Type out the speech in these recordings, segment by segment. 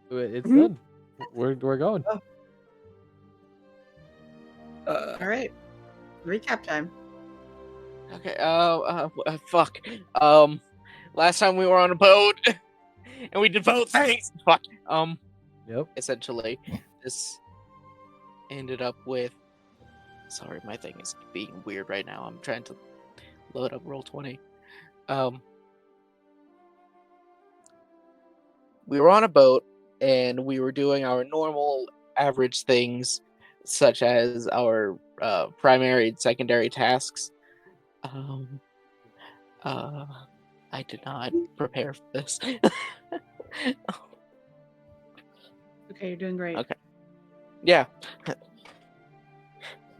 It's Mhm. done. We're going. All right. Recap time. Okay. Fuck. Last time we were on a boat, and we did boat things. Fuck. Yep. Essentially, this ended up with. Sorry, my thing is being weird right now. I'm trying to load up Roll20. We were on a boat, and we were doing our normal average things, such as our primary and secondary tasks. I did not prepare for this. Okay, you're doing great. Okay. Yeah.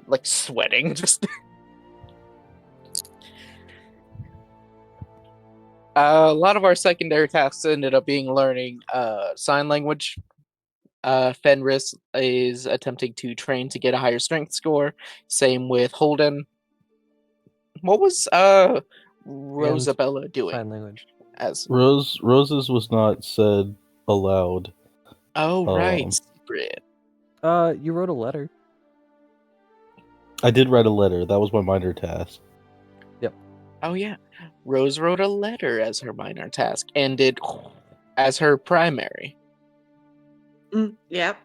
Like sweating, just. A lot of our secondary tasks ended up being learning sign language. Fenris is attempting to train to get a higher strength score. Same with Holden. What was Rosabella doing? Sign language. As Rose's was not said aloud. right, secret. You wrote a letter. I did write a letter. That was my minor task. Oh yeah, Rose wrote a letter as her minor task and did as her primary. Yep.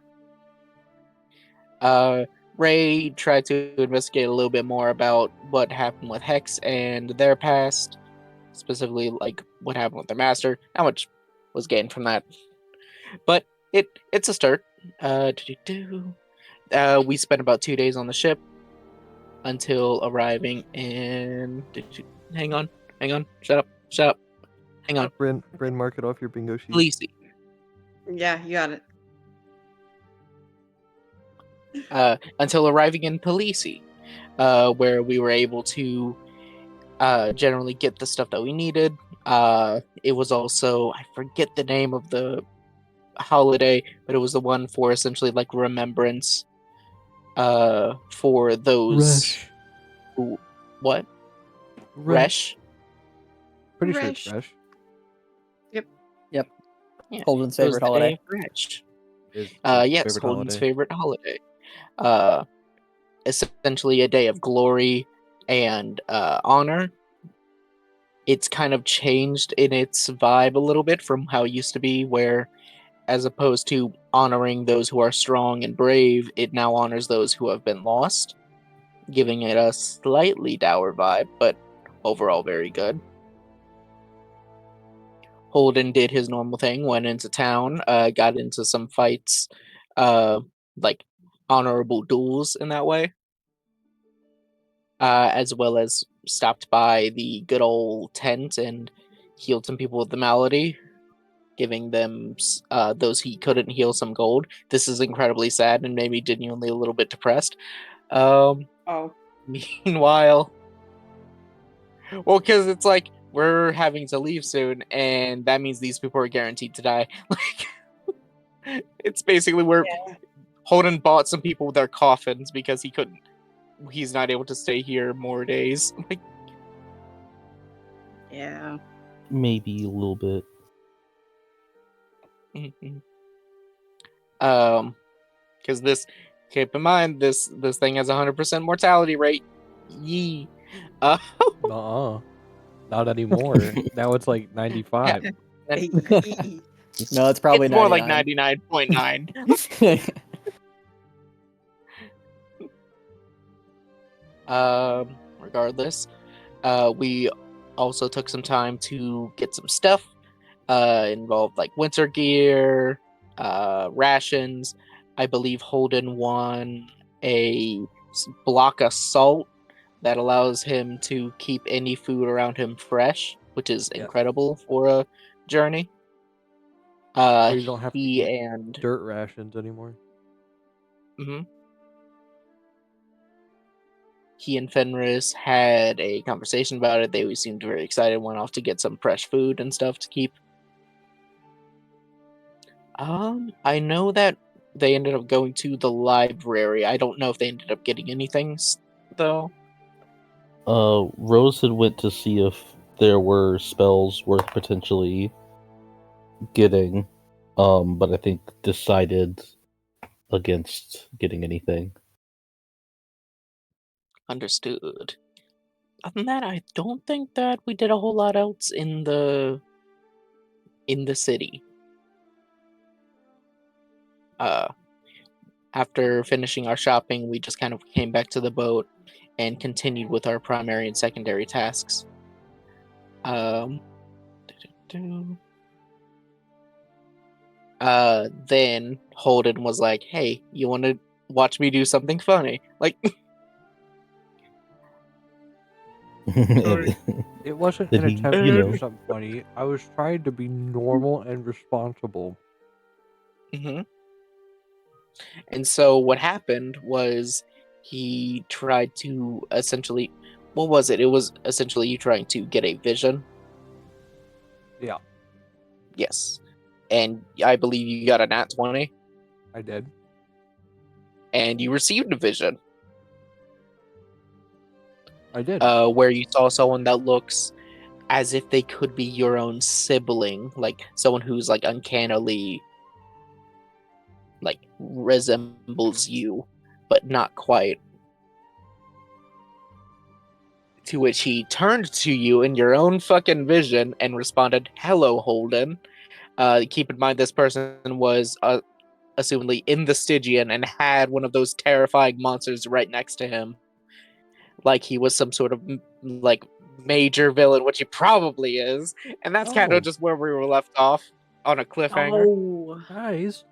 Ray tried to investigate a little bit more about what happened with Hex and their past, specifically like what happened with their master. How much was gained from that? But it's a start. We spent about 2 days on the ship until arriving in. Hang on. Shut up. Hang on. Bryn, mark it off your bingo sheet. Khaleesi. Yeah, you got it. Until arriving in Khaleesi, where we were able to generally get the stuff that we needed. It was also, I forget the name of the holiday, but it was the one for essentially like remembrance for those who. What? Resh? Pretty sure it's Resh. Resh. Yep. Yeah. Holden's It was favorite the holiday. day of Resh. Is Yes, favorite Holden's holiday. favorite holiday. Essentially a day of glory and honor. It's kind of changed in its vibe a little bit from how it used to be, where as opposed to honoring those who are strong and brave, it now honors those who have been lost, giving it a slightly dour vibe, but overall very good. Holden did his normal thing, went into town, got into some fights, like honorable duels in that way, as well as stopped by the good old tent and healed some people with the malady, giving them those he couldn't heal some gold. This is incredibly sad and made me genuinely a little bit depressed. Meanwhile, well, because it's like we're having to leave soon, and that means these people are guaranteed to die. Like, it's basically where Holden bought some people their coffins because he's not able to stay here more days. Like, Yeah. Maybe a little bit. Because this, keep in mind, this thing has 100% mortality rate. Yee. Not anymore. Now it's like 95. No, it's probably It's more 99. like 99.9. Regardless, we also took some time to get some stuff. Involved like winter gear, rations. I believe Holden won a block of salt that allows him to keep any food around him fresh, which is incredible for a journey. So you don't have to he eat and dirt rations anymore. He and Fenris had a conversation about it. They seemed very excited, went off to get some fresh food and stuff to keep. I know that they ended up going to the library. I don't know if they ended up getting anything, though. Rose had went to see if there were spells worth potentially getting But I think decided against getting anything. Understood. Other than that, I don't think that we did a whole lot else in the city. After finishing our shopping, we just kind of came back to the boat and continued with our primary and secondary tasks. Then Holden was like, "Hey, you want to watch me do something funny?" Like, It wasn't Did an he, attempt you to know- do something funny. I was trying to be normal and responsible. And so what happened was he tried to essentially, what was it? It was essentially you trying to get a vision. Yeah, Yes. And I believe you got a nat 20 I did. and you received a vision I did. where you saw someone that looks as if they could be your own sibling, like someone who's like uncannily like resembles you, but not quite. To which he turned to you in your own fucking vision and responded, "Hello, Holden." Keep in mind, this person was assumedly in the Stygian and had one of those terrifying monsters right next to him, like he was some sort of like major villain, which he probably is. And that's kind Oh. of just where we were left off, on a cliffhanger. Oh, Guys,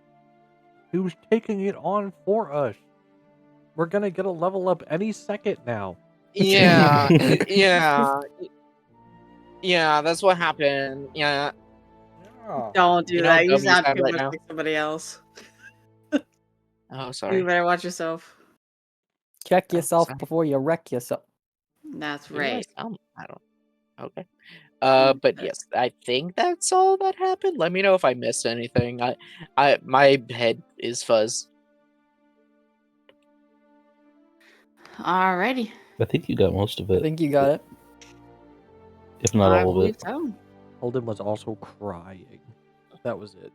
he was taking it on for us. We're gonna get a level up any second now. Yeah, yeah, that's what happened. Yeah. don't do You know how that. You dumb you sound sound too right much now? like somebody else. Oh, You sorry. better watch yourself. Check yourself sorry. before you wreck yourself. That's You know, right. I don't. Okay. But yes, I think that's all that happened. Let me know if I missed anything. My head is fuzz. Alrighty. I think you got most of I it, think you got it. if not I all of believe it. so. Holden was also crying. That was it.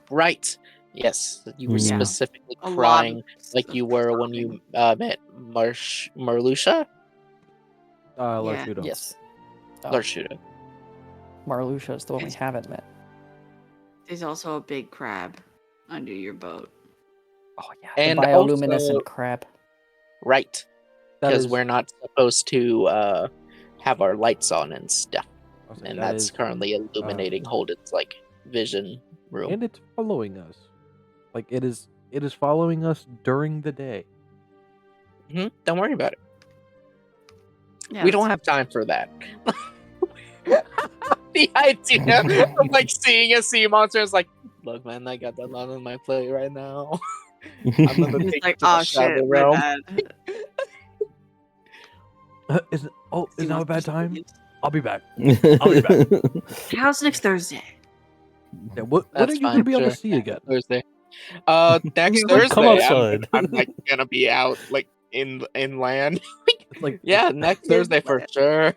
Right. Yes, you were Yeah. specifically A lot crying of like you were when you met Marluxia? Yeah. Larshudo. Yes. Oh, Larshuda. Marluxia is the one we It's- haven't met. There's also a big crab under your boat. Oh yeah, And the bioluminescent also- crab. Right. That Because is- we're not supposed to have our lights on and stuff. I'll say And that that's is- currently illuminating Holden's like vision room. and it's following us. Like it is following us during the day. Don't worry about it. Yeah, We don't have time for that. The idea of like seeing a sea monster is like, look, man, I got that lot on my plate right now. I'm gonna He's take like, it to the oh shadow shit, my realm. bad. Is See now a bad monsters time? again. I'll be back. I'll be back. How's next Thursday? Yeah, when That's are you gonna be on the sure. sea again? Thursday. Next You Thursday. come outside. I'm like gonna be out like inland. It's like Yeah, next Thursday for sure.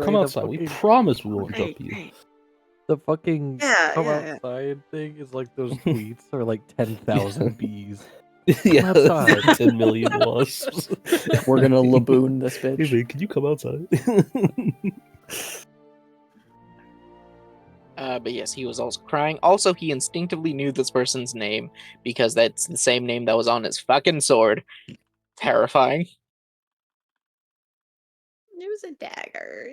Come the outside. We fucking- promise we won't Great, jump you. great. The fucking Yeah, come yeah, yeah. outside thing is like those tweets are like 10,000 bees. Yeah, outside. 10 million wasps. We're gonna laboon this Hey bitch. man, can you come outside? But yes, he was also crying. Also, he instinctively knew this person's name because that's the same name that was on his fucking sword. Terrifying. It was a dagger.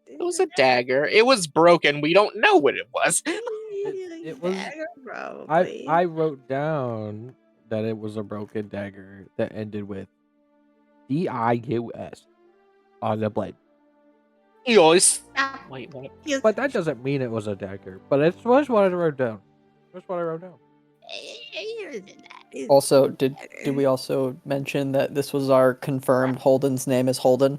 It was a dagger. It was broken. We don't know what it was. It was- Dagger, probably. I wrote down that it was a broken dagger that ended with DIUS on the blade. Yours. Ah, Wait, what? yes. But that doesn't mean it was a dagger. But it's just what I wrote down. That's what I wrote down. Also, did we also mention that this was our confirmed Holden's name is Holden?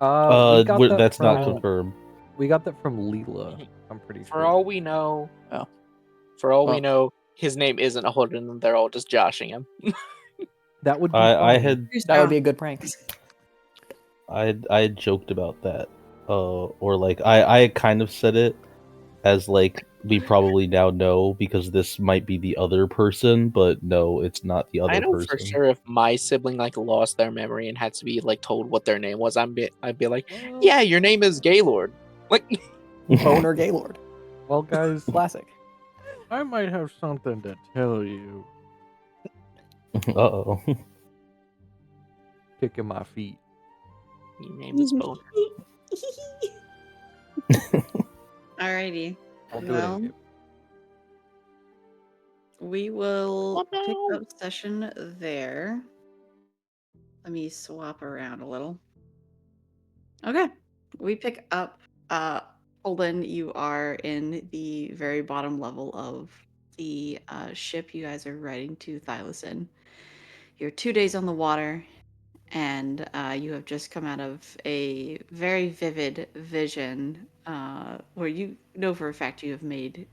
We got that That's not from- confirmed. We got that from Leela. I'm pretty sure. For all we know, Oh. we Well. know, his name isn't a Holden, and they're all just joshing him. that would be I fun. had That would be a good prank. I had joked about that. Or like I kind of said it as like we probably now know because this might be the other person, but no, it's not the other I know person. for sure if my sibling like lost their memory and had to be like told what their name was, I'd be like, Well, yeah, your name is Gaylord. Like, Boner Gaylord. well, guys, Classic. I might have something to tell you. Uh-oh. Kicking my feet. your name is Boner. Alrighty. I'll do Well, it again. we will Oh, pick no. up session there. Let me swap around a little. Okay. We pick up Holden, you are in the very bottom level of the ship you guys are riding to Thylasin. You're 2 days on the water, and you have just come out of a very vivid vision where you know for a fact you have made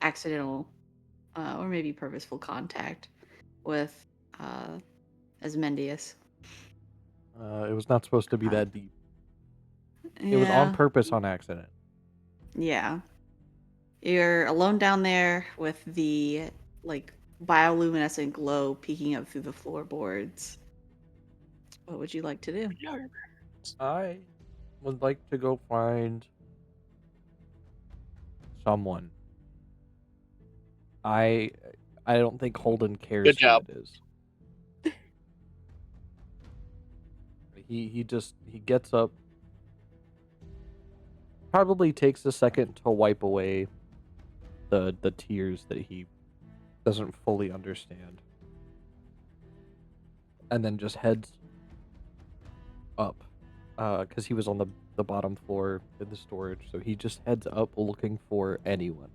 accidental or maybe purposeful contact with Asmendius. It was not supposed to be Uh, that deep. It was on Yeah. purpose on accident. Yeah. You're alone down there with the like bioluminescent glow peeking up through the floorboards. What would you like to do? I would like to go find someone. I don't think Holden cares Good who job. it is. He gets up, probably takes a second to wipe away the tears that he doesn't fully understand, and then just heads up, because he was on the bottom floor in the storage, so he just heads up looking for anyone.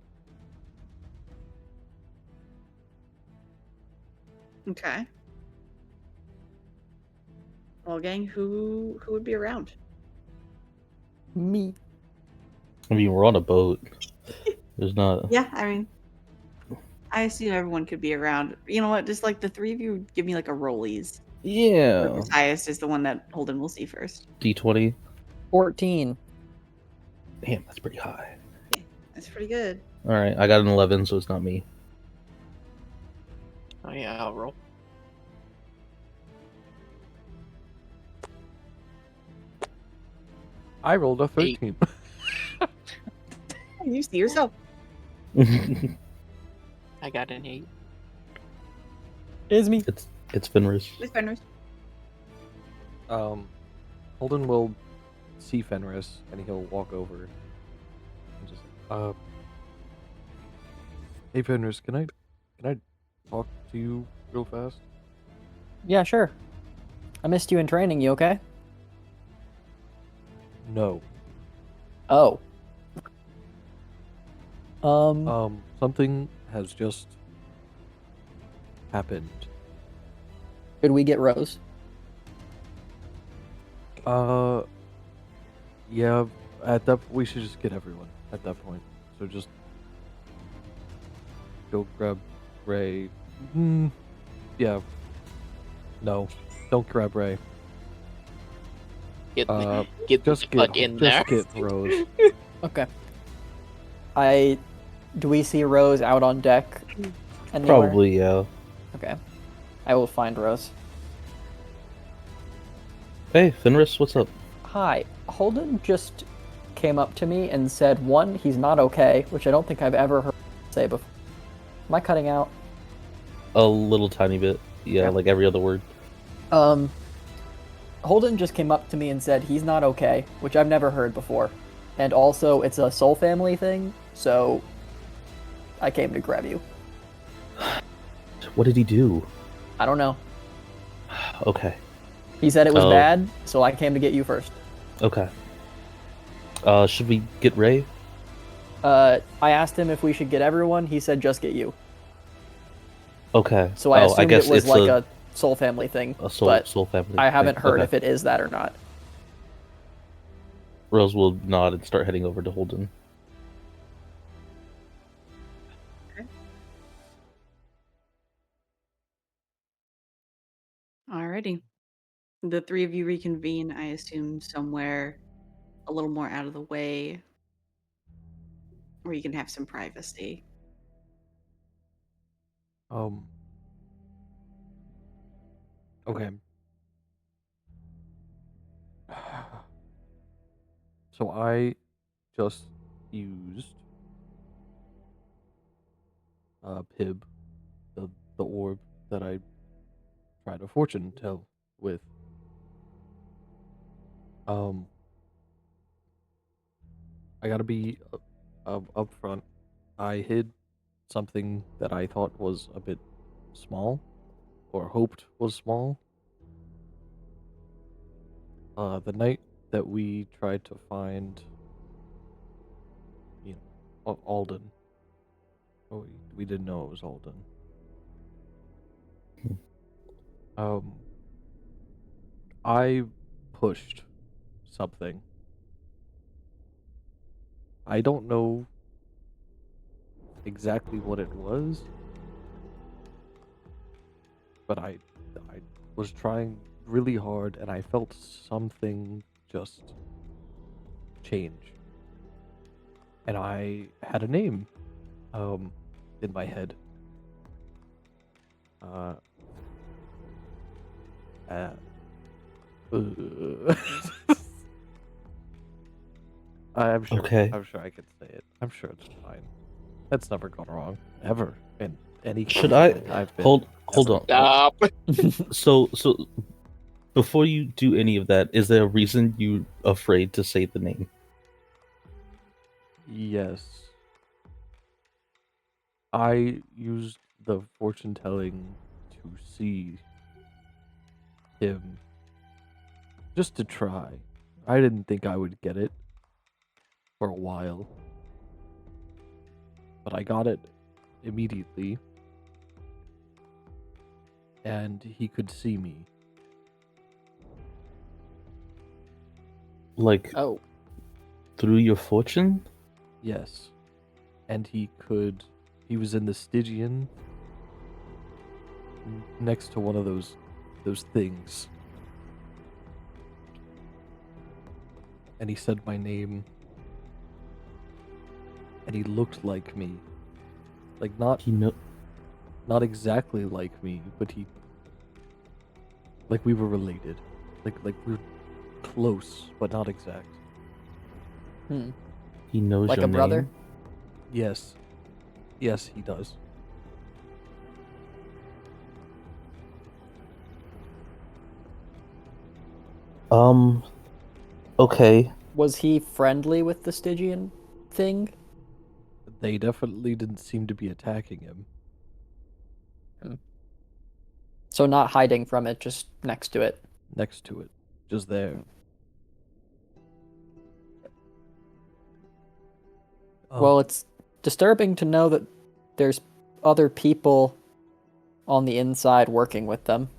Okay. Well, gang, who would be around? Me. I mean, we're on a boat. There's not. Yeah, I mean, I assume everyone could be around. You know what? Just like the three of you give me like a rollies. Yeah. Whoever's highest is the one that Holden will see first. D20. 14. Damn, that's pretty high. That's pretty good. All right, I got an 11, so it's not me. Oh yeah, I'll roll. I rolled a 13. You see yourself. I got an 8. Is me. It's Fenris. With Fenris. Holden will see Fenris and he'll walk over and just hey Fenris, can I talk to you real fast? Yeah, sure. I missed you in training. You okay? No. Oh. Something has just happened. Could we get Rose? Yeah, at that we should just get everyone at that point. So just go grab Ray. Yeah. No, don't grab Ray. Get Just the fuck in there. Just get Rose. Okay. Do we see Rose out on deck? Anywhere? Probably, yeah. Okay. I will find Rose. Hey, Fenris, what's up? Hi. Holden just came up to me and said, one, he's not okay, which I don't think I've ever heard him say before. Am I cutting out? A little tiny bit. Yeah, Yeah. like every other word. Holden just came up to me and said he's not okay, which I've never heard before. And also, it's a soul family thing, so I came to grab you. What did he do? I don't know. Okay. He said it was Oh. bad, so I came to get you first. Okay. Should we get Ray? I asked him if we should get everyone. He said just get you. Okay. So I assumed guess it was it's like a soul family thing, a soul, but soul family. I haven't thing. heard Okay. if it is that or not. Rose will nod and start heading over to Holden. Alrighty. The three of you reconvene, I assume, somewhere a little more out of the way. where you can have some privacy. Okay. So I just used Pib, the orb that I tried to fortune tell with. I gotta be up front. I hid something that I thought was a bit small, or hoped was small. The night that we tried to find, Alden. Oh, we didn't know it was Alden. I pushed something. I don't know exactly what it was, but I was trying really hard, and I felt something just change. And I had a name, in my head. Uh, I'm sure. Okay. I'm sure I can say it. I'm sure it's fine. That's never gone wrong ever in any. Should I campaign I've been. hold on? Stop. So before you do any of that, is there a reason you afraid to say the name? Yes. I used the fortune telling to see him, just to try. I didn't think I would get it for a while, but I got it immediately, and he could see me. Like Oh, through your fortune? Yes. And he was in the Stygian, next to one of those things. And he said my name, and he looked like me. Like not exactly like me, but like we were related. Like we were close, but not exact. He knows like your a brother? name? Yes. Yes, he does. Okay. Was he friendly with the Stygian thing? They definitely didn't seem to be attacking him. So not hiding from it, just next to it. Next to it. Just there. Well, it's disturbing to know that there's other people on the inside working with them.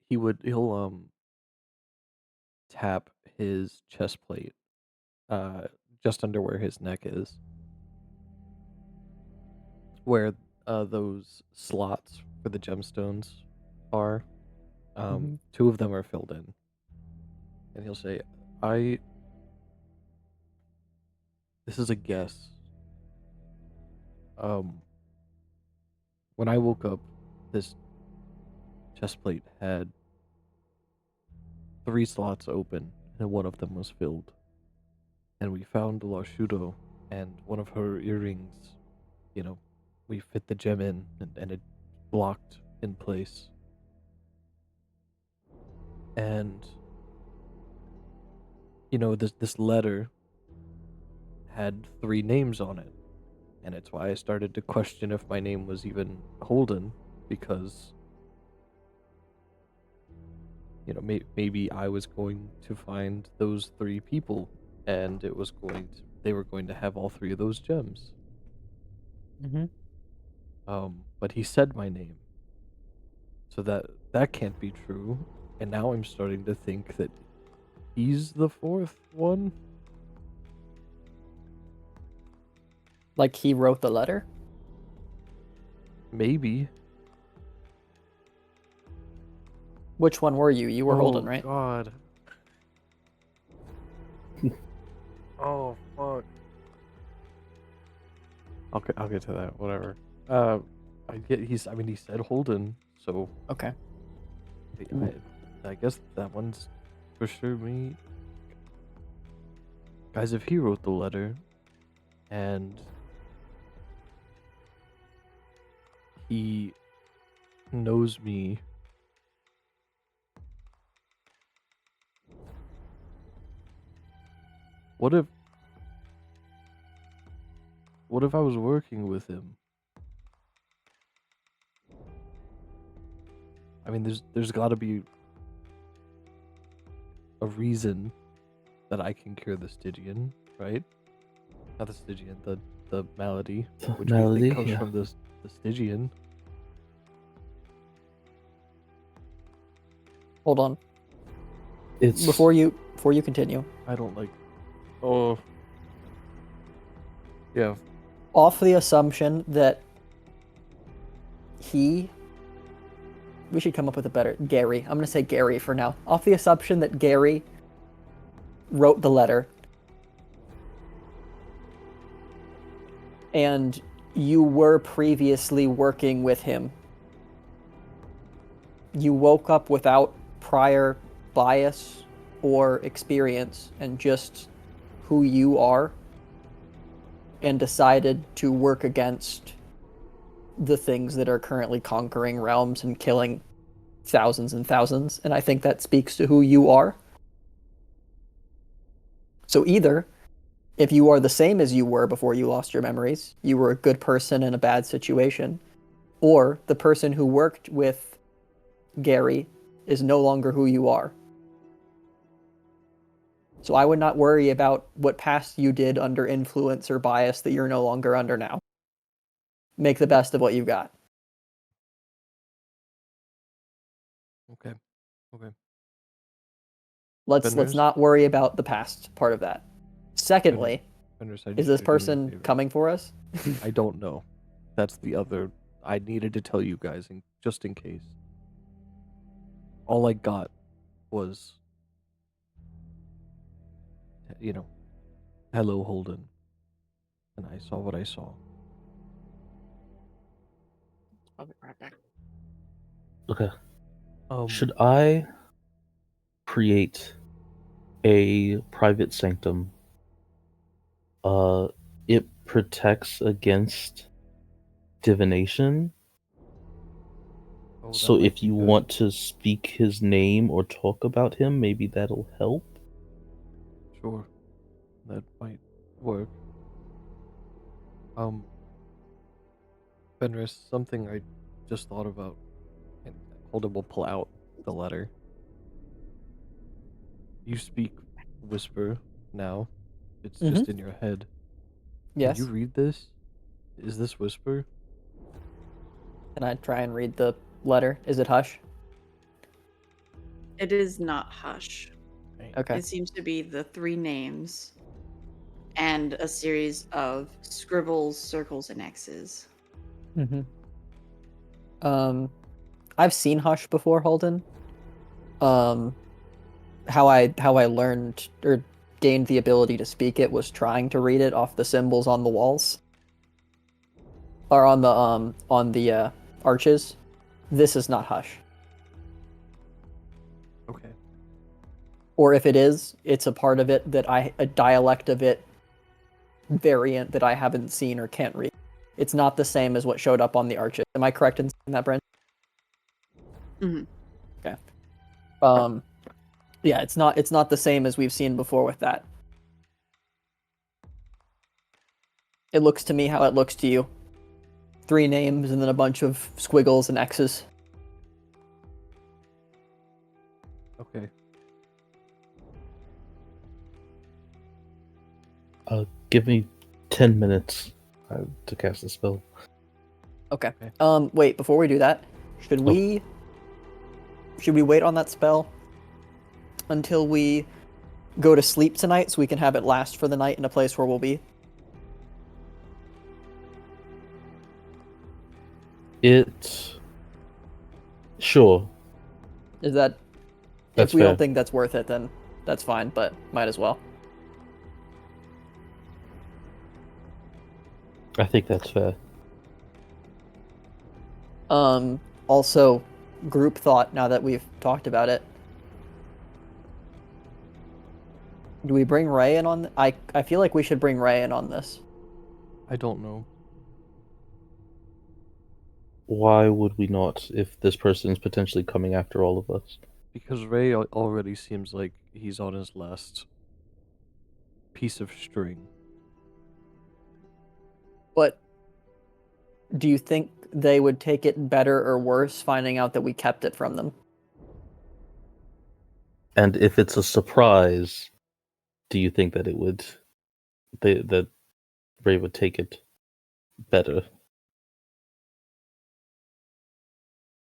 He'll tap his chest plate just under where his neck is, where those slots for the gemstones are. Two of them are filled in, and he'll say, this is a guess. When I woke up, this chest plate had 3 slots open, and one of them was filled. And we found Lashudo, and one of her earrings, we fit the gem in, and it blocked in place. And, this letter had 3 names on it. And it's why I started to question if my name was even Holden, because maybe I was going to find those 3 people, and they were going to have all 3 of those gems. But he said my name, so that can't be true. And now I'm starting to think that he's the 4th one. Like he wrote the letter? Maybe. Which one were you? You were Holden, right? God. Oh fuck. I'll get to that. Whatever. He said Holden, so Okay. I guess that one's for sure me. Guys, if he wrote the letter, and he knows me, what if I was working with him? I mean, there's got to be a reason that I can cure the Stygian, right? Not the Stygian, the malady, The which we malady, think comes yeah. from the Stygian. Hold on. It's Before you continue, I don't like. Oh. Yeah. off the assumption that we should come up with a better Gary. I'm gonna say Gary for now. Off the assumption that Gary wrote the letter, and you were previously working with him. You woke up without prior bias or experience and just who you are, and decided to work against the things that are currently conquering realms and killing thousands and thousands. And I think that speaks to who you are. So either, if you are the same as you were before you lost your memories, you were a good person in a bad situation, or the person who worked with Gary is no longer who you are. So I would not worry about what past you did under influence or bias that you're no longer under now. Make the best of what you've got. Okay. Okay. Let's Fenris? not worry about the past part of that. Secondly, Fenris, I is need this you to do me a person favor. coming for us? I don't know. That's the other. I needed to tell you guys, just in case. All I got was, hello, Holden. And I saw what I saw. I'll be right back. okay. Um, Should I create a private sanctum? It protects against divination. that So might if be you good. want to speak his name or talk about him, maybe that'll help. Sure. That might work. Fenris, something I just thought about. And Holden will pull out the letter. You speak whisper now. It's just in your head. Can Yes. you read this? Is this whisper? Can I try and read the letter? Is it Hush? It is not Hush. Okay. It seems to be the three names and a series of scribbles, circles, and X's. Mm-hmm. I've seen Hush before, Holden. How I learned or gained the ability to speak it was trying to read it off the symbols on the walls. Or on the arches. This is not Hush. Okay. Or if it is, it's a part of it a dialect of it variant that I haven't seen or can't read. It's not the same as what showed up on the arches. Am I correct in saying that, Brent? Mhm. Okay. Yeah, it's not the same as we've seen before with that. It looks to me how it looks to you. 3 names and then a bunch of squiggles and X's. Okay. Give me 10 minutes to cast the spell. Okay. Okay. Wait, before we do that, should we wait on that spell until we go to sleep tonight so we can have it last for the night in a place where we'll be? Sure. Is that That's if we fair. don't think that's worth it, then that's fine, but might as well. I think that's fair. Also, group thought. Now that we've talked about it, do we bring Ray in on? I feel like we should bring Ray in on this. I don't know. Why would we not if this person is potentially coming after all of us? Because Ray already seems like he's on his last piece of string. But do you think they would take it better or worse finding out that we kept it from them? And if it's a surprise, do you think that that Ray would take it better?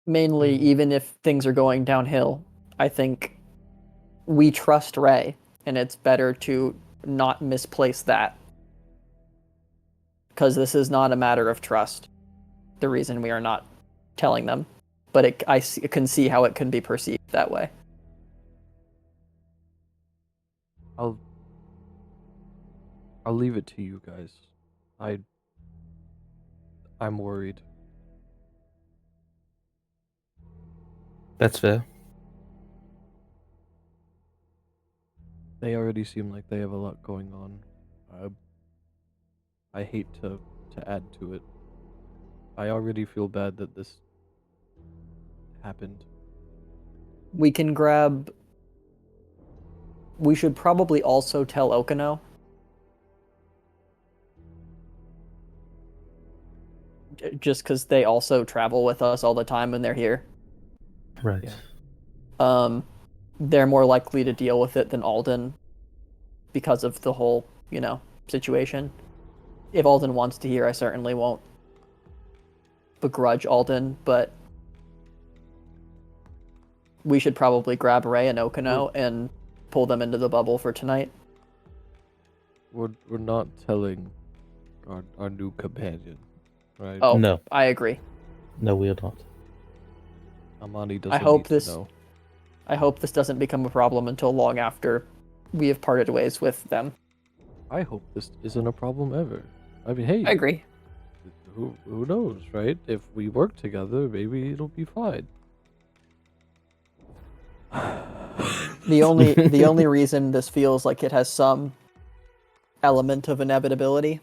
Mainly, even if things are going downhill, I think we trust Ray, and it's better to not misplace that. Because this is not a matter of trust. The reason we are not telling them, but I can see how it can be perceived that way. I'll leave it to you guys. I'm worried. That's fair. They already seem like they have a lot going on. I hate to add to it. I already feel bad that this happened. We can grab. We should probably also tell Okino. Just because they also travel with us all the time when they're here. Right. Yeah. They're more likely to deal with it than Alden because of the whole, situation. If Alden wants to hear, I certainly won't begrudge Alden, but we should probably grab Ray and Okino and pull them into the bubble for tonight. We're not telling our new companion, right? Oh, No. I agree. No, we are not. Amani doesn't I hope need to know. I hope this doesn't become a problem until long after we have parted ways with them. I hope this isn't a problem ever. I mean, hey, I agree. who knows, right? If we work together, maybe it'll be fine. The only reason this feels like it has some element of inevitability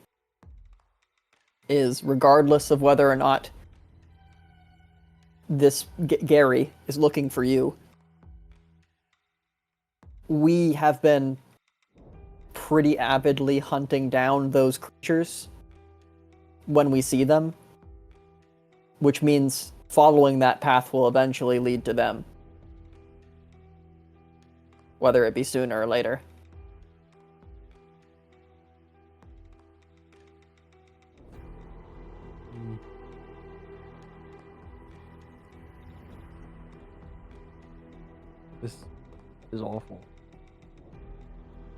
is regardless of whether or not this Gary is looking for you, we have been pretty avidly hunting down those creatures when we see them, which means following that path will eventually lead to them, whether it be sooner or later. This is awful.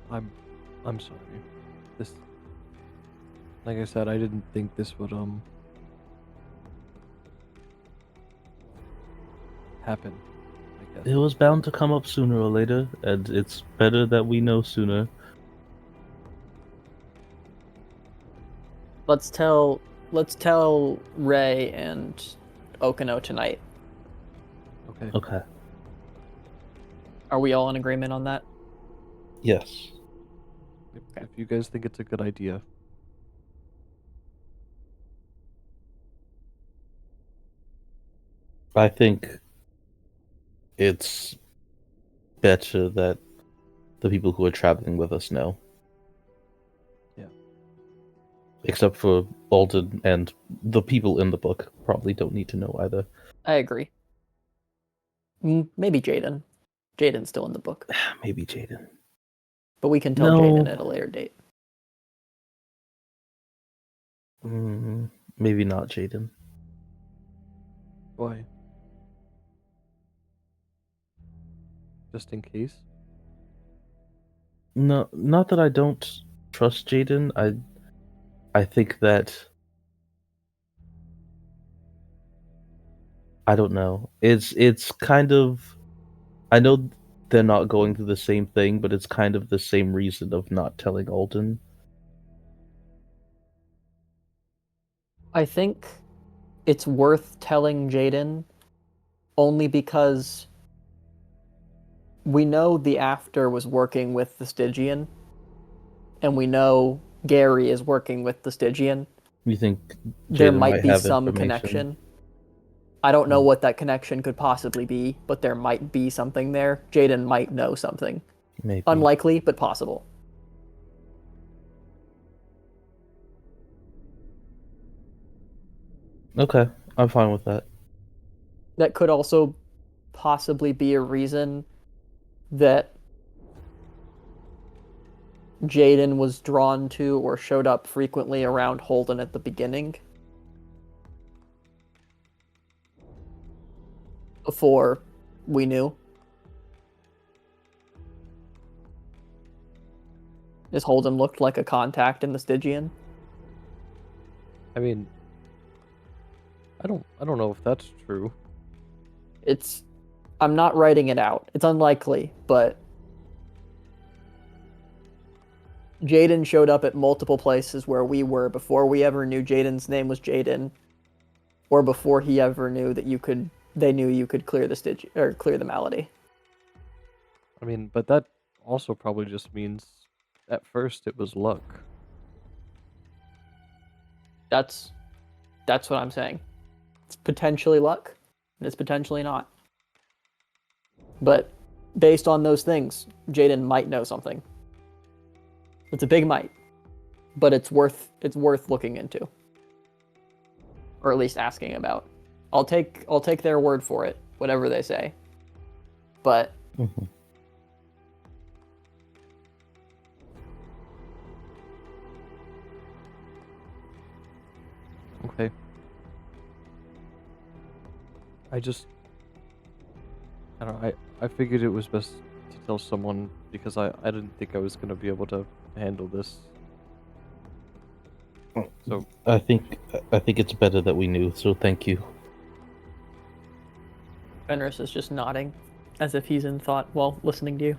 I'm sorry. This, like I said, I didn't think this would happen. I guess. It was bound to come up sooner or later, and it's better that we know sooner. Let's tell Ray and Okino tonight. Okay. Okay. Are we all in agreement on that? Yes. If you guys think it's a good idea. I think it's better that the people who are traveling with us know. Yeah. Except for Alden and the people in the book probably don't need to know either. I agree. Maybe Jaden. Jaden's still in the book, Maybe Jaden. but we can tell No. Jaden at a later date. Maybe not Jaden. Why? Just in case? No, not that I don't trust Jaden. I think that I don't know. It's kind of, I know they're not going through the same thing, but it's kind of the same reason of not telling Alden. I think it's worth telling Jaden only because we know the After was working with the Stygian, and we know Gary is working with the Stygian. You think There Jaden might be have some information? connection. I don't know Hmm. what that connection could possibly be, but there might be something there. Jaden might know something. Maybe. Unlikely, but possible. Okay, I'm fine with that. That could also possibly be a reason that Jaden was drawn to or showed up frequently around Holden at the beginning. Before we knew. As Holden looked like a contact in the Stygian. I mean, I don't know if that's true. I'm not writing it out. It's unlikely, but Jaden showed up at multiple places where we were before we ever knew Jaden's name was Jaden, or before he ever knew that they knew you could clear the Stygian or clear the malady. I mean, but that also probably just means at first it was luck. That's what I'm saying. It's potentially luck, and it's potentially not. But based on those things, Jaden might know something. It's a big might, but it's worth looking into, or at least asking about. I'll take their word for it, whatever they say. But Mhm. Okay. I don't know, I figured it was best to tell someone because I didn't think I was gonna be able to handle this. So I think it's better that we knew. So thank you. Fenris is just nodding, as if he's in thought while listening to you.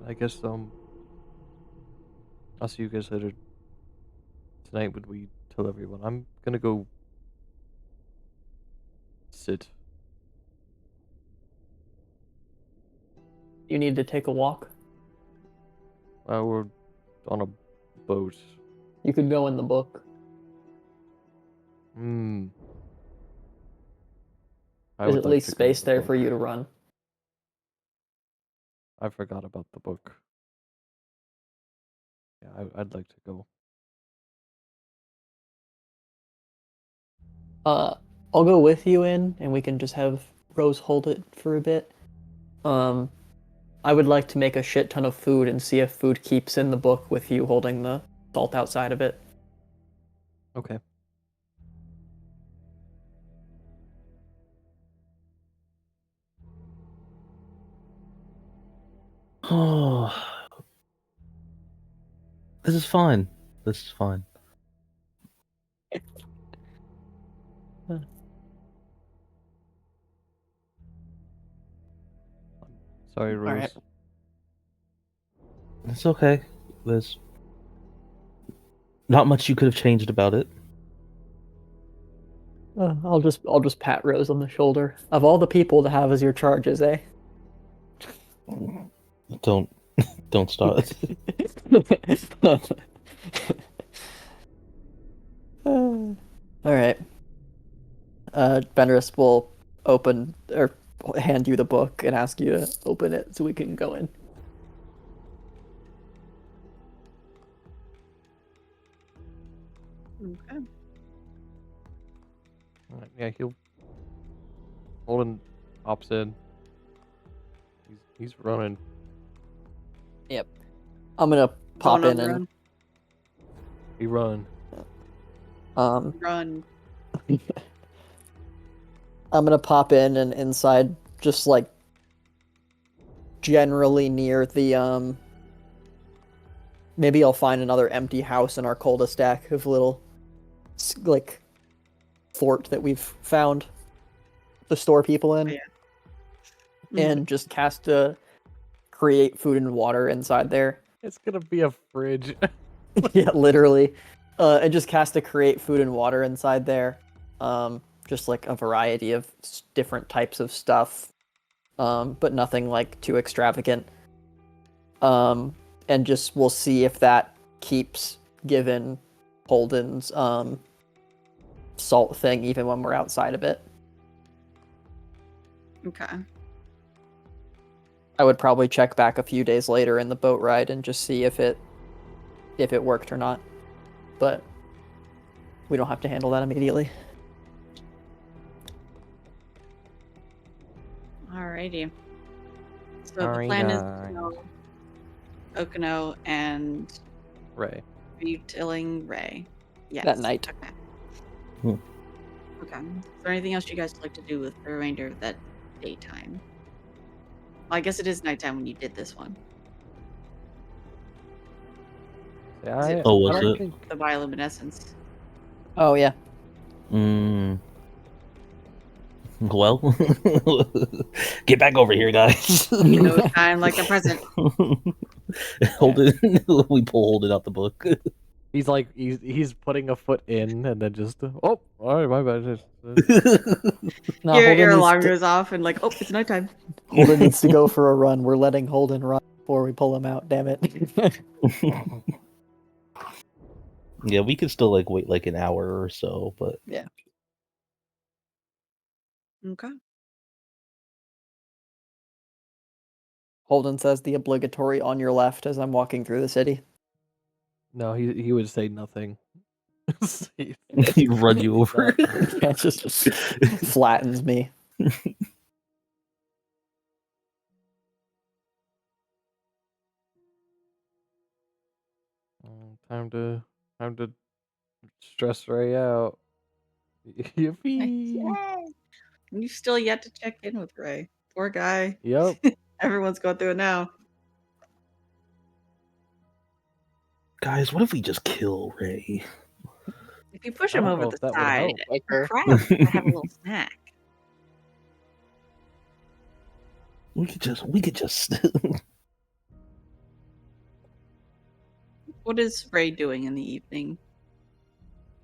I guess I'll see you guys later tonight when we tell everyone. I'm gonna go sit. You need to take a walk. We're on a boat. You could go in the book. Hmm. I There's would at like least to go in space the there for book. you to run. I forgot about the book. Yeah, I'd like to go. I'll go with you in, and we can just have Rose hold it for a bit. I would like to make a shit ton of food and see if food keeps in the book with you holding the salt outside of it. Okay. Oh, this is fine. This is fine. Sorry, All right. Rose. It's okay. There's not much you could have changed about it. I'll just pat Rose on the shoulder. Of all the people to have as your charges, eh? Don't start. All right. Fenris will open or hand you the book and ask you to open it so we can go in. Okay. Alright, yeah, he'll. Holden hops in. He's running. I'm gonna pop Going on in the and run. He run. Run. I'm gonna pop in and inside, just like generally near the maybe I'll find another empty house in our cul-de-sac of little like fort that we've found. to store people in, Yeah. and just cast a create food and water inside there. It's gonna be a fridge. Yeah, literally. And just cast a create food and water inside there. Just like a variety of different types of stuff, but nothing like too extravagant. And just we'll see if that keeps given Holden's salt thing even when we're outside of it. Okay. I would probably check back a few days later in the boat ride and just see if it worked or not. But we don't have to handle that immediately. Alrighty. So the Sorry, plan is guys. Okino and Ray. are you tilling Ray? Yes. That night. Okay. Hmm. Okay. Is there anything else you guys would like to do with the remainder of that daytime? Well, I guess it is nighttime when you did this one. Yeah, Is it Oh, was I don't it? think the bioluminescence? Oh yeah. Well, get back over here, guys. You know, shine like the present. Hold it. We pull hold it out the book. he's like he's putting a foot in and then just oh, all right, my bad. No, your Holden, needs alarm to, goes off and like, oh, it's nighttime. Holden needs to go for a run. We're letting Holden run before we pull him out. Damn it. Yeah, we could still like wait like an hour or so, but Okay. Holden says the obligatory on your left as I'm walking through the city. No, he would say nothing. he run you over. Yeah, it just flattens me. Time to stress Ray out. Yippee! Yay! And you still yet to check in with Ray. Poor guy. Yep. Everyone's going through it now. Guys, what if we just kill Ray? If you push I him don't over know the if that would side, help. Like her. Crab would have a little snack. We could just What is Ray doing in the evening?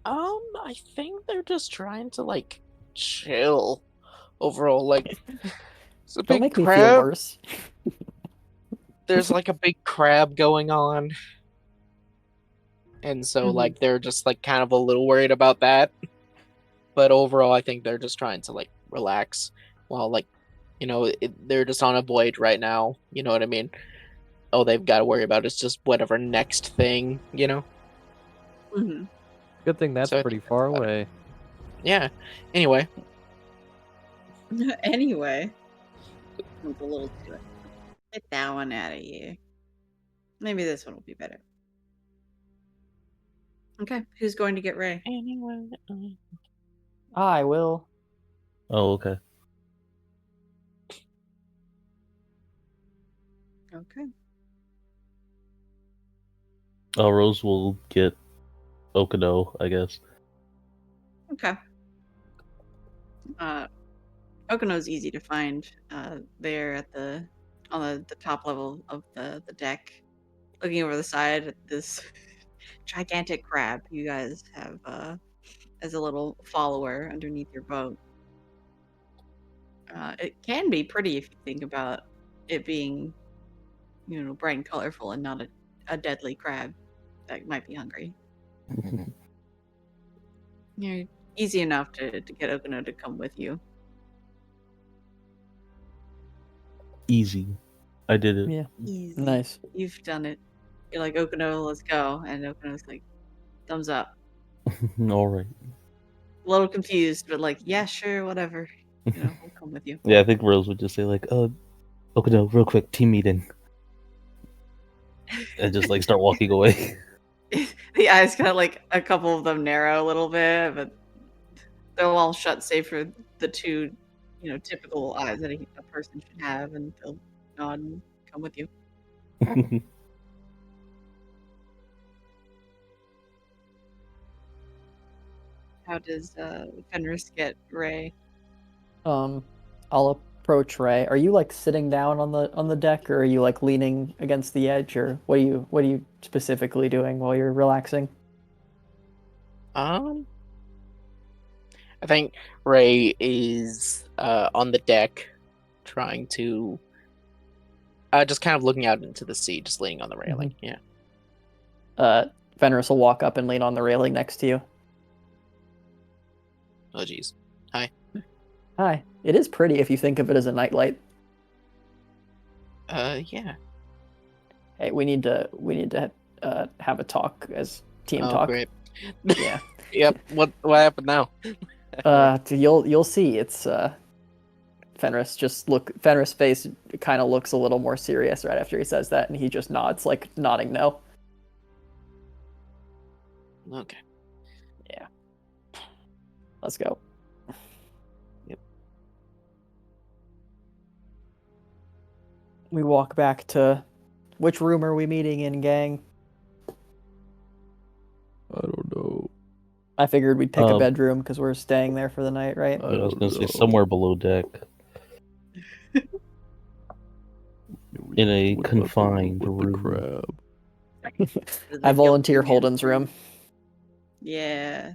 I think they're just trying to like chill overall. Like, it's a Don't big make me feel crab. worse. There's like a big crab going on, and so Mhm. like they're just like kind of a little worried about that. But overall, I think they're just trying to like relax while like, they're just on a void right now. You know what I mean? All they've got to worry about is just whatever next thing. Mhm. Good thing that's So I pretty think far that's about it. away. Yeah. Anyway, Anyway, it's a little too. Get that one out of here. Maybe this one will be better. Okay, who's going to get Ray? I will. Oh, okay. Okay. Rose will get Okino, I guess. Okay. Okino's easy to find. There at on the top level of the deck, looking over the side at this gigantic crab you guys have as a little follower underneath your boat. It can be pretty if you think about it being, bright and colorful and not a deadly crab that might be hungry. Easy enough to get Okino to come with you. Easy. I did it. Yeah. Easy. Nice. You've done it. You're like, Okino, let's go. And Okino's like, thumbs up. All right. A little confused, but like, yeah, sure, whatever. We'll come with you. Yeah, I think Rose would just say like, Okino, real quick, team meeting, and just like start walking away. The eyes kind of like a couple of them narrow a little bit, but they'll all shut, save for the two, typical eyes that a person should have, and they'll nod and come with you. How does Fenris get Ray? I'll approach Ray. Are you like sitting down on the deck, or are you like leaning against the edge, or what are you specifically doing while you're relaxing? I think Ray is on the deck, trying to just kind of looking out into the sea, just leaning on the railing. Yeah. Fenris will walk up and lean on the railing next to you. Oh, jeez. Hi. It is pretty if you think of it as a nightlight. Yeah. Hey, we need to have a talk as team Oh, talk. great. Yeah. Yep. What happened now? You'll see. It's Fenris Fenris' face kind of looks a little more serious right after he says that, and he just nods, like nodding no. Okay. Let's go. Yep. We walk back to which room are we meeting in, gang? I don't know. I figured we'd pick a Um, bedroom because we're staying there for the night, right? I was don't gonna say know. somewhere below deck, in a What about the confined with the room. crab? I volunteer Holden's room. Yeah.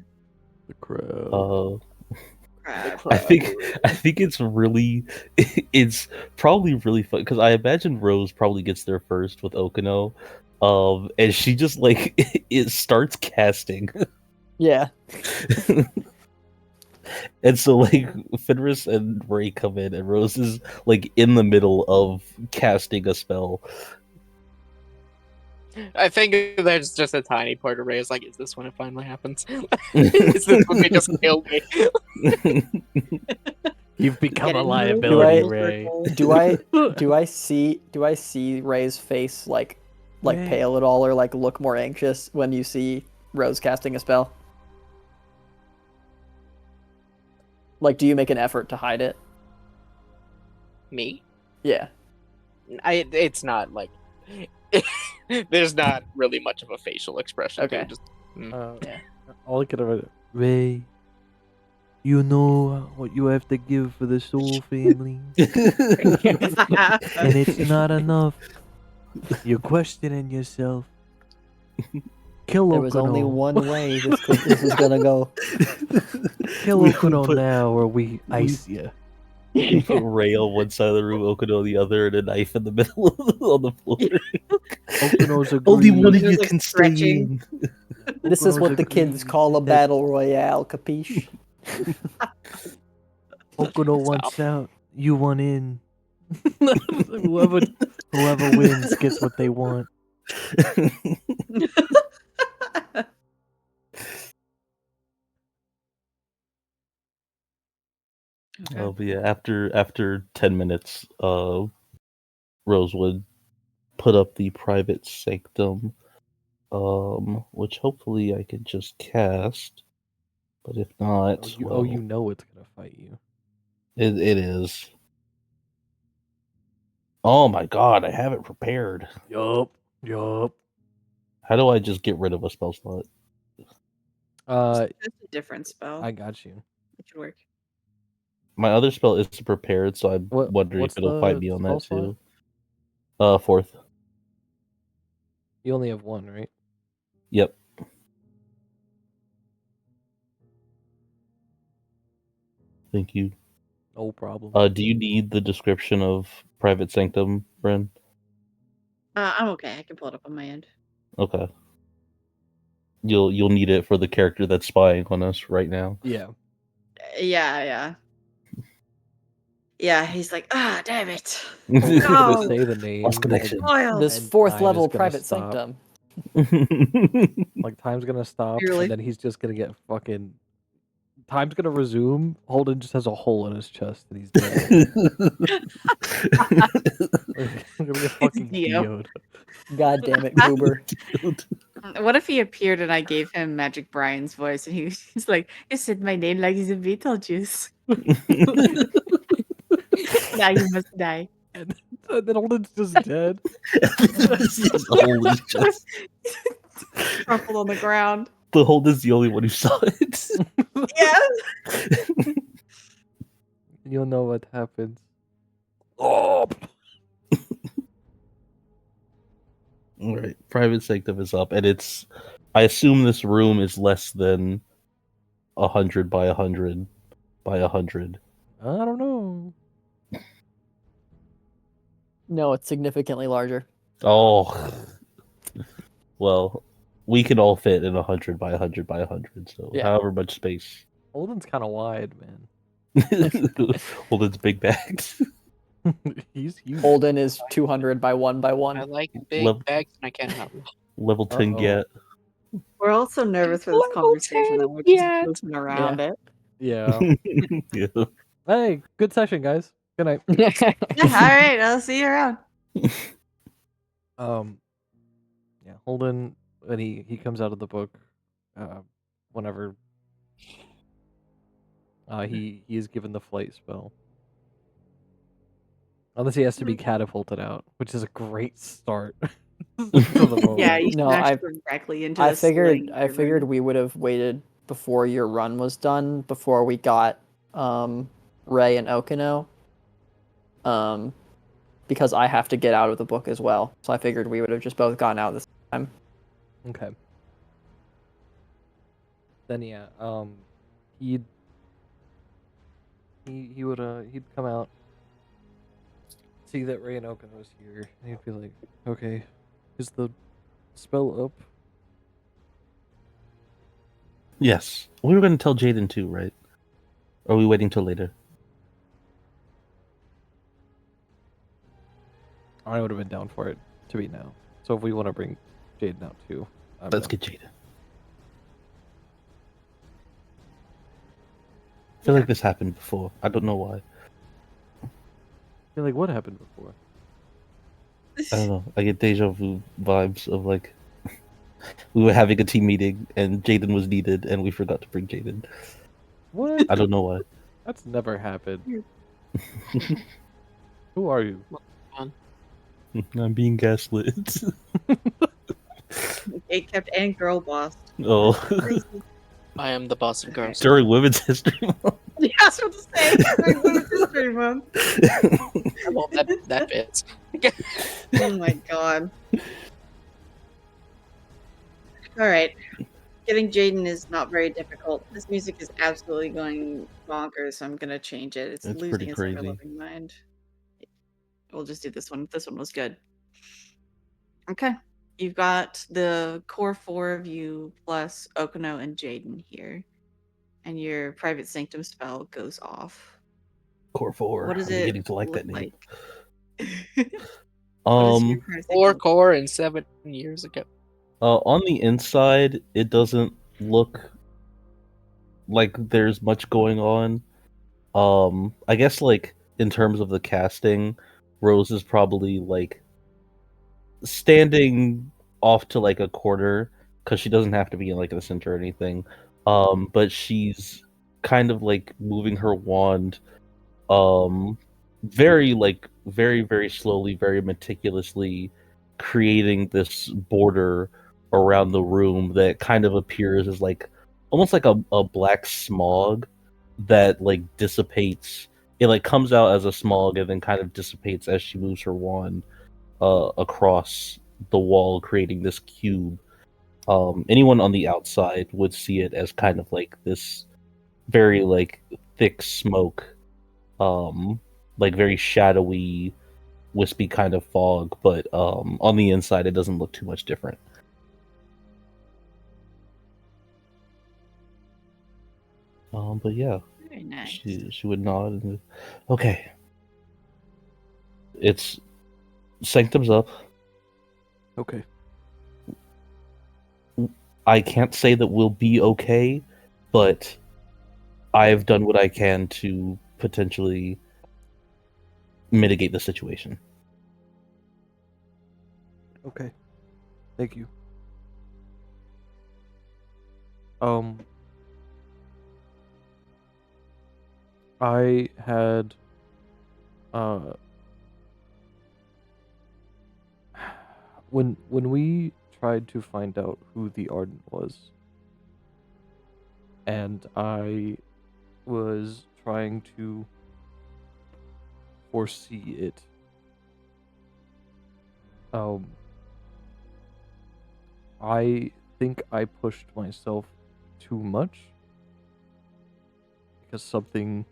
The crab. Crap. I think it's really, it's probably really fun because I imagine Rose probably gets there first with Okino, and she just like it starts casting, Yeah. and so like Fenris and Ray come in, and Rose is like in the middle of casting a spell. I think there's just a tiny part of Ray is like, is this when it finally happens? Is this when they just kill me? You've become Get a in the liability, full Ray. circle. Do I see Ray's face like Ray. pale at all, or like look more anxious when you see Rose casting a spell? Like, do you make an effort to hide it? Me? Yeah. It's not like there's not really much of a facial expression. Okay. Just, Yeah. All I could have Ray, you know what you have to give for the soul family, and it's not enough. You're questioning yourself. Kill There was only Okuno. one way this was gonna go. Kill We Okuno put- now, or we ice you. We put Ray on one side of the room, Okino on the other, and a knife in the middle on the floor. Okuno's a Only one of He was, you like, can stay stretching. in. This is what the Okuno's kids call a battle royale, capiche? Okuno wants out. You want in. whoever wins gets what they want. Okay. But yeah, after 10 minutes, Rose would put up the private sanctum, which hopefully I can just cast. But if not, You know it's gonna fight you. it is. Oh my god, I have it prepared. Yup. How do I just get rid of a spell slot? That's a different spell. I got you. It should work. My other spell is prepared, so I'm wondering what's if it'll fight the me on spell that too. slot? Fourth. You only have one, right? Yep. Thank you. No problem. Do you need the description of Private Sanctum, Bren? I'm okay. I can pull it up on my end. Okay. You'll need it for the character that's spying on us right now. Yeah. Yeah. Yeah, he's like, damn it. Just No. say the name. Lost connection. Oil. This And fourth time level is gonna private stop. sanctum. Like time's gonna stop, Really? and then he's just gonna get fucking. Time's gonna resume. Holden just has a hole in his chest, and he's dead. He's gonna get fucking Dio. DO'd. God damn it, Goober. What if he appeared and I gave him Magic Brian's voice and he's like, you said my name like he's a Beetlejuice. Now you must die. And then Holden's just dead. Holy shit. Crumpled on the ground. The hold is the only one who saw it. Yeah. You don't know what happens. Oh, All right, private sanctum is up, and it's. I assume this room is less than 100 by 100 by 100. I don't know. No, it's significantly larger. Oh, well, we can all fit in 100 by 100 by 100. So Yeah. however much space. Holden's kind of wide, man. Well, it's big bags. He's huge. Holden is 200 by 1 by I 1. like big Love- bags and I can't help it. Level 10 Uh-oh. get. We're all so nervous for this Level conversation 10 that we're just yet. goofing around it. Yeah. Yeah. Hey, good session, guys. Good night. Yeah, all right, I'll see you around. Yeah, Holden, when he comes out of the book, whenever he is given the flight spell. Unless he has to be catapulted out, which is a great start. to the moment. Yeah, you No, smashed I- directly into I the figured ceiling, I figured we would have waited before your run was done, before we got Ray and Okino. Because I have to get out of the book as well. So I figured we would have just both gone out this time. Okay. Then yeah, he'd he'd come out, see that Ray and Okino was here, and he'd be like, "Okay, is the spell up?" Yes. We were going to tell Jaden too, right? Or are we waiting till later? I would have been down for it to be now. So if we want to bring Jaden out too, I'm Let's down. get Jaden. I feel like this happened before. I don't know why. I feel like what happened before? I don't know. I get deja vu vibes of like we were having a team meeting and Jaden was needed and we forgot to bring Jaden. What? I don't know why. That's never happened. Who are you? I'm being gaslit. Gate kept and girl boss. Oh, I am the boss of girls. during Women's History Month. Yeah, I was about to say. During Women's History Month. Well, that fits. Oh my god. Alright. Getting Jaden is not very difficult. This music is absolutely going bonkers, so I'm gonna change it. It's It's losing pretty its crazy. ever-loving mind. We'll just do this one. This one was good. Okay. You've got the core 4 of you plus Okino and Jaden here. And your private sanctum spell goes off. Core 4. What does I'm it beginning to like look that name. like? What is your private 4 sanctum- core and 7 years ago. On the inside, it doesn't look like there's much going on. I guess like in terms of the casting, Rose is probably like standing off to like a quarter because she doesn't have to be in like the center or anything. But she's kind of like moving her wand, very like very slowly, very meticulously, creating this border around the room that kind of appears as like almost like a black smog that like dissipates. It like comes out as a smog and then kind of dissipates as she moves her wand across the wall, creating this cube. Anyone on the outside would see it as kind of like this very like thick smoke, like very shadowy, wispy kind of fog, but on the inside it doesn't look too much different. But yeah, Very nice. she would nod and okay. It's Sanctum's up. Okay. I can't say that we'll be okay, but I've done what I can to potentially mitigate the situation. Okay. Thank you. I had when we tried to find out who the Ardent was, and I was trying to foresee it. I think I pushed myself too much because something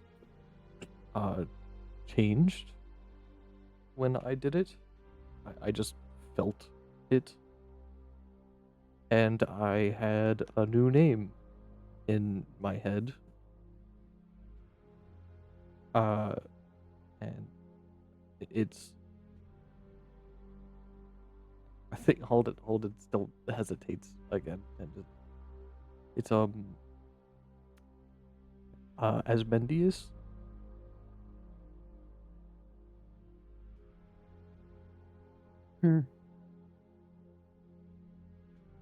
changed when I did it. I just felt it. And I had a new name in my head. And it's. I think Holden still hesitates again, and it's Asmodeus.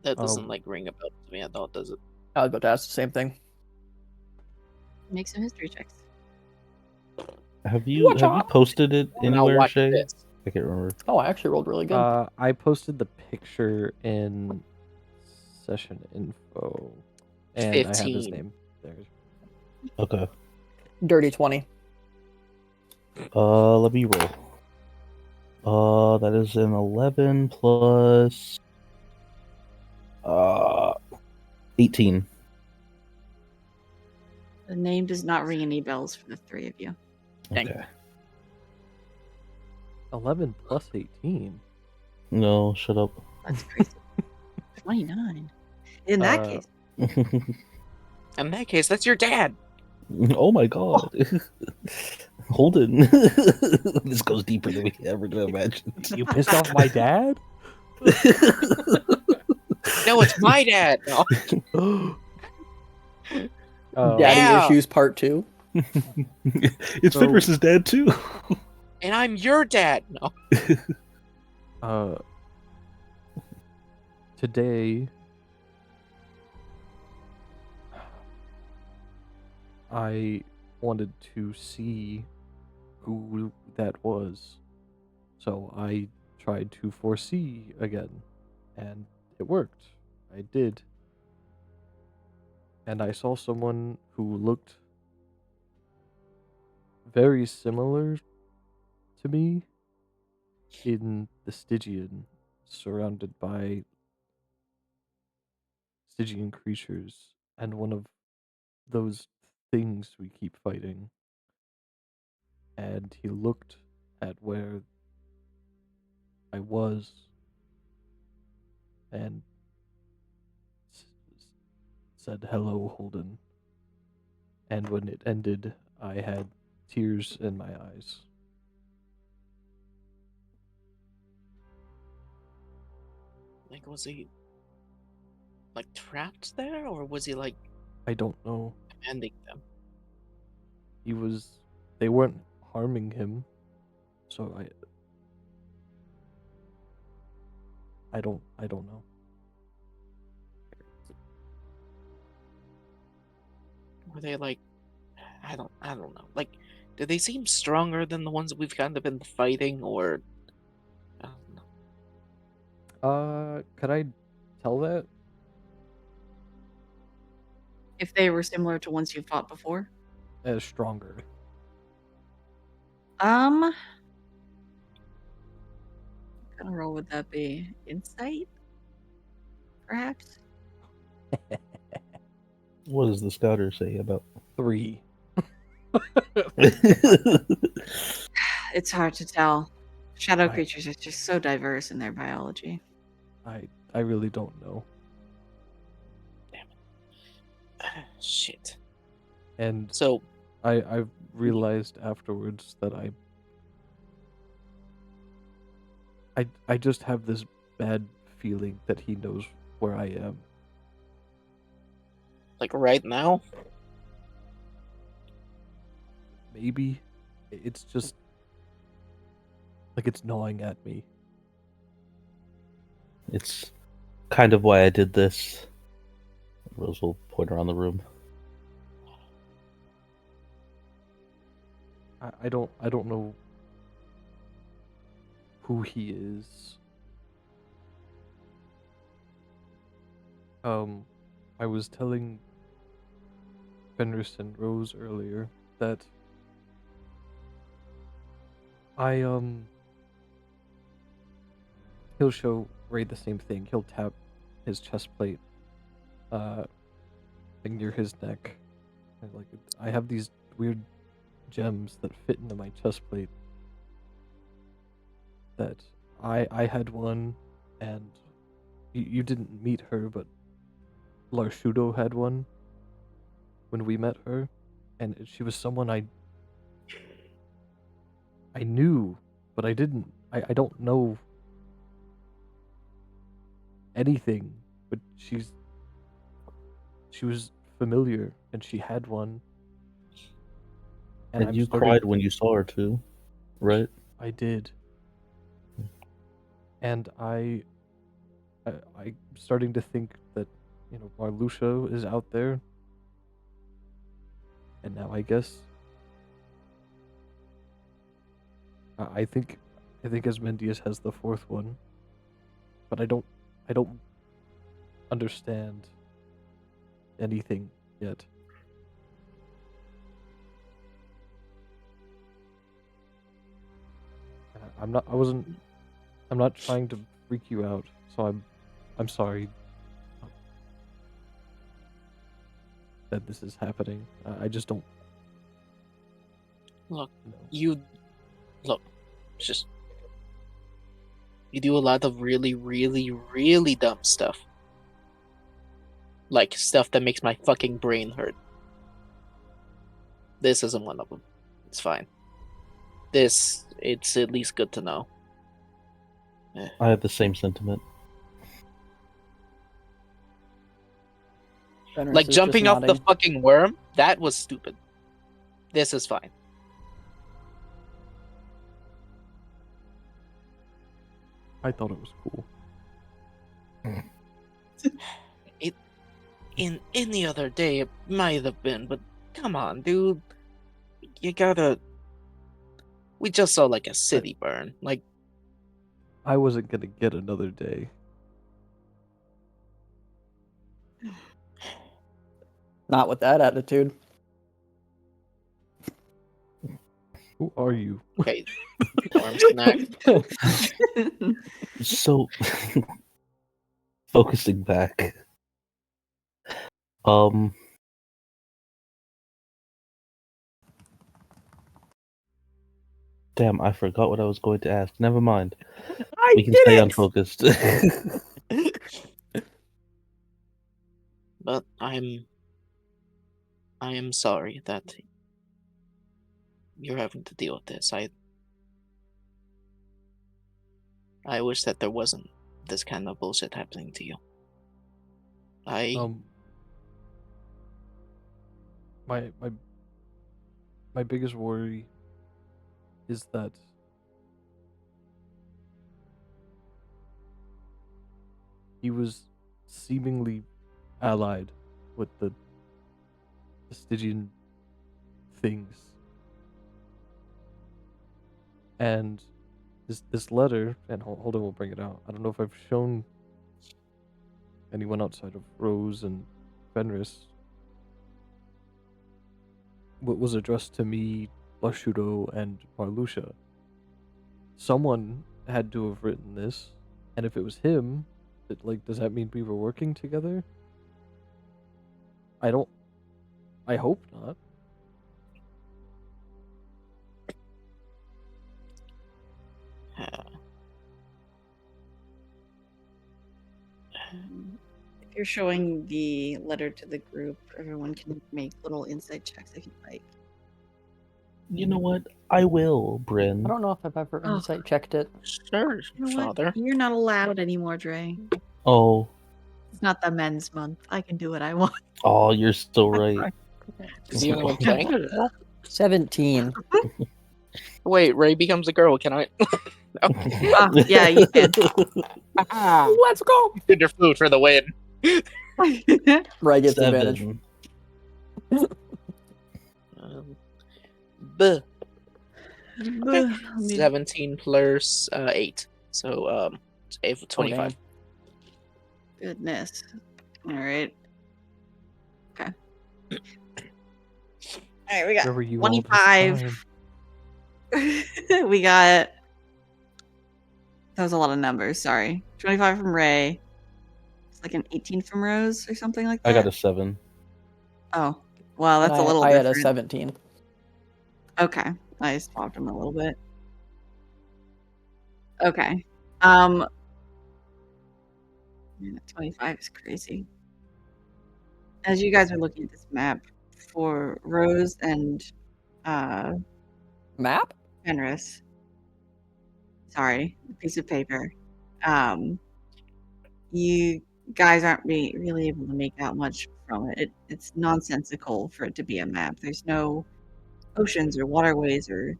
That doesn't Um, like ring a bell to me at all, does it? I was about to ask the same thing. Make some history checks. Have you posted it Now anywhere, watch Shay? this. I can't remember. Oh, I actually rolled really good. I posted the picture in session info, and I have his 15. name there. Okay. Dirty 20. Let me roll. That is an 11 plus 18. The name does not ring any bells for the three of you. Dang. Okay. 11 plus 18. No, shut up. That's crazy. 29. In that Uh, case, In that case, that's your dad. Oh my god. Holden. This goes deeper than we ever could imagine. You pissed off my dad? No, it's my dad. No. Uh, Daddy Yeah. Issues Part 2. It's So- Fenris's dad too. And I'm your dad. No. Today I wanted to see who that was. So I tried to foresee again, and it worked. I did. And I saw someone who looked very similar to me in the Stygian, surrounded by Stygian creatures, and one of those things we keep fighting. And he looked at where I was and said, "Hello, Holden." And when it ended, I had tears in my eyes. Like, was he like trapped there, or was he like I don't know. commanding them? They weren't harming him, so I don't know. Were they like, I don't know. Like, did they seem stronger than the ones that we've kind of been fighting, or I don't know. Could I tell that? if they were similar to ones you fought before. As stronger. What kind of roll would that be? Insight? Perhaps? What does the scouter say about 3. It's hard to tell. Shadow I- creatures are just so diverse in their biology. I really don't know. Shit. And So I've realized afterwards that I just have this bad feeling that he knows where I am. like right now, Maybe it's just like it's gnawing at me. It's kind of why I did this. Rose will point around the room. I don't know who he is. I was telling Fenris and Rose earlier that He'll show Ray the same thing. He'll tap his chest plate, thing near his neck. And like, I have these weird gems that fit into my chest plate. That I had one, and you didn't meet her, but Larshudo had one when we met her, and she was someone I knew, but I didn't. I don't know anything, but she was familiar, and she had one. And I'm you starting- cried when you saw her too, right? I did. And I'm starting to think that, Marluxia is out there. And now I guess I think Asmodeus has the fourth one. But I don't understand anything yet. I'm not trying to freak you out, so I'm sorry that this is happening. I just don't. Look, know. it's just you do a lot of really, really, really dumb stuff. Like stuff that makes my fucking brain hurt. This isn't one of them. It's fine. It's at least good to know. I have the same sentiment. Fenris Like is just jumping off the nodding. fucking worm, that was stupid. This is fine. I thought it was cool. In any other day, it might have been, but come on, dude. You gotta. We just saw like a city burn. Like, I wasn't gonna get another day. Not with that attitude. Who are you? okay, arm snack. So, focusing back. Damn, I forgot what I was going to ask. Never mind. We can stay unfocused. But I am sorry that you're having to deal with this. I wish that there wasn't this kind of bullshit happening to you. My biggest worry is that he was seemingly allied with the Stygian things. And this letter, and hold on, we'll bring it out. I don't know if I've shown anyone outside of Rose and Fenris. What was addressed to me, Larshudo, and Marluxia. Someone had to have written this, and if it was him, does that mean we were working together? I hope not. If you're showing the letter to the group, everyone can make little insight checks if you'd like. You know what? I will, Bryn. I don't know if I've ever Oh. insight checked it. Sure, You know what? father. You're not allowed anymore, Dre. Oh, It's not the men's month. I can do what I want. oh, you're still right. Is he only playing it? 17. Wait, Ray becomes a girl. Can I? Yeah, you can. Let's go! Ginger food for the win. Ray gets advantage. 7. Buh. 17 plus 8. So, it's 25. Goodness. All right. Okay. All right, we got Where were you all this 25. time? we got. That was a lot of numbers. Sorry, 25 from Ray. It's like an 18 from Rose or something like that. I got a 7. Oh, well, And that's a little I had a different. 17. Okay, I swapped them a little bit. Okay. Man, 25 is crazy. As you guys are looking at this map for Rose and Map? Fenris, sorry, a piece of paper. You guys aren't really able to make out much from it. It's nonsensical for it to be a map. There's no oceans or waterways or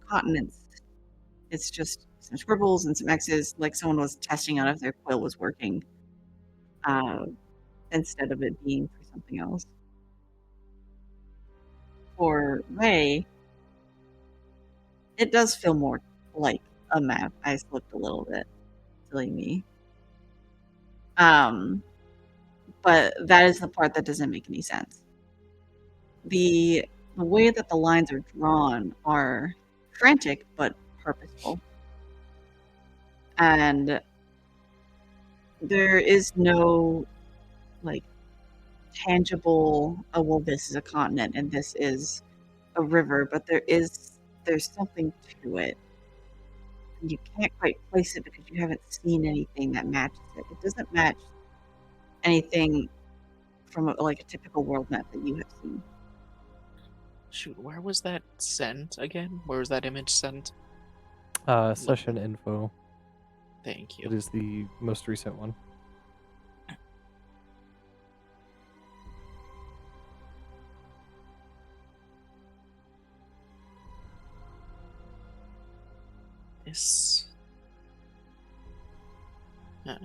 continents. It's just some scribbles and some X's, like someone was testing out if their quill was working, instead of it being for something else. For Ray, it does feel more like a map. I slipped a little bit, silly me. But that is the part that doesn't make any sense. The way that the lines are drawn are frantic but purposeful. And there is no like tangible, oh well, this is a continent and this is a river, but there's something to it. And you can't quite place it because you haven't seen anything that matches it. It doesn't match anything from a typical world map that you have seen. Shoot, where was that sent again? Where was that image sent? Session info. Thank It you. is the most recent one. This. Huh.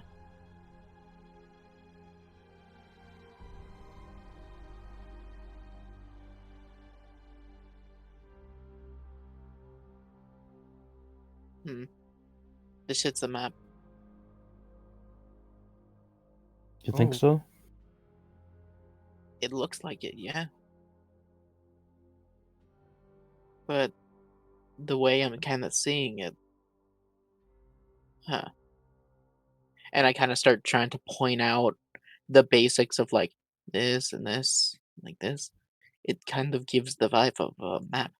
This shit's the map. You think Oh. so? It looks like it, yeah. But the way I'm kind of seeing it, huh? And I kind of start trying to point out the basics of like this and this, like this. It kind of gives the vibe of a map.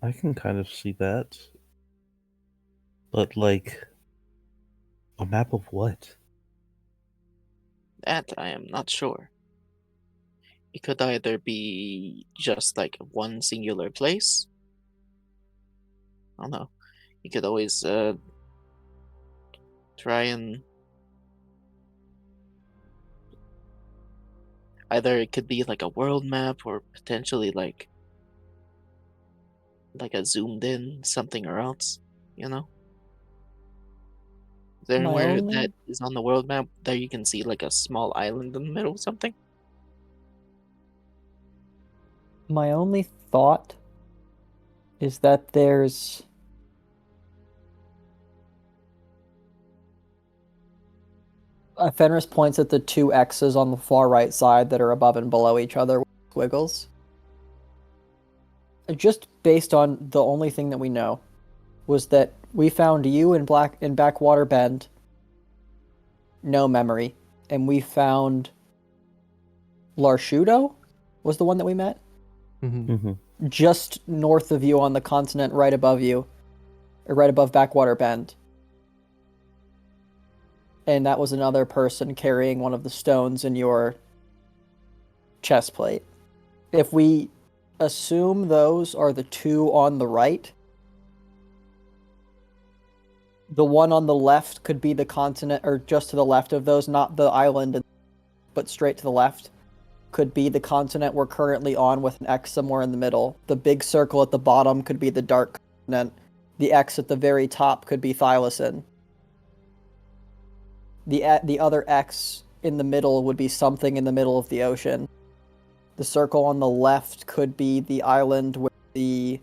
I can kind of see that. But, like, a map of what? That I am not sure. It could either be just like one singular place. I don't know. You could always try and either it could be like a world map or potentially like a zoomed in something or else, you know? Is there My anywhere only- that is on the world map that you can see like a small island in the middle or something? My only thought is that there's Fenris points at the two X's on the far right side that are above and below each other with squiggles. Just based on the only thing that we know was that we found you in Backwater Bend, no memory, and we found Larshudo was the one that we met Mm-hmm. just north of you on the continent, right above you, or right above Backwater Bend. And that was another person carrying one of the stones in your chest plate. If we assume those are the two on the right, the one on the left could be the continent, or just to the left of those, not the island, but straight to the left, could be the continent we're currently on with an X somewhere in the middle. The big circle at the bottom could be the dark continent. The X at the very top could be Thylacine. The other X in the middle would be something in the middle of the ocean. The circle on the left could be the island with the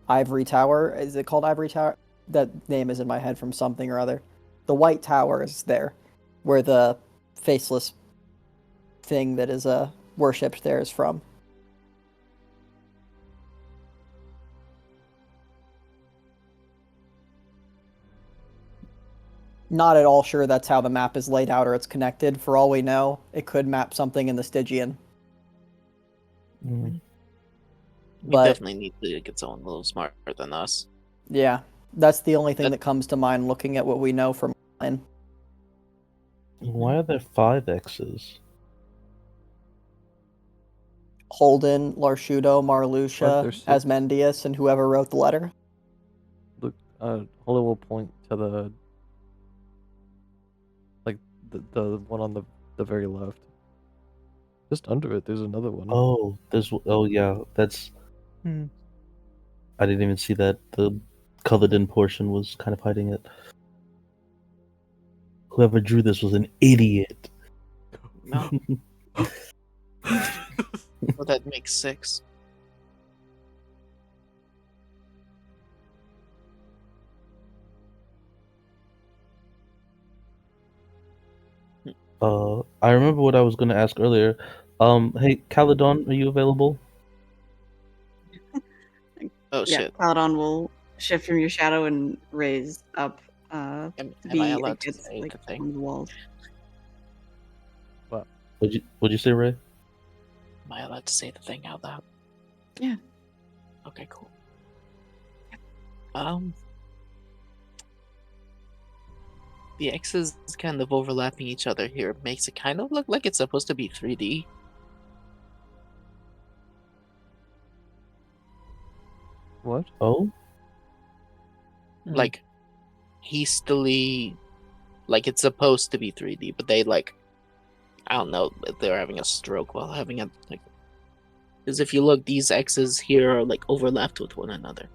ivory tower. Is it called Ivory Tower? That name is in my head from something or other. The white tower is there, where the faceless thing that is worshipped there is from. not at all sure that's how the map is laid out or it's connected. For all we know, it could map something in the Stygian. Mm. We But- definitely need to get someone a little smarter than us. Yeah, that's the only thing That- that comes to mind looking at what we know from online. Why are there 5 X's? Holden, Larshudo, Aren't Marluxia, there 6? Asmendius, and whoever wrote the letter. Look, Holden will point to the the one on the very left. Just under it, there's another one. Oh, yeah, that's. I didn't even see that. The colored in portion was kind of hiding it. Whoever drew this was an idiot. No. Well, that makes 6. I remember what I was going to ask earlier. Hey, Caledon, are you available? Oh Yeah, shit. Paladon will shift from your shadow and raise up Am to I be allowed to against say like the thing? one of the walls. What'd you say, Ray? Am I allowed to say the thing out loud? Yeah. Okay, cool. Um, the X's kind of overlapping each other here makes it kind of look like it's supposed to be 3D. What? Oh? Like, hastily, like it's supposed to be 3D, but they like, I don't know, they're having a stroke while having a like. Because if you look, these X's here are like overlapped with one another.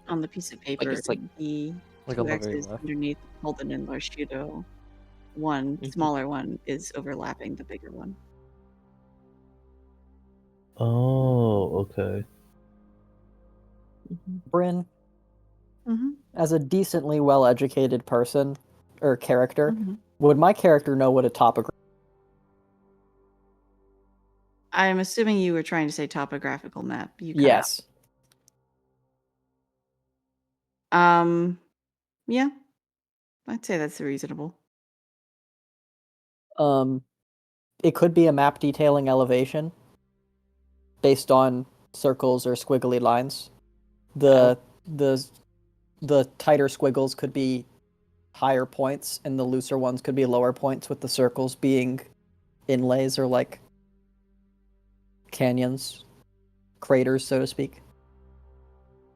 On the piece of paper, it's like- the Like two on the very X's left? underneath Holden and Larshudo, one Mhm. smaller one is overlapping the bigger one. Oh, okay. Bryn, Mm-hmm. as a decently well-educated person or character, Mm-hmm. would my character know what a topograph? I'm assuming you were trying to say topographical map. You cut Yes. out. Yeah, I'd say that's reasonable. It could be a map detailing elevation based on circles or squiggly lines. The tighter squiggles could be higher points, and the looser ones could be lower points, with the circles being inlays or like canyons, craters, so to speak.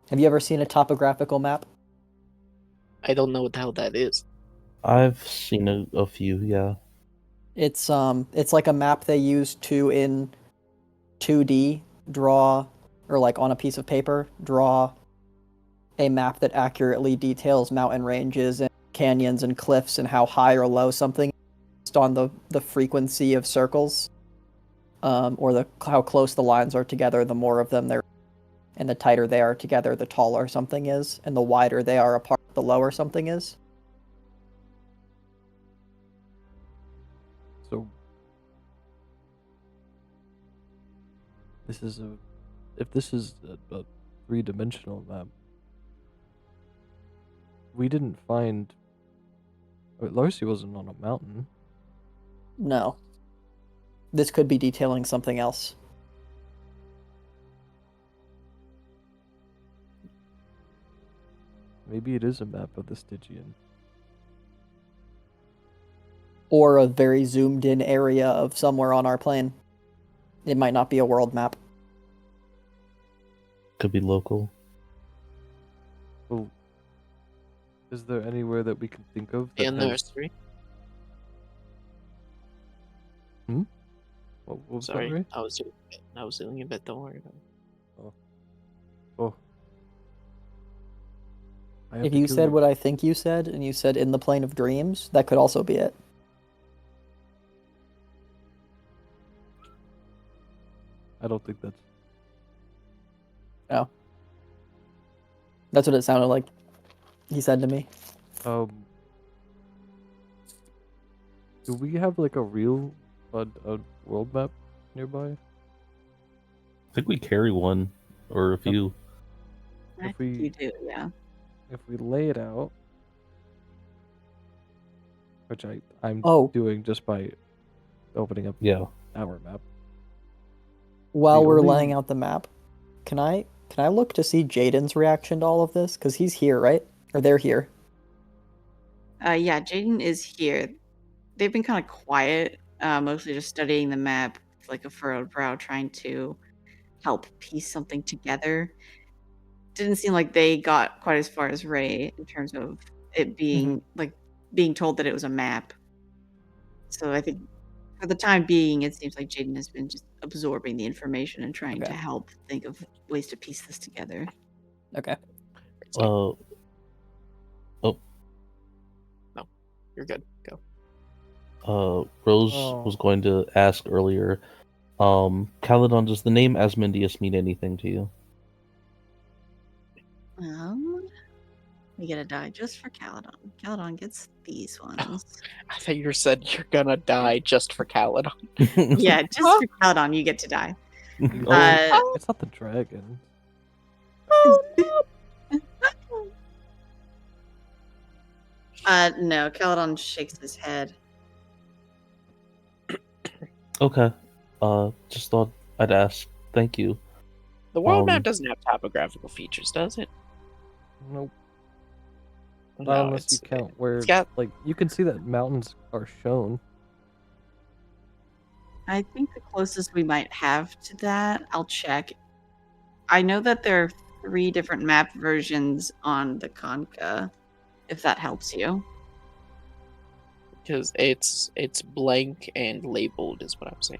Have you ever seen a topographical map? I don't know what the hell that is. I've seen a few, yeah. It's like a map they use to in 2D draw, or like on a piece of paper, draw a map that accurately details mountain ranges and canyons and cliffs and how high or low something is based on the frequency of circles, or how close the lines are together. The more of them there, and the tighter they are together, the taller something is, and the wider they are apart, the lower something is. So if this is a 3-dimensional map, we didn't find. Larcy wasn't on a mountain. No. This could be detailing something else. Maybe it is a map of the Stygian. Or a very zoomed in area of somewhere on our plane. It might not be a world map. Could be local. Well, is there anywhere that we can think of that In has... nursery. What was that, Sorry, Ray? I was doing a bit. Don't worry about it. Oh. I have If to you kill said what I think you said, and you said in the plane of dreams, that could also be it. I don't think that's... That's what it sounded like he said to me. Do we have like a real a world map nearby? I think we carry one or a few. I If think we you do, yeah. if we lay it out, which I'm Oh, doing just by opening up Yeah. our map. while The we're only- laying out the map, can I look to see Jaden's reaction to all of this? Because he's here, right? Or they're here. Yeah, Jaden is here. They've been kind of quiet, mostly just studying the map, with, like a furrowed brow, trying to help piece something together. Didn't seem like they got quite as far as Ray in terms of it being being told that it was a map. So I think for the time being, it seems like Jaden has been just absorbing the information and trying Okay. to help think of ways to piece this together. Okay. No, you're good. Go. Rose Oh. was going to ask earlier. Caledon, does the name Asmodeus mean anything to you? We get a die just for Caledon. Caledon gets these ones. I thought you said you're gonna die just for Caledon. Yeah, just for Caledon, you get to die. Oh, it's not the dragon. No, Caledon shakes his head. Okay. Just thought I'd ask. Thank you. The world map Um, doesn't have topographical features, does it? Nope. Not No, unless you it's count where, it's got like, you can see that mountains are shown. I think the closest we might have to that, I'll check. I know that there are 3 different map versions on the Conca, if that helps you. because it's blank and labeled is what I'm saying.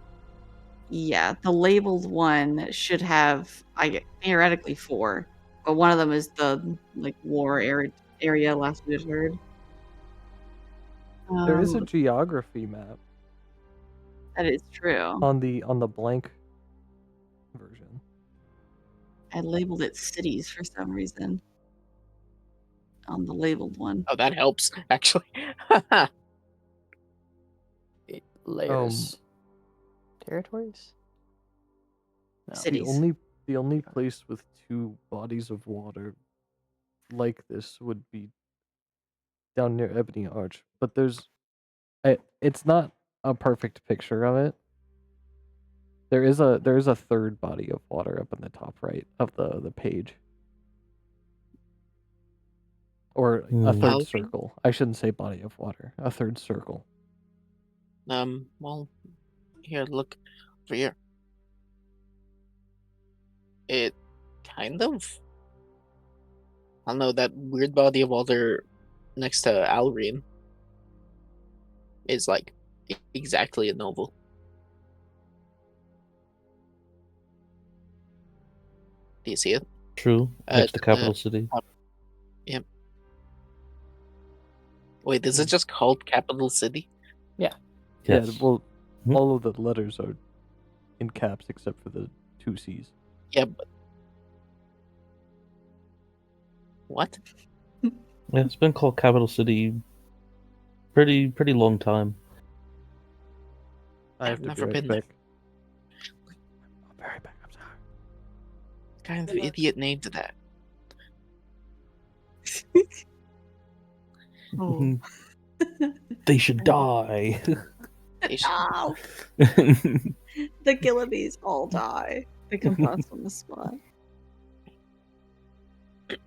Yeah, the labeled one should have, theoretically 4, but one of them is the like war area last we had heard. There is a Um, geography map that is true. on the blank version. I labeled it cities for some reason on the labeled one. Oh, that helps actually. Layers. Territories? No. Cities. The only place with 2 bodies of water like this would be down near Ebony Arch, but it's not a perfect picture of it. There is a third body of water up in the top right of the page. Or a Hmm. third Okay. circle. I shouldn't say body of water. A third circle. Well, here, look over here. It kind of. I don't know, that weird body of water next to Alrine is like exactly a novel. Do you see it? True. Next to Uh, Capital City. Wait, is it just called Capital City? Yes. Yeah, well, Mhm. all of the letters are in caps except for the 2 C's. Yeah, but what? Yeah, it's been called Capital City pretty long time. I have I've to never be right been there. back. I'll be right back. I'm sorry. What kind of idiot named that? Oh. They should die. They should- Ow! The Gillibys all die. They combust on the spot. Did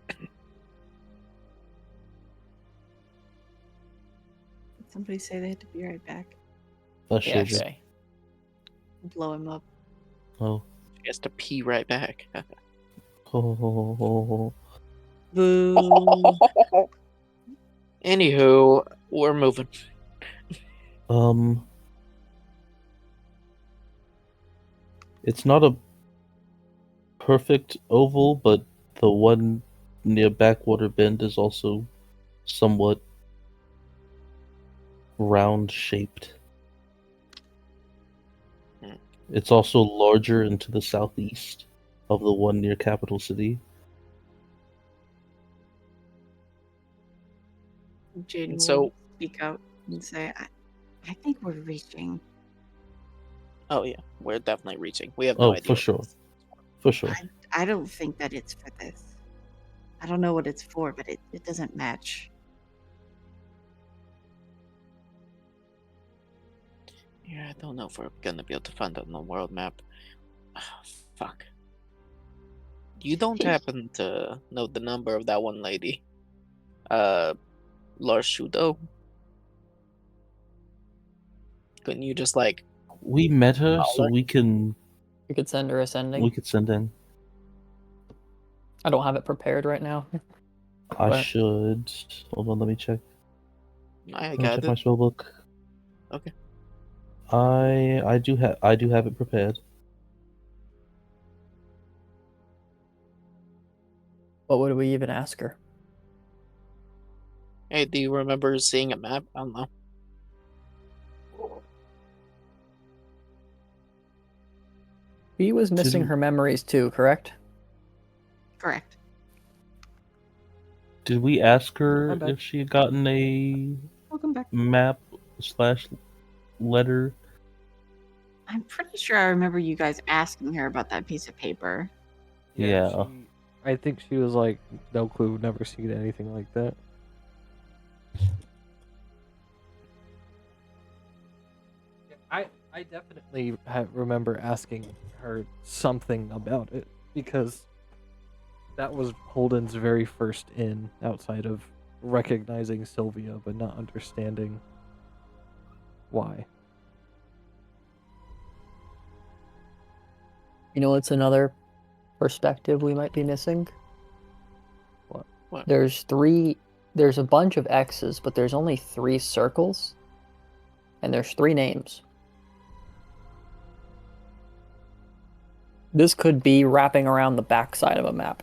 somebody say they had to be right back? That's Yeah, shit. Shay. Blow him up. Oh. She has to pee right back. Oh. Boo. Anywho, we're moving. It's not a perfect oval, but the one near Backwater Bend is also somewhat round shaped. Hmm. It's also larger and to the southeast of the one near Capital City. Jaden So- will speak out and say, I think we're reaching. Oh yeah, we're definitely reaching. We have no Oh, idea. for what sure. it is. For sure. I don't think that it's for this. I don't know what it's for, but it doesn't match. Yeah, I don't know if we're gonna be able to find that on the world map. Fuck. You don't happen to know the number of that one lady? Lars Shudo? Couldn't you just like We met her, so Holler. we can You could send her a sending. send in. I don't have it prepared right now. I But- should. Hold on, let me check. I Let me got check my it. spell book. Okay. I do have it prepared. What would we even ask her? Hey, do you remember seeing a map? I don't know. She was missing Didn't- her memories too, correct? Correct. Did we ask her I'm back. if she had gotten a Welcome back. map / letter? I'm pretty sure I remember you guys asking her about that piece of paper. Yeah. I think she was like, no clue, never seen anything like that. I definitely remember asking her something about it because that was Holden's very first in outside of recognizing Sylvia but not understanding why. You know, it's another perspective we might be missing. What? There's a bunch of X's, but there's only 3 circles. And there's 3 names. This could be wrapping around the backside of a map,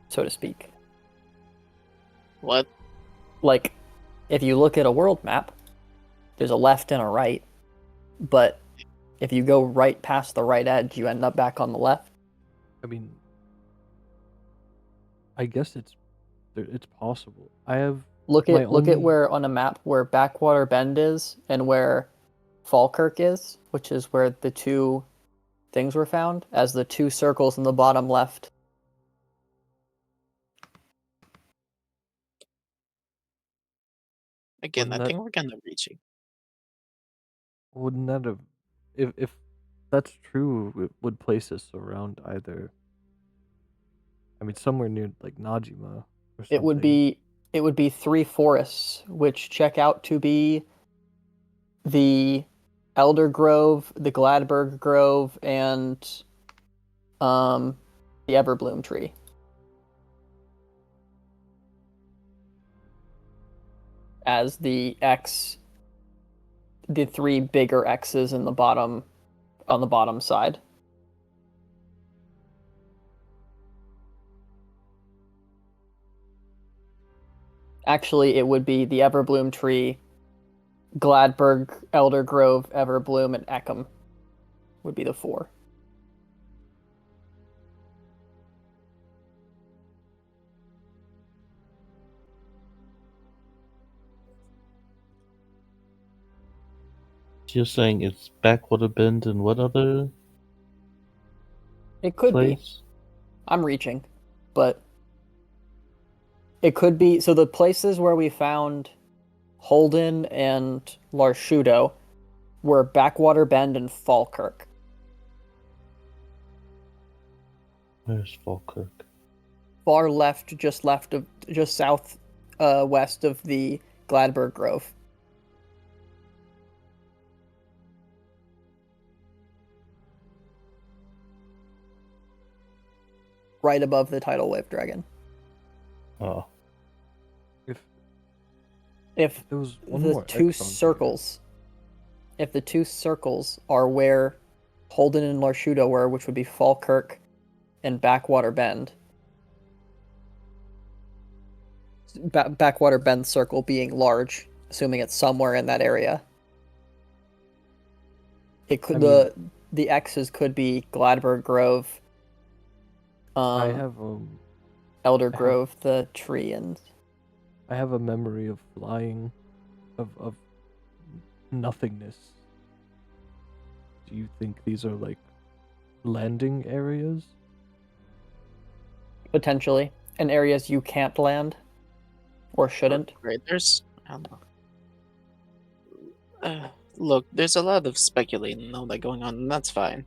so to speak. What? Like, if you look at a world map, there's a left and a right, but if you go right past the right edge, you end up back on the left. I mean, I guess it's possible. I have Look My at look at only- where on a map where Backwater Bend is and where Falkirk is, which is where the 2 things were found, as the 2 circles in the bottom left. Again, Wouldn't I that- think we're kind of reaching. wouldn't that have if that's true, it would place us around either. I mean, somewhere near like Najima or something. It would be 3 forests, which check out to be the Elder Grove, the Gladberg Grove, and the Everbloom tree. As the 3 bigger X's in the bottom, on the bottom side. Actually, it would be the Everbloom tree, Gladberg, Elder Grove, Everbloom, and Eckham would be the 4. You're saying it's Backwater Bend and what other It could be. place? I'm reaching, but it could be. So the places where we found Holden and Larshudo were Backwater Bend and Falkirk. Where's Falkirk? Far left, just south, west of the Gladberg Grove. Right above the tidal wave dragon. Oh, If If there was one the more 2 X on here. circles, if the 2 circles are where Holden and Larshudo were, which would be Falkirk and Backwater Bend. Backwater Bend circle being large, assuming it's somewhere in that area. It could the X's could be Gladberg Grove, I have Elder I have- Grove, the tree, and I have a memory of flying, of nothingness. Do you think these are like landing areas? potentially. in areas you can't land or shouldn't. Right, there's. I don't know. Look, there's a lot of speculating and all that going on, and that's fine.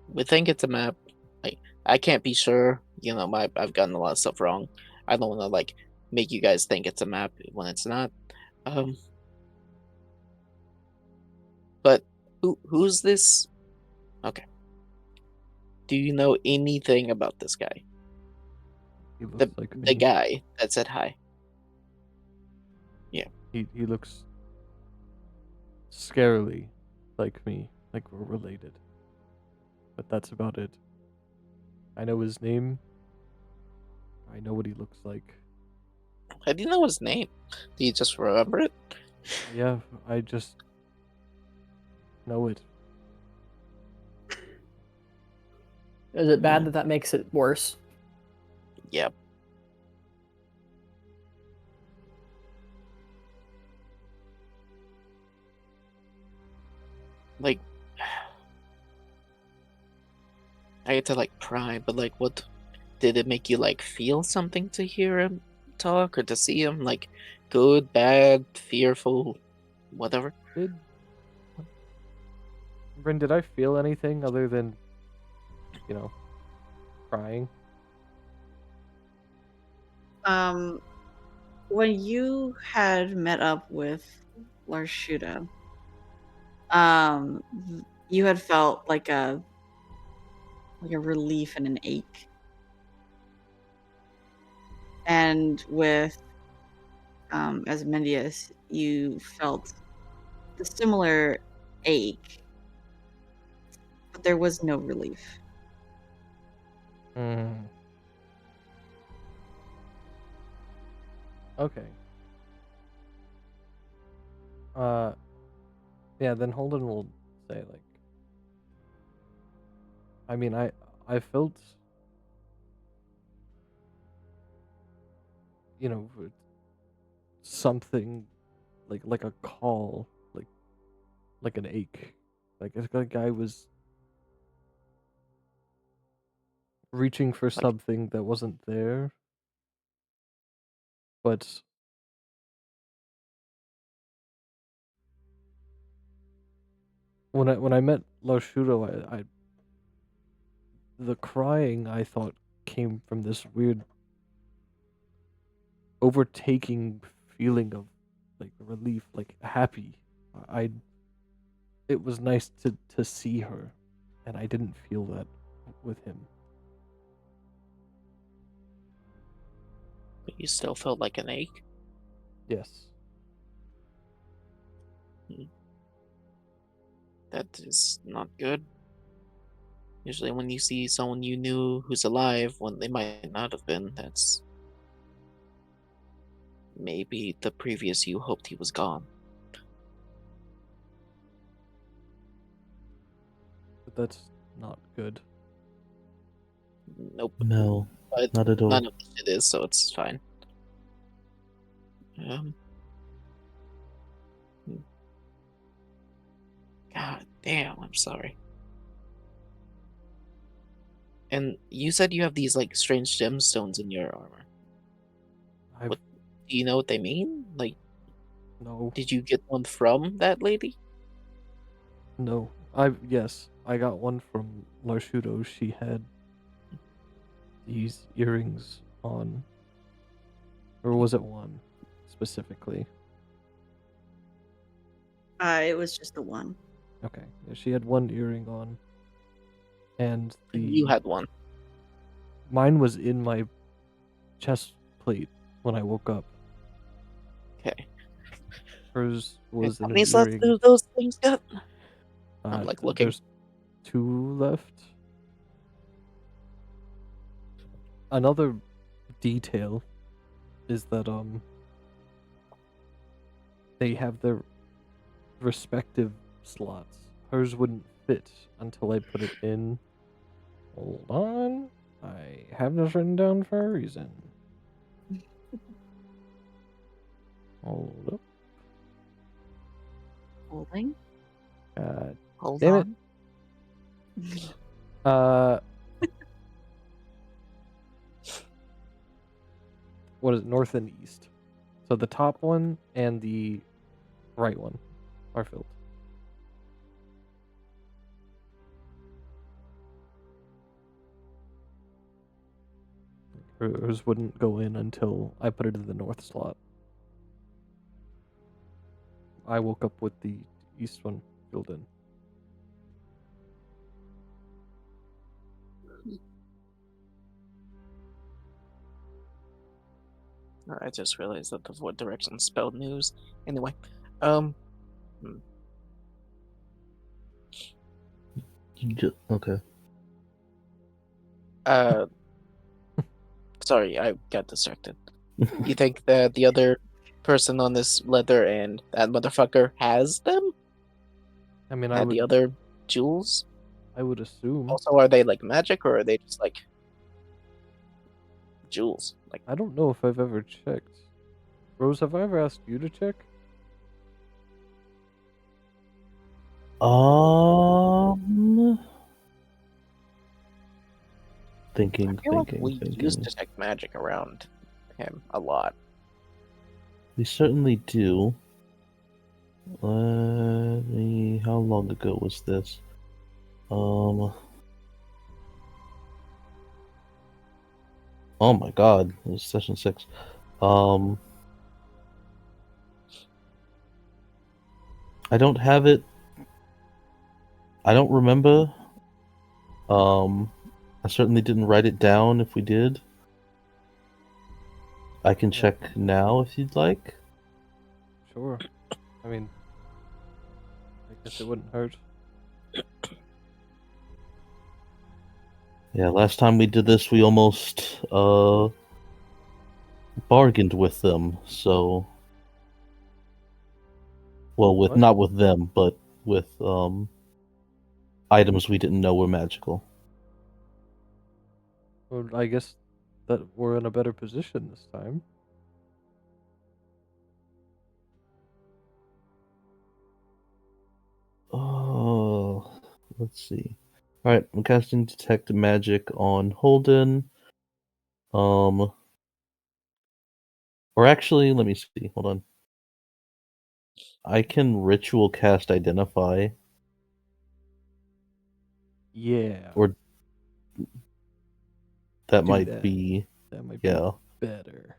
We think it's a map. Like, I can't be sure. You know, I've gotten a lot of stuff wrong. I don't want to like make you guys think it's a map when it's not. Um, but who's this? Okay. Do you know anything about this guy? He The looks like the me. guy that said hi. He looks scarily like me, like we're related. But that's about it. I know his name. I know what he looks like. How do you know his name? Do you just remember it? Yeah, I just know it. Is it bad Yeah. that that makes it worse? Yep. Like, I get to like pry, but like, what did it make you like feel something to hear him talk or to see him? Like, good, bad, fearful, whatever. Did Bryn, did I feel anything other than, crying? When you had met up with Larshuta, you had felt like a relief and an ache. And with Asmodeus, you felt the similar ache, but there was no relief. Hmm. Okay. Yeah, then Holden will say, like, I mean, I felt, something like a call, like an ache. Like it's like I was reaching for Like, something that wasn't there. But when I met Larshudo, I the crying I thought came from this weird overtaking feeling of like relief, like happy. I it was nice to see her, and I didn't feel that with him. but you still felt like an ache. Yes. That is not good. Usually, when you see someone you knew who's alive when they might not have been, that's maybe the previous you hoped he was gone. But that's not good. Nope. No, But not at all. none of it is, so it's fine. Um. God damn, I'm sorry. And you said you have these like strange gemstones in your armor. I've What- Do you know what they mean? Like, no did you get one from that lady? no. Yes, I got one from Larshudo. She had these earrings on, or was it one specifically? It was just the one. Okay, yeah, she had one earring on, and You had one. mine was in my chest plate when I woke up. Okay. Hers And was how in many an slots earring. do those things got? I'm like looking. There's 2 left. Another detail is that they have their respective slots. Hers wouldn't fit until I put it in. Hold on. I have this written down for a reason. Hold up. Holding. God Hold damn it. on. what is it, north and east. So the top one and the right one are filled. Hers wouldn't go in until I put it in the north slot. I woke up with the east one filled in. I just realized that the what direction spelled news. Anyway, hmm. Okay. Sorry, I got distracted. You think that the other person on this leather and that motherfucker has them? I mean, The other jewels? I would assume. Also, are they like magic or are they just like jewels? Like, I don't know if I've ever checked. Rose, have I ever asked you to check? Thinking. I feel like we use detect magic around him a lot. We certainly do. Let me. How long ago was this? Oh my god, it was session 6. I don't have it. I don't remember. I certainly didn't write it down if we did. I can check now if you'd like. Sure. I mean, I guess it wouldn't hurt. Yeah, last time we did this, we almost bargained with them. So, well, with What? not with them, but with items we didn't know were magical. Well, I guess that we're in a better position this time. Oh, let's see. All right, I'm casting Detect Magic on Holden. Or actually, let me see. Hold on. I can Ritual Cast Identify. Yeah. Or that do might that. be. That might Yeah. be better.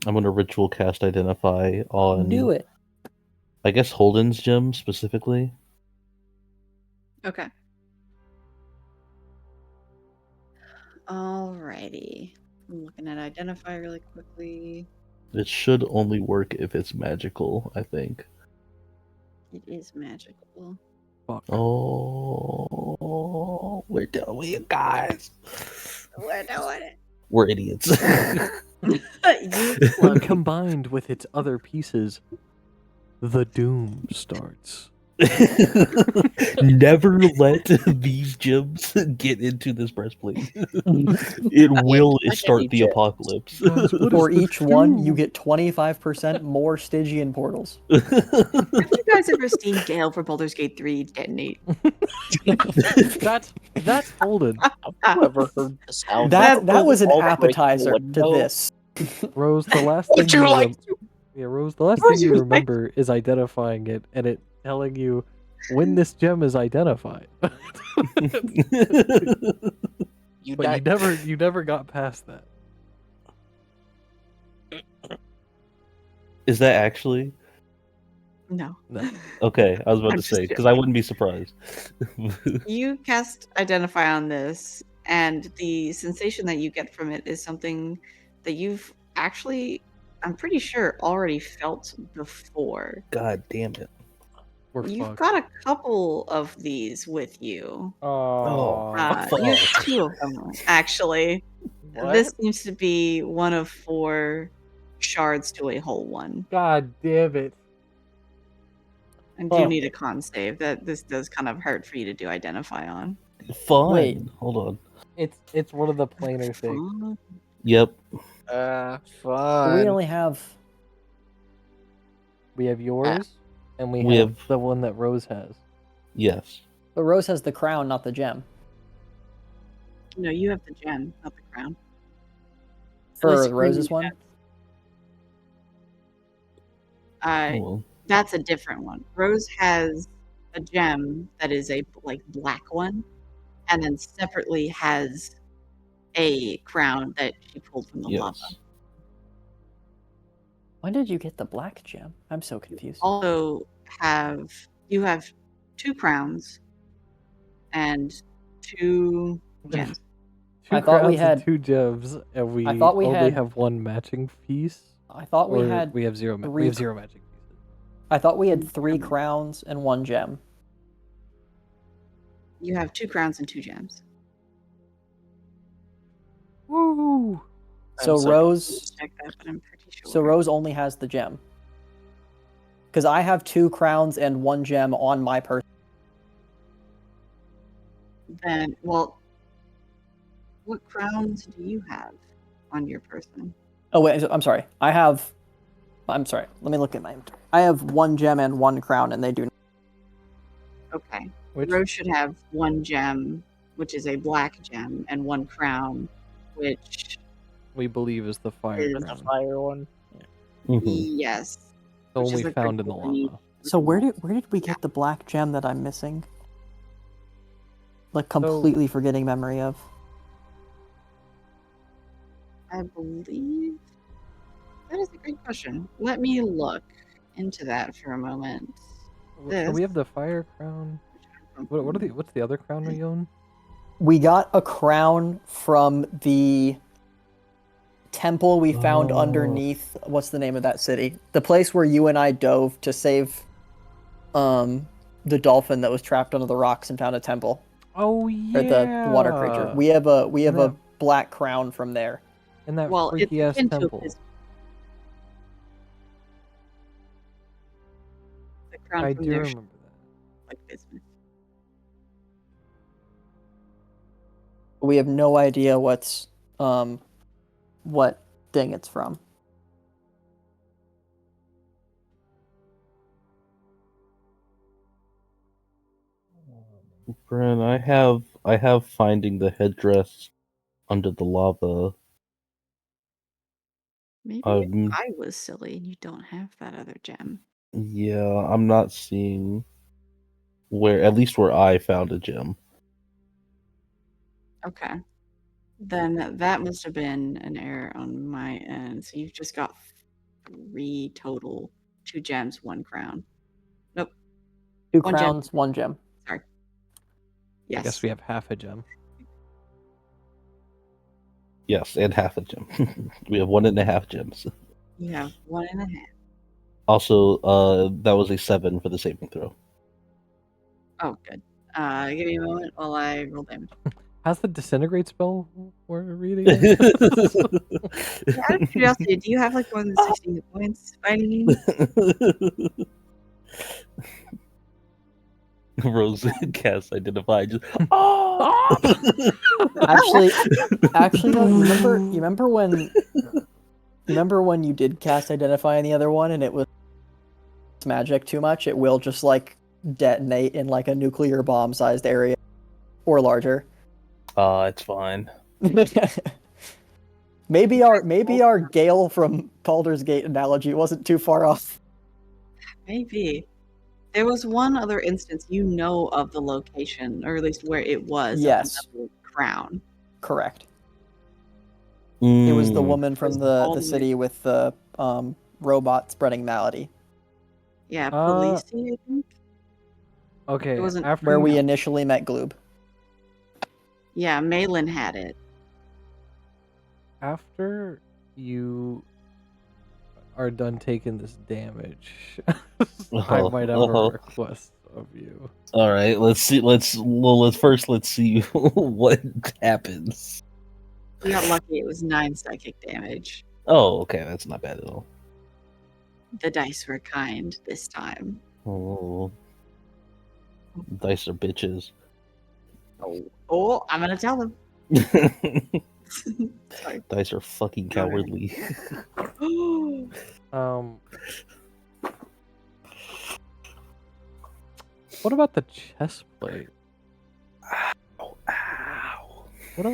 I'm gonna Ritual Cast Identify on. Do it. I guess Holden's gem specifically. Okay. Alrighty. I'm looking at identify really quickly. It should only work if it's magical, I think. It is magical. Fuck. Oh, we're doing it, guys. We're doing it. We're idiots. You When combined with its other pieces, the doom starts. Never let these gems get into this breastplate. It will start the apocalypse. For each one, you get 25% more Stygian portals. Have you guys ever seen Gale for Baldur's Gate 3 detonate? That's Holden. I've ever heard the sound. That was an All the way appetizer to window. this. Rose, the last thing Would you like to? Yeah, Rose, the last Would thing you you like- remember is identifying it and it telling you when this gem is identified. You But you never got past that. Is that actually? No. No. Okay, I was about I'm to just say, because I wouldn't be surprised. You cast identify on this, and the sensation that you get from it is something that you've actually, I'm pretty sure, already felt before. God damn it. We're You've fucked. got a couple of these with you. Oh, You have 2 of them, actually. what? This seems to be one of 4 shards to a whole one. God damn it. And Oh. do need a con save. That this does kind of hurt for you to do identify on. Fun. Wait. Hold on. It's one of the planar things. Fun. Yep. Fun. We only have. We have yours, and we We have have- the one that Rose has. Yes. The rose has the crown, not the gem. No, you have the gem, not the crown. For least the rose's Green one? Well, That's a different one. Rose has a gem that is a black one, and then separately has a crown that she pulled from the lava. yes. When did you get the black gem? I'm so confused. Also you have 2 crowns and 2 gems. Two I thought we crowns had- and 2 gems, and we thought we only had- have 1 matching piece. I thought we Or had we have 0 we 3 have 0 matching pieces. I thought we had 3 crowns and 1 gem. You have 2 crowns and 2 gems. Woo! So sorry. Rose Check that, but I'm pretty sure. So Rose only has the gem. Because I have 2 crowns and 1 gem on my person. Then, well, what crowns do you have on your person? Oh wait, I'm sorry. I'm sorry. Let me look at my inventory. I have 1 gem and 1 crown, and they do. Okay. Which Rose should have 1 gem, which is a black gem, and 1 crown, which we believe is the fire is The crown. fire one. Mhm. yes. The which one is we like found the in the gold lava. So where did we get the black gem that I'm missing? Like completely forgetting memory of. I believe that is a great question. Let me look into that for a moment. So we This. have the fire crown. What's the other crown we own? We got a crown from the temple we found Oh. underneath. What's the name of that city? The place where you and I dove to save the dolphin that was trapped under the rocks and found a temple. Oh yeah. Or the water creature. We have a Yeah. black crown from there. in that Well, it's freaky ass akin to a temple. business. The crown I from do there remember that. like business. We have no idea what thing it's from. Bren, I have finding the headdress under the lava. Maybe Um, I was silly and you don't have that other gem. Yeah, I'm not seeing at least where I found a gem. Okay. Then that must have been an error on my end. So you've just got 3 total. 2 gems, 1 crown. 2 One gem. crowns, 1 gem. Sorry. I Yes. guess we have half a gem. Yes, and half a gem. We have 1.5 gems. You have 1.5. Also, that was a 7 for the saving throw. Oh, good. Give me a moment while I roll damage. How's the disintegrate spell we're reading? Out of curiosity, do you have like more than 60 hit points by any means? Rose cast identify. Just Actually, no. You remember when you did cast identify on the other one and it was magic too much? It will just like detonate in like a nuclear bomb sized area or larger. it's fine. maybe our Gale from Baldur's Gate analogy wasn't too far off. Maybe. There was one other instance you know of the location, or at least where it was. Yes. Of the crown. Correct. It was the Mm. woman from was the all the- city with the robot spreading malady, Yeah, Uh, police, I think. Okay, It wasn't- after where we No. initially met Gloob. Yeah, Malin had it. after you are done taking this damage, I might have a request of you. All right, let's see. Let's see what happens. You got lucky; it was 9 psychic damage. Oh, okay, that's not bad at all. The dice were kind this time. Oh, dice are bitches. Oh, I'm gonna tell them. Sorry. Dice are fucking cowardly. What about the chest plate? Ow, ow. What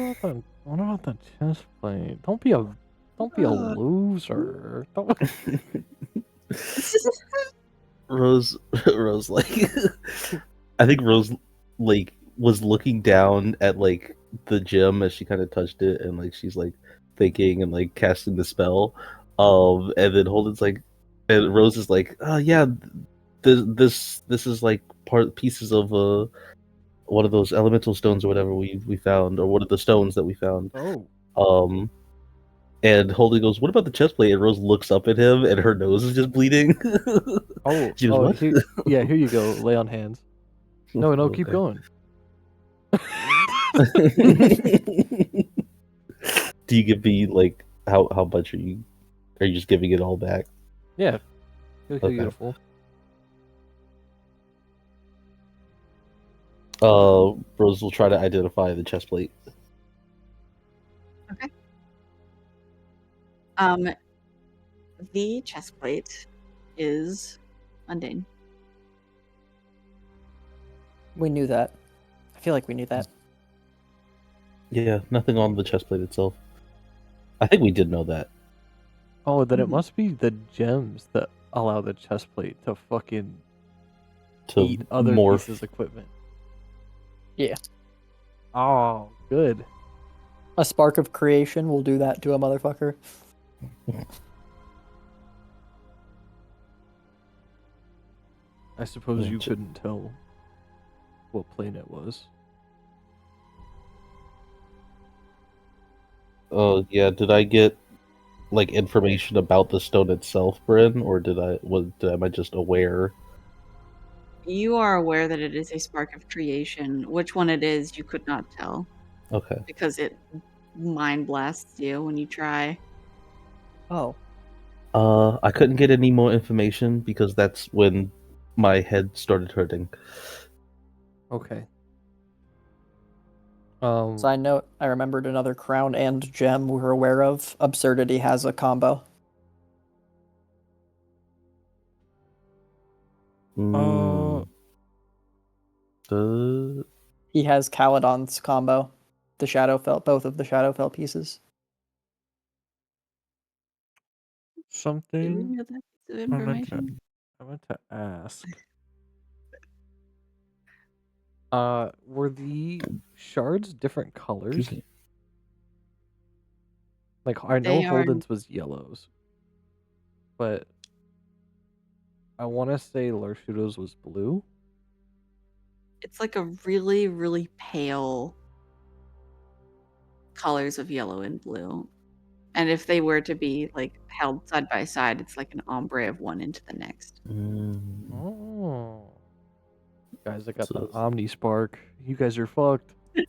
about the chest plate? Don't be a loser. Don't... Rose, Rose, like, I think Rose, like, was looking down at like the gem as she kind of touched it, and like she's like thinking and like casting the spell, and then Holden's like, and Rose is like, oh yeah, this is like pieces of one of those elemental stones or whatever we found, or one of the stones that we found. Oh. And Holden goes, "What about the chest plate?" And Rose looks up at him, and her nose is just bleeding. Oh, She goes, "What?" Here you go. Lay on hands. No, keep Okay. going. Do you give me like how much are you just giving it all back? Yeah. He'll Okay. get a full. Rose will try to identify the chest plate. The chest plate is mundane. We knew that. I feel like we knew that. Yeah, nothing on the chest plate itself. I think we did know that. Oh, then it Mhm. must be the gems that allow the chest plate to fucking To eat other morph. pieces of equipment. Yeah. Oh, good. A spark of creation will do that to a motherfucker. I suppose Yeah, you couldn't tell what plane it was. Oh yeah, did I get like information about the stone itself, Bryn, or am I just aware? You are aware that it is a spark of creation. Which one it is, you could not tell Okay. because it mind blasts you when you try. Oh. I couldn't get any more information because that's when my head started hurting. Okay. Side note, I remembered another crown and gem we were aware of. Absurdity has a combo. Mm. The He has Caledon's combo. The Shadowfell, both of the Shadowfell pieces. Do we something know that piece of I meant information? to ask. Were the shards different colors? Excuse me. Like, I know They are- Holden's was yellows, but I want to say Larshudo's was blue. It's like a really, really pale colors of yellow and blue. And if they were to be like held side by side, it's like an ombre of one into the next. Mm. Oh. Guys, I got So- the Omni Spark. You guys are fucked. Yo,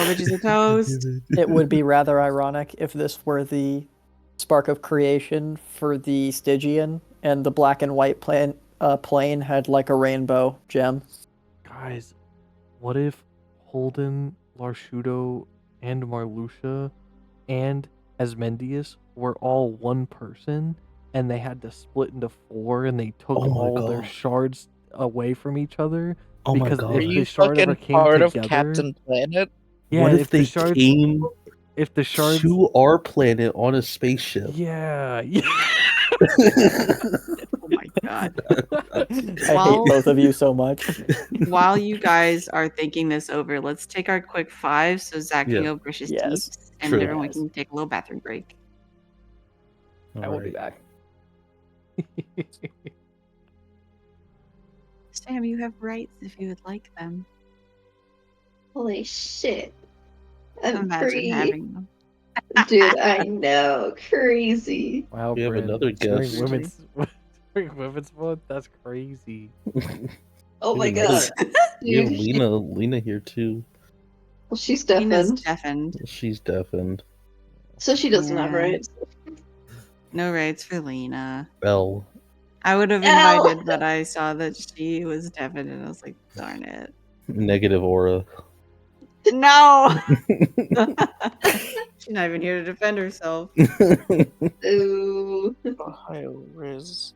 bitches are toast. It would be rather ironic if this were the spark of creation for the Stygian, and the black and white plane had like a rainbow gem. Guys, what if Holden, Larshudo, and Marluxia and Asmodeus were all one person and they had to split into four and they took Oh my all their gosh. shards away from each other? Oh my Because god! if Are the you shard ever fucking came part of together- Captain Planet? Yeah, what if the they shards, came if the shards, to our planet on a spaceship? yeah. Oh my god. I Well- hate both of you so much. While you guys are thinking this over, let's take our quick five so Zach can Yeah. go brush his Yes. teeth and True. everyone Yes. can take a little bathroom break. I will be back. Sam, you have rights if you would like them. Holy shit. I'm Imagine free. having them. Dude, I know. Crazy. Wow, We have Bryn, another during guest. women's month, that's crazy. Oh my Dude, god. We have Dude, Lena here too. well, she's Tina's deafened. deafened. She's deafened. So she doesn't have Yeah. rights. No rights for Lena. Belle. I would have Ow! invited, but I saw that she was deafened and I was like, darn it. Negative aura. No! She's not even here to defend herself. Ooh, Ohio Riz.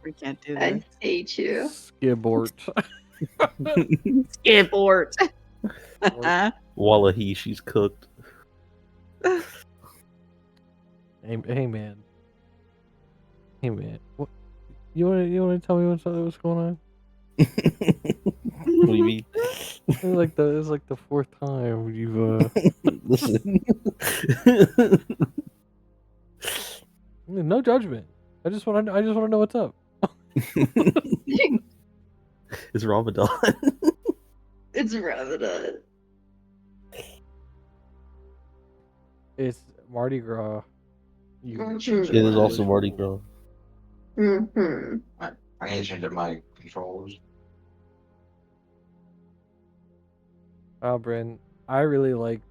We can't do I this. hate you. Skibort. Skiport. Wallahi, she's cooked. Hey man. Hey man. What? You wanna tell me what's going on? What do you mean? It's like the fourth time you've Listen. no judgment. I just wanna know what's up. It's Ramadan. It's Ramadan. It's Mardi Gras. Mhm. It is also Mardi Gras. Mm-hmm. I need to change my controls. Wow, Bryn, I really like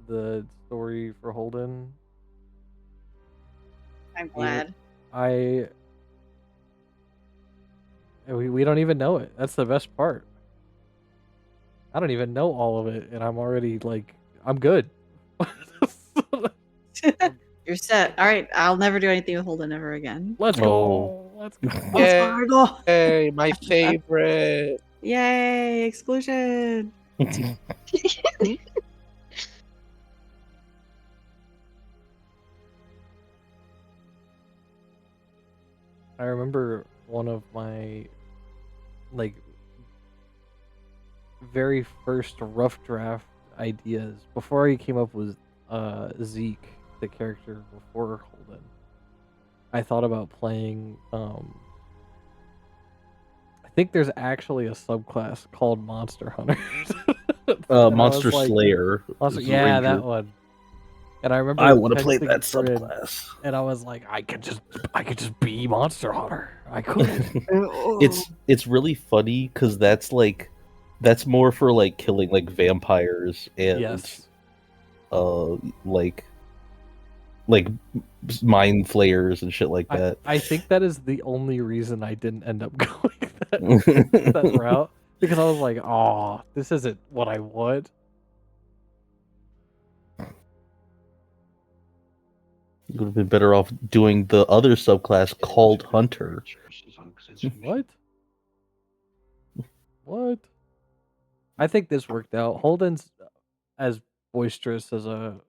the story for Holden. I'm glad. We don't even know it. That's the best part. I don't even know all of it, and I'm already like, I'm good. You're set. All right, I'll never do anything with Holden ever again. Let's go. Let's go. Let's go. Yay, my favorite. Yay, exclusion. I remember one of my like very first rough draft ideas before I came up with Zeke, the character before Holden. I thought about playing I think there's actually a subclass called Monster Hunter. And I was Monster like, Slayer. Monster, is yeah, Ranger. that one. And I remember I want to play texting that Bryn, subclass. and I was like, I could just be Monster Hunter. I could. It's really funny because that's more for like killing like vampires and Yes. like mind flayers and shit like that. I think that is the only reason I didn't end up going that route, because I was like, oh, this isn't what I want. You would have been better off doing the other subclass called Hunter. What? What? I think this worked out. Holden's as boisterous as a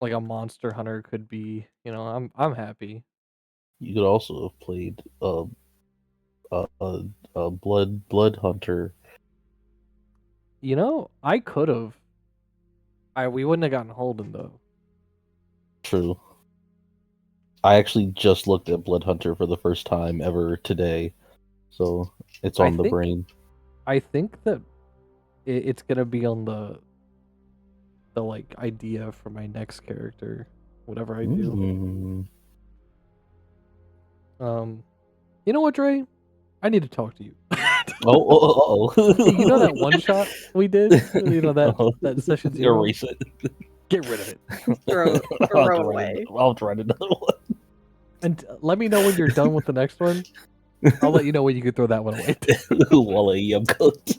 Monster Hunter could be. You know, I'm happy. You could also have played Blood Hunter. You know, I could have. We wouldn't have gotten Holden though. True. I actually just looked at Blood Hunter for the first time ever today, so it's I on the think- brain. I think that it's gonna be on the like idea for my next character, whatever I do. Mm. You know what, Dre? I need to talk to you. Oh. You know that one shot we did? You know that session 0? Erase it. Get rid of it. Throw I'll it try away. I'll try another one. And let me know when you're done with the next one. I'll let you know when you can throw that one away. Walla yum coat.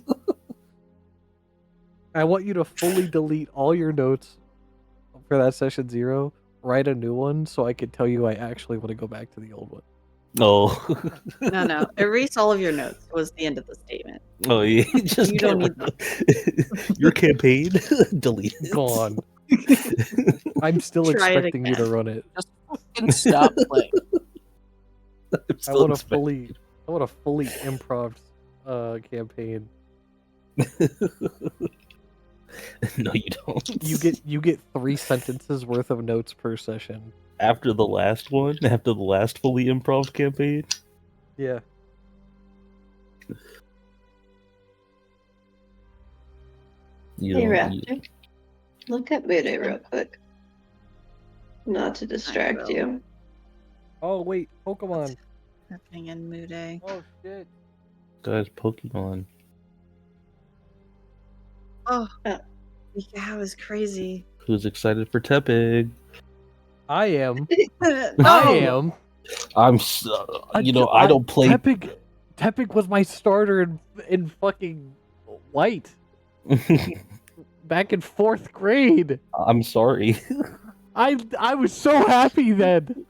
I want you to fully delete all your notes for that session 0. Write a new one so I can tell you I actually want to go back to the old one. No. No. Erase all of your notes was the end of the statement. Oh yeah. Just You get don't need rid- your campaign. Delete it. Gone. I'm still Try it expecting you to again. run it. Fucking stop playing. I'm I still want a expecting- fully improv campaign. No, you don't. You get 3 sentences worth of notes per session. After the last one, after the last fully improv campaign. Yeah. You Hey, know, Raptor. Look at Mude real quick. Not to distract will. you. Oh wait, Pokemon. Happening in Mude. Oh shit. guys, Pokemon. Oh, that was crazy. Who's excited for Tepig? I am. No! I am. I'm. I don't play. Tepig was my starter in fucking White back in 4th grade. I'm sorry. I was so happy then.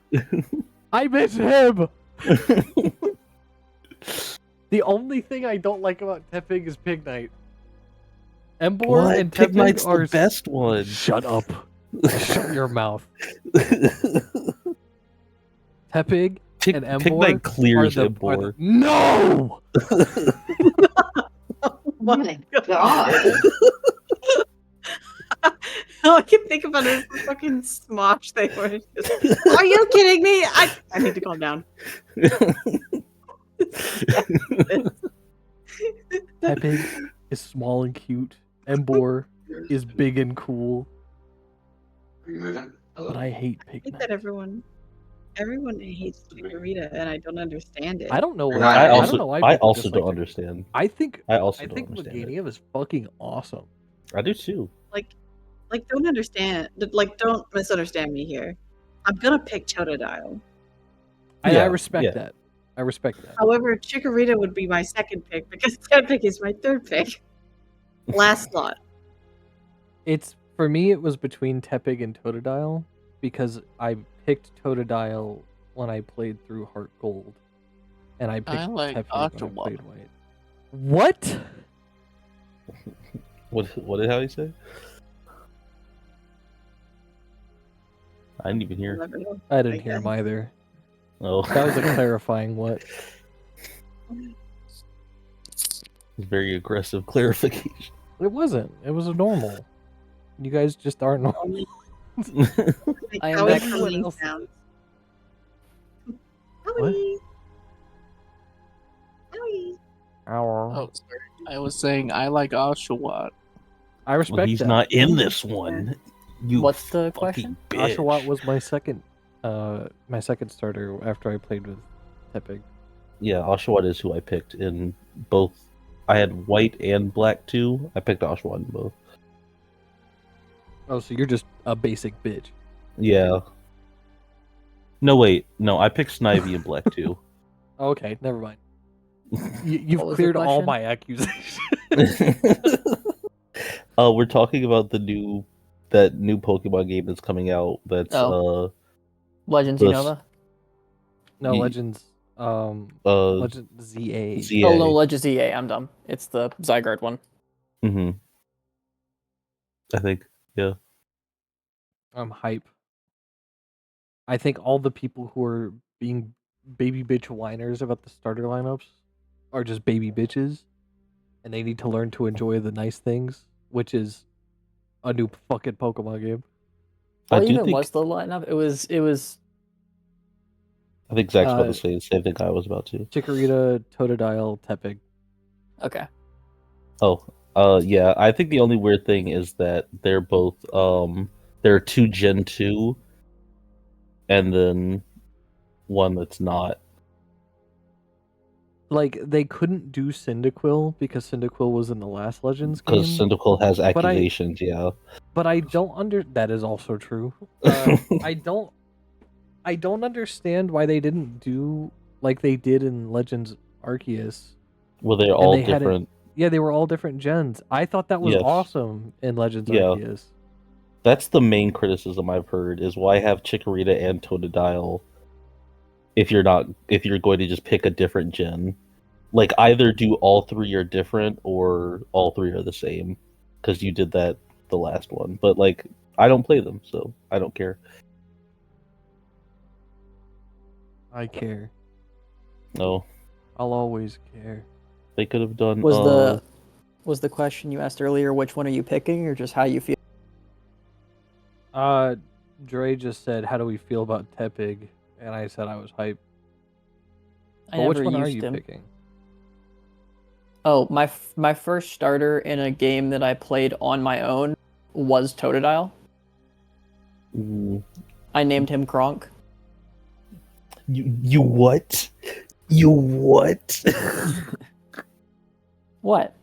I miss him. The only thing I don't like about Tepig is Pignite. Emboar What? and Tepig Pignite's are the best one. Shut up. Shut your mouth. Tepig Pick, and pick my Embor clears are Embor. the no. Oh my god. All I can think about is the fucking smosh they were. Are you kidding me? I need to calm down. Tepig is small and cute. Embor is big and cool. Are you moving? Hello? But I hate I think Pigman. that everyone hates Chikorita, and I don't understand it. I don't know. You're Why, not- I I don't know why I people also dislike don't Chikorita. understand. I think I also I don't think understand it. Meganium is fucking awesome. I do too. Like, don't understand. Like, don't misunderstand me here. I'm gonna pick Totodile. I Yeah, respect yeah. that. I respect that. However, Chikorita would be my second pick because Tepig is my third pick. Last slot. It's for me. It was between Tepig and Totodile because I picked Totodile when I played through Heart Gold, and I picked like Tepig when I Oshawott. played White. What? What did Howie say? I didn't even You'll hear. never know. I didn't hear Okay. him either. Oh, That was a clarifying what. very aggressive clarification. It wasn't. It was a normal. You guys just aren't normal. Only like I am Howie back. from Everyone Link else- sounds. Howie. Howie. Oh, sorry. I was saying I like Oshawott. I respect Well, he's that. not in this one. You What's the fucking question? bitch. Oshawott was my second starter after I played with Tepig. Yeah, Oshawott is who I picked in both. I had white and black too. I picked Oshawott in both. Oh, so you're just a basic bitch. Yeah. No, wait. No, I picked Snivy in black too. Okay, never mind. You've What was the cleared all question? my accusations. We're talking about that new Pokemon game that's coming out. That's Legends This- Unova. No, Ye- Legends. uh Legend ZA. ZA. Oh no, Legends ZA. I'm dumb. It's the Zygarde one. Mm-hmm. I think. I'm hype. I think all the people who are being baby bitch whiners about the starter lineups are just baby bitches, and they need to learn to enjoy the nice things, which is a new fucking Pokemon game. I What do even think. was the lineup? It was I think Zach's about uh, to say the same thing I was about to. Chikorita, Totodile, Tepig. okay. Oh, yeah. I think the only weird thing is that they're both there are two Gen 2 and then one that's not. Like they couldn't do Cyndaquil because Cyndaquil was in the last Legends game. Because Cyndaquil has I- accusations, yeah. But I don't that is also true. I don't understand why they didn't do like they did in Legends Arceus. Well, they're all they had it- different. Yeah, they were all different gens. I thought that was Yes. awesome in Legends Yeah. Arceus. That's the main criticism I've heard is why have Chikorita and Totodile if you're going to just pick a different gen. Like either do all three are different or all three are the same. Because you did that the last one. But like I don't play them, so I don't care. I care. No. I'll always care. They could have done Was the question you asked earlier which one are you picking or just how you feel? Dre just said, "How do we feel about Tepig?" And I said I was hype. I But which never one are used you him. picking? Oh, my first starter in a game that I played on my own was Totodile. I named him Kronk. You what? You what? What?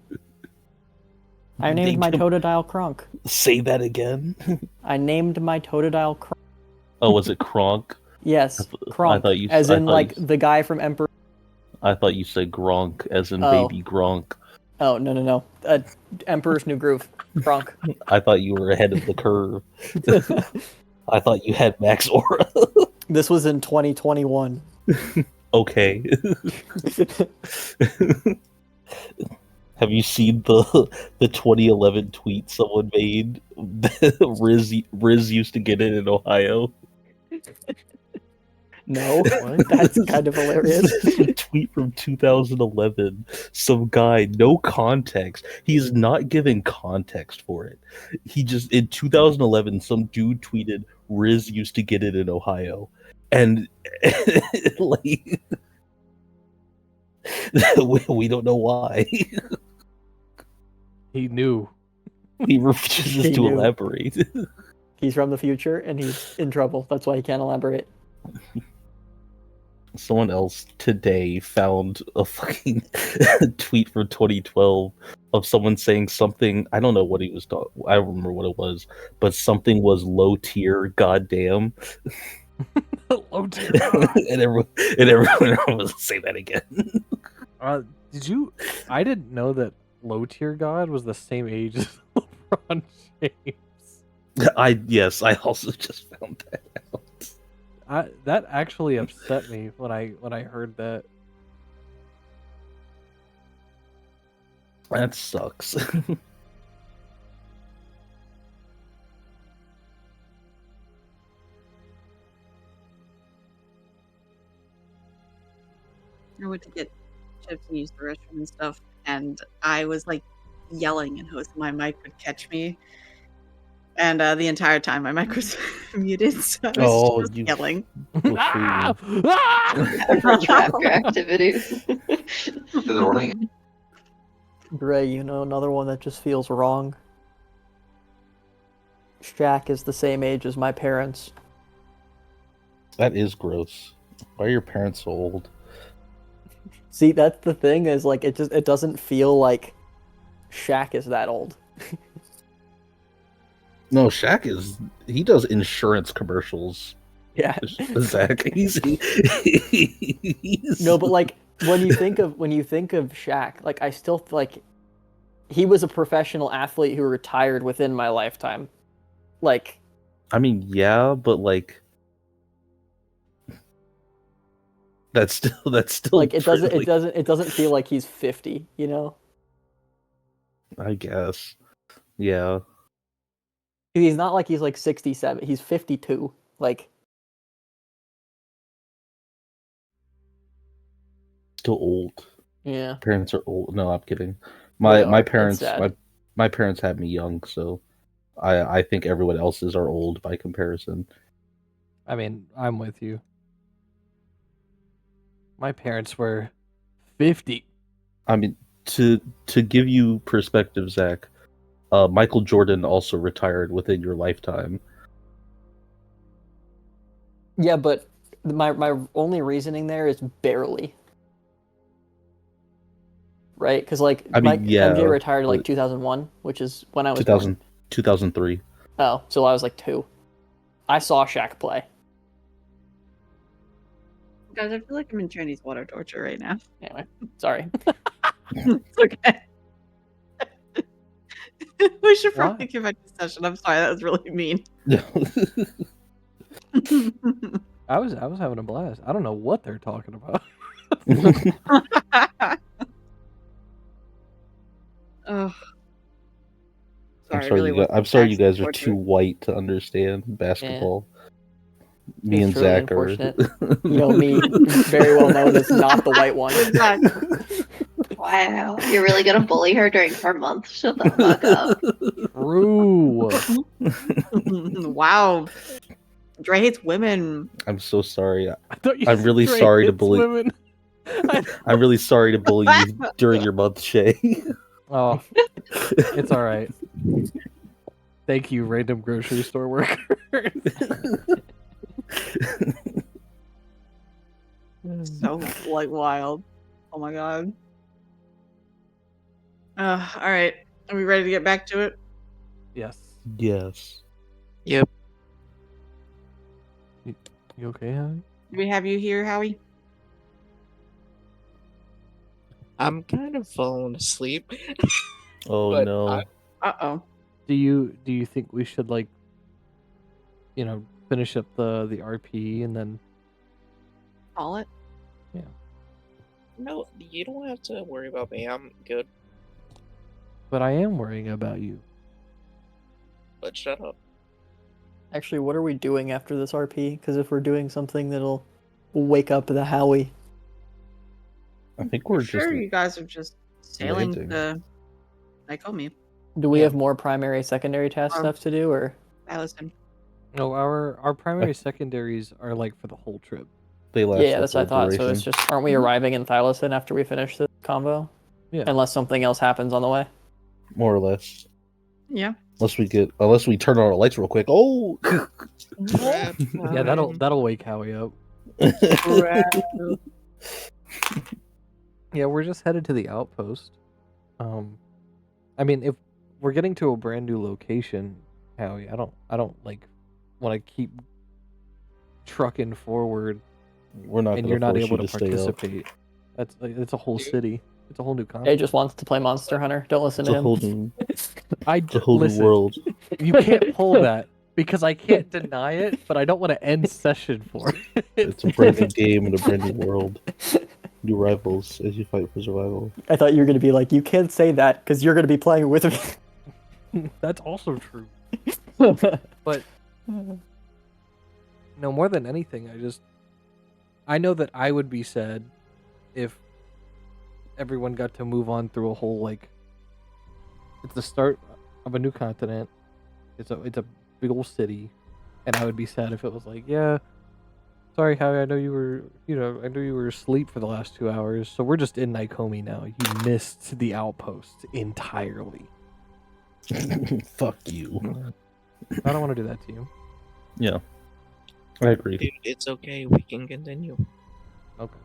I named my him- Totodile Kronk. Say that again. I named my Totodile Kronk. Oh, was it Kronk? Yes, I Kronk. thought you- as I in thought like you- the guy from Emperor. I thought you said Gronk, as in Oh. baby Gronk. Oh no. Emperor's New Groove. Kronk. I thought you were ahead of the curve. I thought you had Max Aura. This was in 2021. Okay. Have you seen the 2011 tweet someone made? Riz used to get it in Ohio. No, What? that's kind of hilarious. It's a tweet from 2011. Some guy, no context. He's not giving context for it. He just in 2011, some dude tweeted, "Riz used to get it in Ohio," and like we don't know why. He knew. He refuses He to knew. elaborate. He's from the future and he's in trouble. That's why he can't elaborate. Someone else today found a fucking tweet from 2012 of someone saying something. I don't know what he was talking. I don't remember what it was, but something was low tier. Goddamn, Oh dear God. and everyone was say that again. Did you? I didn't know that low tier god was the same age as LeBron James. Yes, I also just found that out. That actually upset me when I heard that. That sucks. I went to get chips and use the restroom and stuff, and I was like yelling and hoping my mic would catch me. And the entire time my mic was muted, so I was just you yelling. Ah! buffoon. Ah! Retract your activities. Is it rolling? Gray, you know another one that just feels wrong? Shaq is the same age as my parents. That is gross. Why are your parents so old? See, that's the thing, is like it doesn't feel like Shaq is that old. No, Shaq he does insurance commercials. Yeah. Zach, he's No, but like when you think of Shaq, like I still like he was a professional athlete who retired within my lifetime. Like, I mean, yeah, but like that's still like it fairly- doesn't feel like he's 50, you know? I guess. Yeah. He's not like he's like 67. He's 52. Like, Still old. yeah. Parents are old. No, I'm kidding. They My are. my That's parents sad. my parents had me young, so I think everyone else's are old by comparison. I mean, I'm with you. My parents were 50. I mean, to give you perspective, Zach, Michael Jordan also retired within your lifetime. Yeah, but my only reasoning there is barely. Right? Because like I mean, yeah, MJ retired like but- 2001, which is when I was 2000, born. 2003. Oh, so I was like 2. I saw Shaq play. Guys, I feel like I'm in Chinese water torture right now. Anyway, sorry. It's okay. We should probably What? get back to session. I'm sorry, that was really mean. I was having a blast. I don't know what they're talking about. Oh. I'm Sorry, I sorry, really I'm sorry you guys are torture. too white to understand basketball. Me It's and truly Zach are. unfortunate. You know me, very well known as not the white one. Wow. You're really gonna bully her during her month? Shut the fuck up. True. Wow. Dre hates women. I'm so sorry. I thought you I'm said really Dre sorry to hates bully- women. I'm really sorry to bully you during your month, Shay. Oh, it's all right. Thank you, random grocery store worker. So like wild. Oh my god. All right. Are we ready to get back to it? Yes. Yes. You okay, honey? Do we have you here, Howie? I'm kind of falling asleep. Oh But no. Uh-oh. Do you think we should like, finish up the RP and then? Call it. No, you don't have to worry about me. I'm good. But I am worrying about you. But shut up. Actually, what are we doing after this RP? Because if we're doing something that'll wake up the Howie. I think we're just sure you guys are just sailing landing. to Naikomi. Do we Yeah. have more primary, secondary task stuff to do, or Allison. No, our primary secondaries are like for the whole trip. they last. yeah, the that's what I full thought. So duration. it's just aren't we arriving in Thylacine after we finish the combo? Yeah. Unless something else happens on the way. more or less. Yeah. Unless we turn on our lights real quick. Oh. Yeah, that'll wake Howie up. Yeah, we're just headed to the outpost. I mean, if we're getting to a brand new location, Howie, I don't like want to keep trucking forward We're not. and gonna you're not force able you to stay up. participate. That's like it's a whole city. It's a whole new Jay concept. just wants to play Monster Hunter. Don't listen It's to a him. whole new. It's a whole new listen, world. You can't pull that because I can't deny it, but I don't want to end session for it. It's a brand new game and a brand new world. New rivals as you fight for survival. I thought you were going to be like, you can't say that because you're going to be playing with me. That's also true. But no, more than anything, I know that I would be sad if everyone got to move on through a whole like it's the start of a new continent. It's a big old city, and I would be sad if it was like, yeah, sorry, Howie, I know you were asleep for the last 2 hours, so we're just in Naikomi now. You missed the outpost entirely. Fuck you. I don't want to do that to you. Yeah, I agree. Dude, it's okay. We can continue. Okay.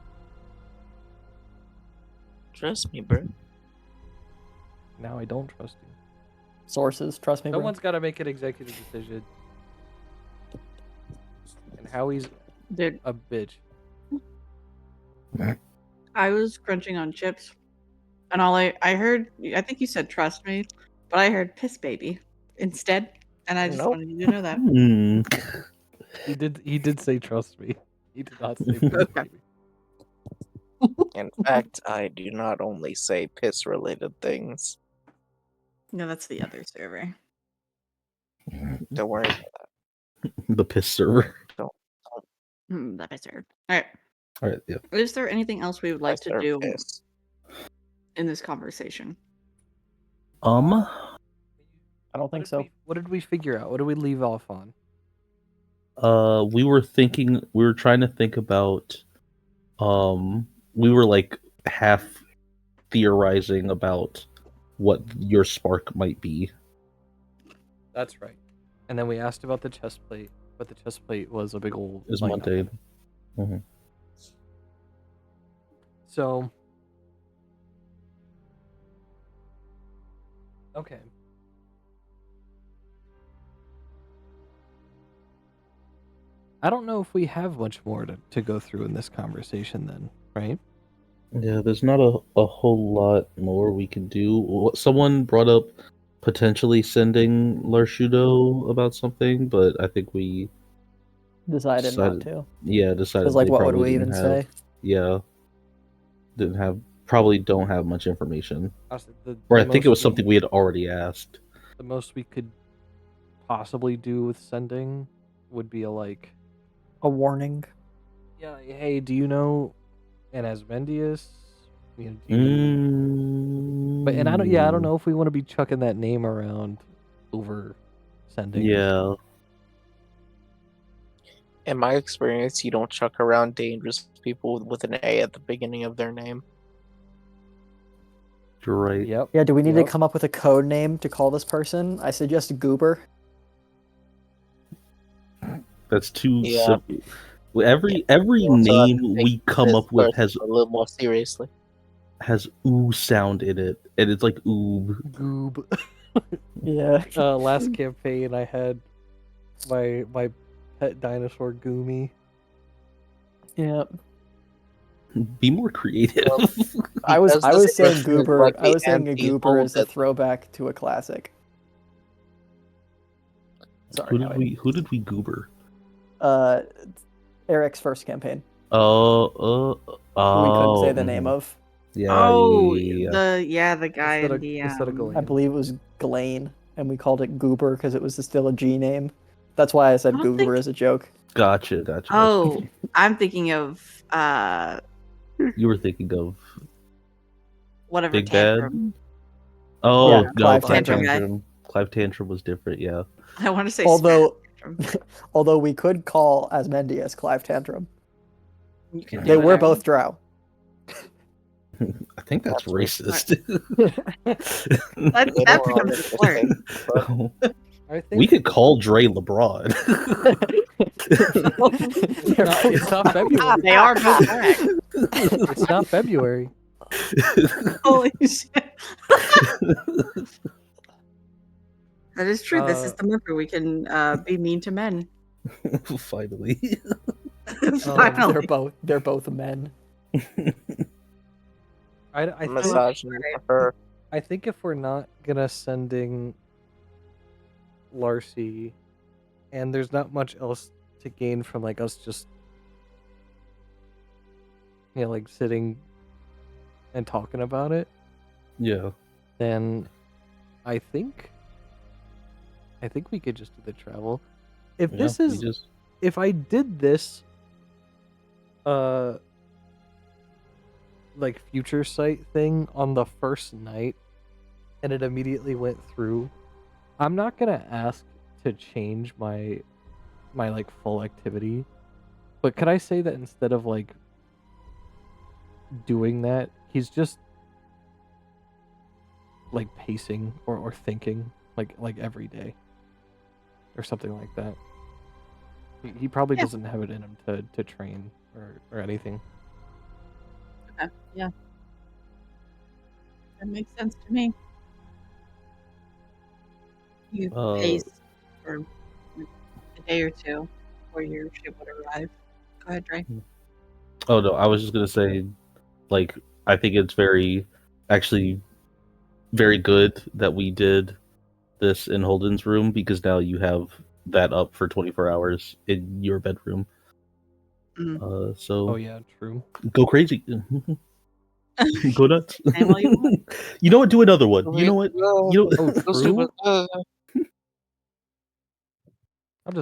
Trust me, bro. Now I don't trust you. Sources, trust me, bro. Someone's got to make an executive decision. And Howie's Dude, a bitch. I was crunching on chips, and all I heard, I think you said trust me, but I heard piss baby instead, and I just Nope. wanted you to know that. Hmm. He did say trust me. He did not say piss Okay. baby. In fact, I do not only say piss-related things. No, that's the other server. Don't worry. The piss server. That I served. All right. All right. Yeah. Is there anything else we would like to serve do piss. in this conversation? I don't think so. What did we figure out? What did we leave off on? We were trying to think about we were like half theorizing about what your spark might be. That's right. And then we asked about the chest plate, but the chest plate was a big old Is like, mundane. So okay. I don't know if we have much more to go through in this conversation then, right? Yeah, there's not a whole lot more we can do. Someone brought up potentially sending Larshudo about something, but I think we Decided not to. decided Because, like, they what would probably we even didn't have- say? Yeah, probably don't have much information. Honestly, Or the I think it was most something we had already asked. the most we could possibly do with sending would be A warning. yeah, hey, do you know an Asmodeus? You know, But and I don't know if we want to be chucking that name around over sending. Yeah, In my experience, you don't chuck around dangerous people with an A at the beginning of their name. you're right. Yep. Yeah, do we need Yep. to come up with a code name to call this person? I suggest Goober. That's too Yeah. simple. Every You also have name to take we come this up with person a little more seriously. has oo sound in it, and it's like oob. Goob. Yeah. Last campaign I had my pet dinosaur Goomy. Yeah. Be more creative. I was Because this saying person is Goober. like I was the saying a Goober is a anti-Holden. throwback to a classic. Sorry. Who did we goober? Eric's first campaign. Oh, Who we couldn't say the name of. Yeah. Oh, yeah. the guy in the instead of I Galen. believe it was Glane, and we called it Goober because it was still a G name. That's why I said I don't Goober think- as a joke. Gotcha. Oh, I'm thinking of You were thinking of whatever Big Bad? tantrum. Oh, Yeah, no, Clive Clive Tantrum guy. Tantrum. Clive Tantrum was different, yeah. I want to say Although, Spaz Tantrum. although we could call Asmodeus Clive Tantrum. You can do They were whatever. both drow. I think that's That's racist. That They don't becomes always a slur. say, I think We could call Dre LeBron. it's not February. They are both black. It's not February. Holy shit. That is true. This is the month where we can be mean to men. Finally. Finally. They're both men. I think misogyny for her. I think if we're not gonna sending Larcy, and there's not much else to gain from like us just like sitting and talking about it, Yeah. then I think we could just do the travel. If Yeah, this we is just if I did this like future sight thing on the first night and it immediately went through, I'm not gonna ask to change my like full activity. But could I say that instead of like doing that, he's just like pacing or thinking like every day or something like that. He probably Yeah. doesn't have it in him to train or anything. Okay. Yeah. That makes sense to me. You pace for a day or two before your ship would arrive. Go ahead, Dre. Oh no, I was just gonna say, like, I think it's actually very good that we did this in Holden's room because now you have that up for 24 hours in your bedroom. So Oh yeah, true. go crazy, go nuts. Say all you want. You know what? Do another one. You know what? You know. Oh, true.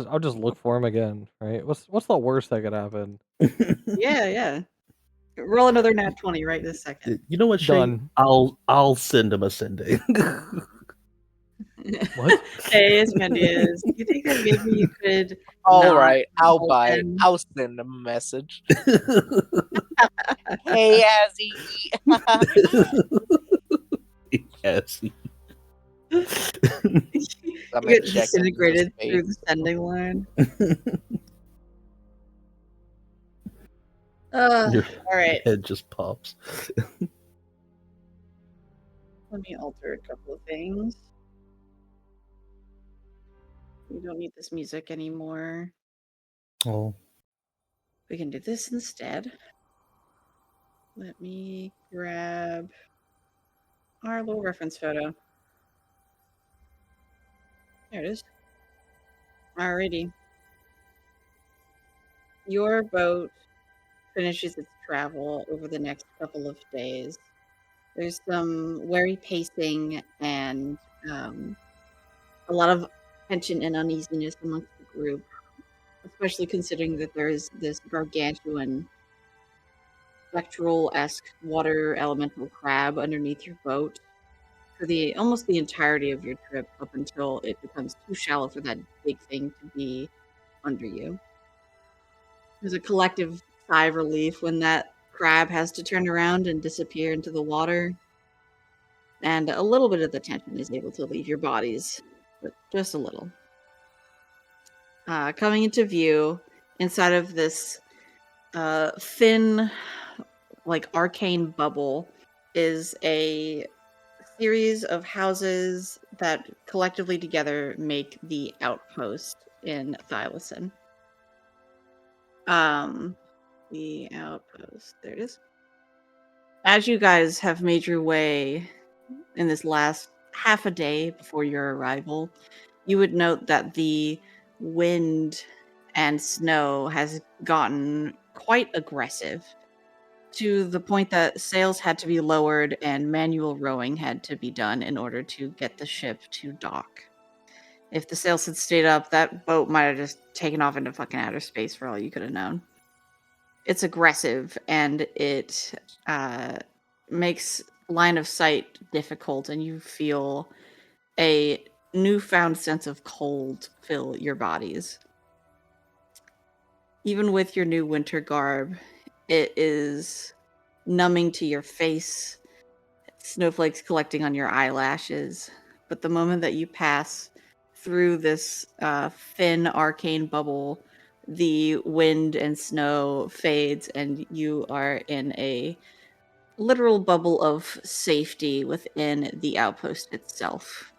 I'll just look for him again, right? What's the worst that could happen? Yeah. Roll another nat 20 right this second. You know what, Shane? Done. I'll send him a sending. What? Hey, Asmodeus. Do you think that maybe you could All not right, I'll hold buy it. him? I'll send him a message. Hey, Azzy. Yes. I'm You get checking his disintegrated face. through the sending line. Your All right. head just pops. Let me alter a couple of things. We don't need this music anymore. Oh. We can do this instead. Let me grab our little reference photo. There it is. Alrighty. Your boat finishes its travel over the next couple of days. There's some wary pacing and a lot of tension and uneasiness amongst the group, especially considering that there's this gargantuan spectral-esque water elemental crab underneath your boat for the almost the entirety of your trip up until it becomes too shallow for that big thing to be under you. There's a collective sigh of relief when that crab has to turn around and disappear into the water. And a little bit of the tension is able to leave your bodies, but just a little. Coming into view inside of this thin, like arcane bubble is a series of houses that collectively together make the outpost in Thylacine. The outpost. There it is. As you guys have made your way in this last half a day before your arrival, you would note that the wind and snow has gotten quite aggressive. to the point that sails had to be lowered and manual rowing had to be done in order to get the ship to dock. If the sails had stayed up, that boat might have just taken off into fucking outer space for all you could have known. It's aggressive and it makes line of sight difficult, and you feel a newfound sense of cold fill your bodies. Even with your new winter garb, it is numbing to your face, snowflakes collecting on your eyelashes. But the moment that you pass through this thin arcane bubble, the wind and snow fades, and you are in a literal bubble of safety within the outpost itself.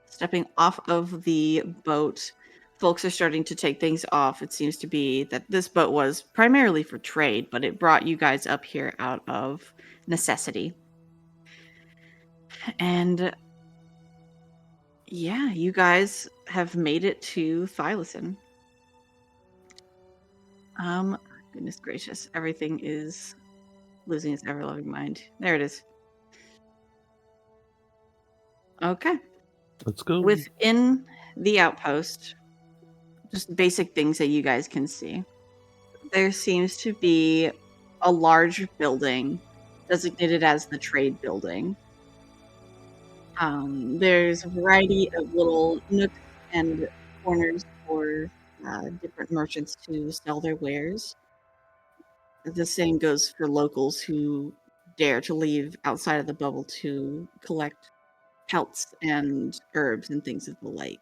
Stepping off of the boat, folks are starting to take things off. It seems to be that this boat was primarily for trade, but it brought you guys up here out of necessity. And yeah, you guys have made it to Thylacine. Goodness gracious, everything is losing its ever-loving mind. There it is. Okay. Let's go. Within the outpost, just basic things that you guys can see. There seems to be a large building designated as the trade building. There's a variety of little nooks and corners for different merchants to sell their wares. The same goes for locals who dare to leave outside of the bubble to collect pelts and herbs and things of the like.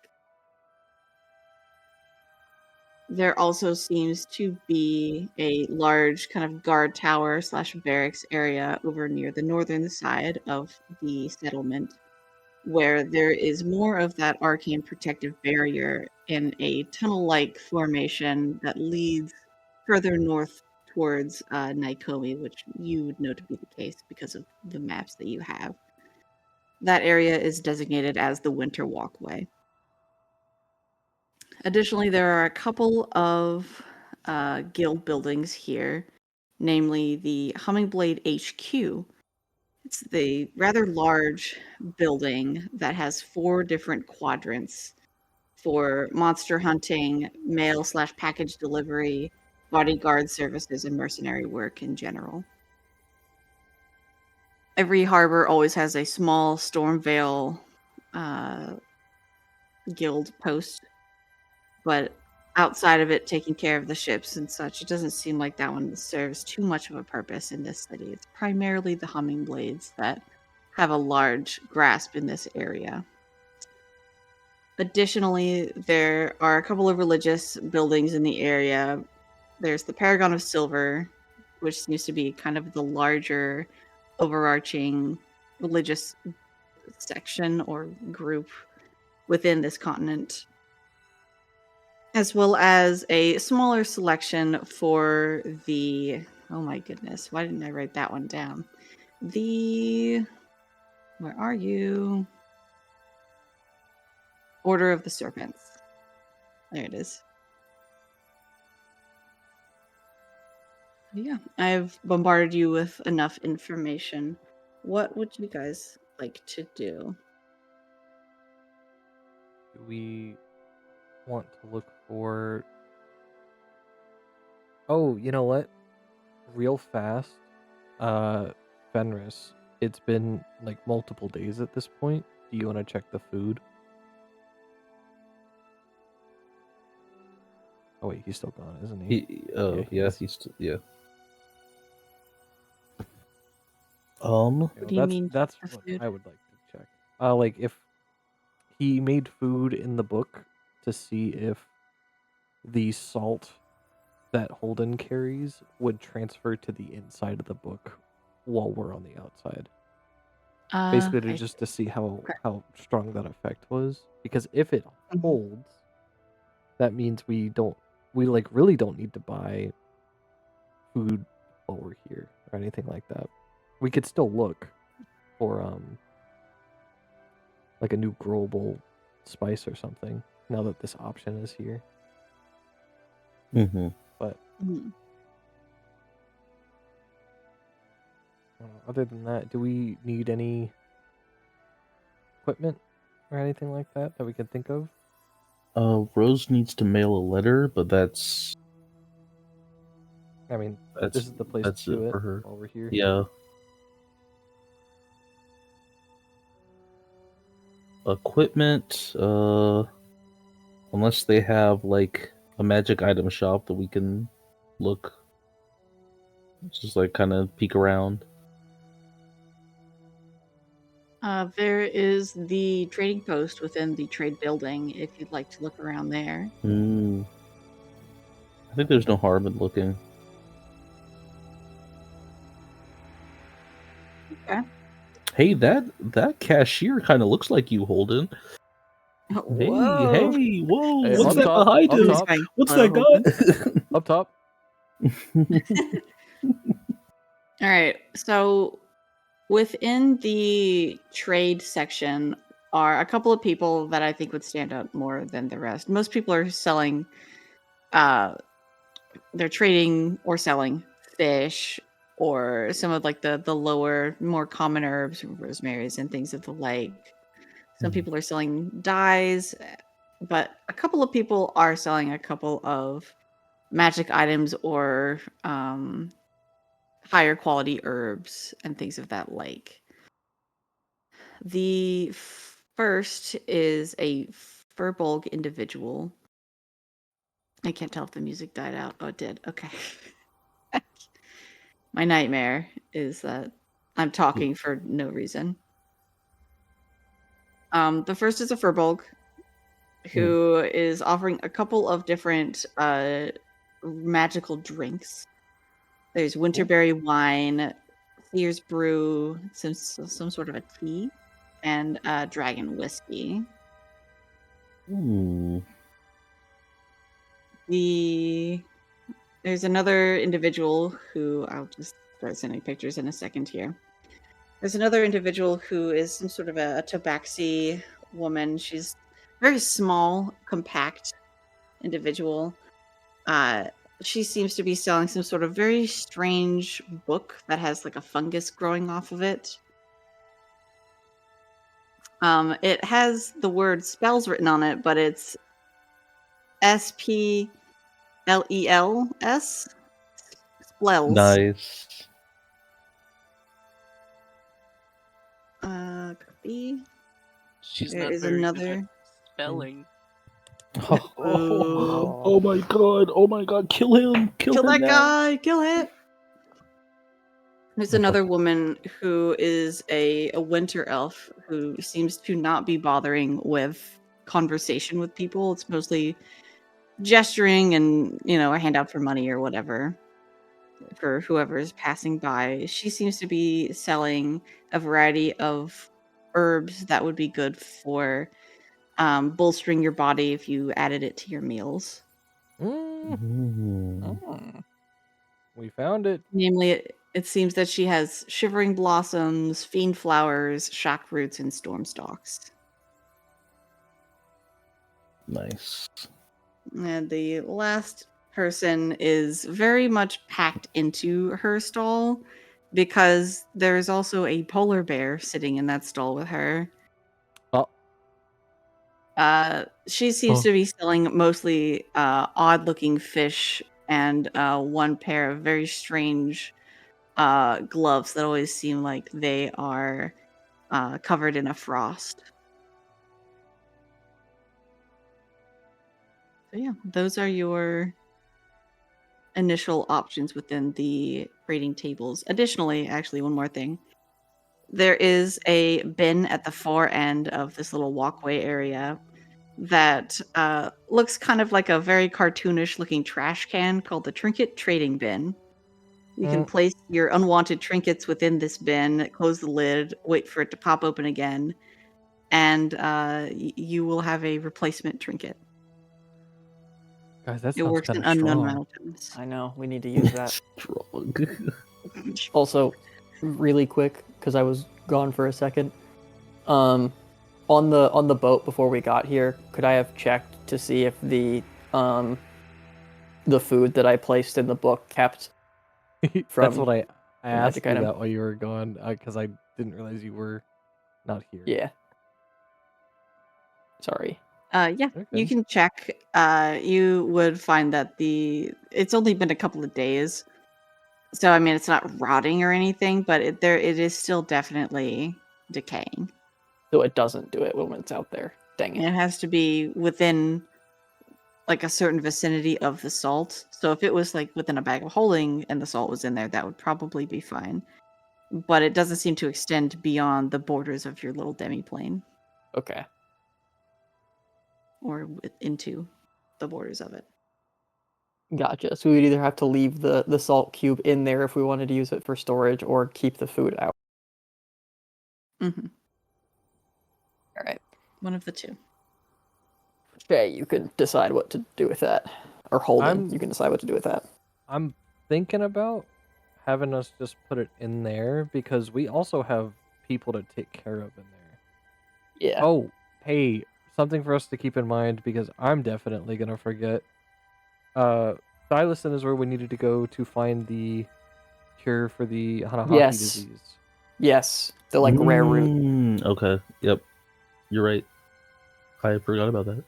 There also seems to be a large kind of guard tower / barracks area over near the northern side of the settlement, where there is more of that arcane protective barrier in a tunnel-like formation that leads further north towards Naikomi, which you would know to be the case because of the maps that you have. That area is designated as the Winter Walkway. Additionally, there are a couple of guild buildings here, namely the Hummingblade HQ. It's the rather large building that has 4 different quadrants for monster hunting, mail / package delivery, bodyguard services, and mercenary work in general. Every harbor always has a small Stormvale guild post, but outside of it taking care of the ships and such, it doesn't seem like that one serves too much of a purpose in this city. It's primarily the Hummingblades that have a large grasp in this area. Additionally, there are a couple of religious buildings in the area. There's the Paragon of Silver, which seems to be kind of the larger, overarching religious section or group within this continent, as well as a smaller selection for the... Oh my goodness, why didn't I write that one down? Where are you? Order of the Serpents. There it is. Yeah, I've bombarded you with enough information. What would you guys like to do? Do we want to look for... Oh, you know what? Real fast, Fenris, it's been like multiple days at this point. Do you want to check the food? Oh wait, he's still gone, isn't he? Yeah. What do you mean That's check the what food? I would like to check. Like if he made food in the book to see if the salt that Holden carries would transfer to the inside of the book while we're on the outside. Basically, just to see how strong that effect was. Because if it holds, that means we really don't need to buy food while we're here or anything like that. We could still look for like a new growable spice or something now that this option is here. Mm-hmm. But Mhm. other than that, do we need any equipment or anything like that that we can think of? Rose needs to mail a letter, but that's I mean, that's this is the place that's to do it it for her. while we're here. Yeah. Equipment, unless they have like a magic item shop that we can look, just like kind of peek around. There is the trading post within the trade building if you'd like to look around there. I think there's no harm in looking. Okay. Hey, that cashier kind of looks like you, Holden. Whoa. Hey, whoa! Hey, What's up that top, behind up him? top. What's Hello, that guy? Up top. All right. So within the trade section are a couple of people that I think would stand out more than the rest. Most people are selling, they're trading or selling fish or some of like the lower, more common herbs, rosemaries and things of the like. Some Mhm. people are selling dyes, but a couple of people are selling a couple of magic items or higher quality herbs and things of that like. The first is a Furbolg individual. I can't tell if the music died out. Oh, it did. Okay. My nightmare is that I'm talking for no reason. The first is a Furbolg who is offering a couple of different magical drinks. There's winterberry wine, Sears brew, some sort of a tea, and dragon whiskey. There's another individual who I'll just start sending pictures in a second here. There's another individual who is some sort of a tabaxi woman. She's very small, compact individual. She seems to be selling some sort of very strange book that has like a fungus growing off of it. It has the word spells written on it, but it's SPLELS. Spells. Nice. Copy. She's There not is very good another. at spelling. Oh my god! Oh my god! Kill him! Kill Kill him that now! guy! Kill it! There's another woman who is a winter elf who seems to not be bothering with conversation with people. It's mostly gesturing and, a handout for money or whatever for whoever is passing by. She seems to be selling a variety of herbs that would be good for bolstering your body if you added it to your meals. We found it. Namely, it seems that she has shivering blossoms, fiend flowers, shock roots, and storm stalks. Nice. And the last person is very much packed into her stall because there's also a polar bear sitting in that stall with her. Oh. She seems Oh. to be selling mostly odd-looking fish and one pair of very strange gloves that always seem like they are covered in a frost. So yeah, those are your initial options within the rating tables. Additionally, actually, one more thing. There is a bin at the far end of this little walkway area that looks kind of like a very cartoonish looking trash can called the Trinket Trading Bin. You can place your unwanted trinkets within this bin, close the lid, wait for it to pop open again, and you will have a replacement trinket. Guys, that It sounds works kind in of unknown strong. mountains. I know, we need to use that. Strong. Also, really quick, because I was gone for a second. On the boat before we got here, could I have checked to see if the the food that I placed in the book kept. That's From what I asked magic you item. that while you were gone, because I didn't realize you were not here. Yeah. Sorry. Yeah, you Okay. can check. You would find that it's only been a couple of days, so I mean it's not rotting or anything, but it is still definitely decaying. So it doesn't do it when it's out there. Dang And it. it has to be within like a certain vicinity of the salt. So if it was like within a bag of holding and the salt was in there, that would probably be fine. But it doesn't seem to extend beyond the borders of your little demi-plane Okay. or into the borders of it. Gotcha. So we'd either have to leave the salt cube in there if we wanted to use it for storage or keep the food out. Mm-hmm. All right. One of the two. Jay, you can decide what to do with that. Or Holden, you can decide what to do with that. I'm thinking about having us just put it in there because we also have people to take care of in there. Yeah. Oh, hey, something for us to keep in mind because I'm definitely gonna forget. Thylacine is where we needed to go to find the cure for the Hanahaki Yes. disease. Yes. The like rare root. Okay. Yep. You're right. I forgot about that.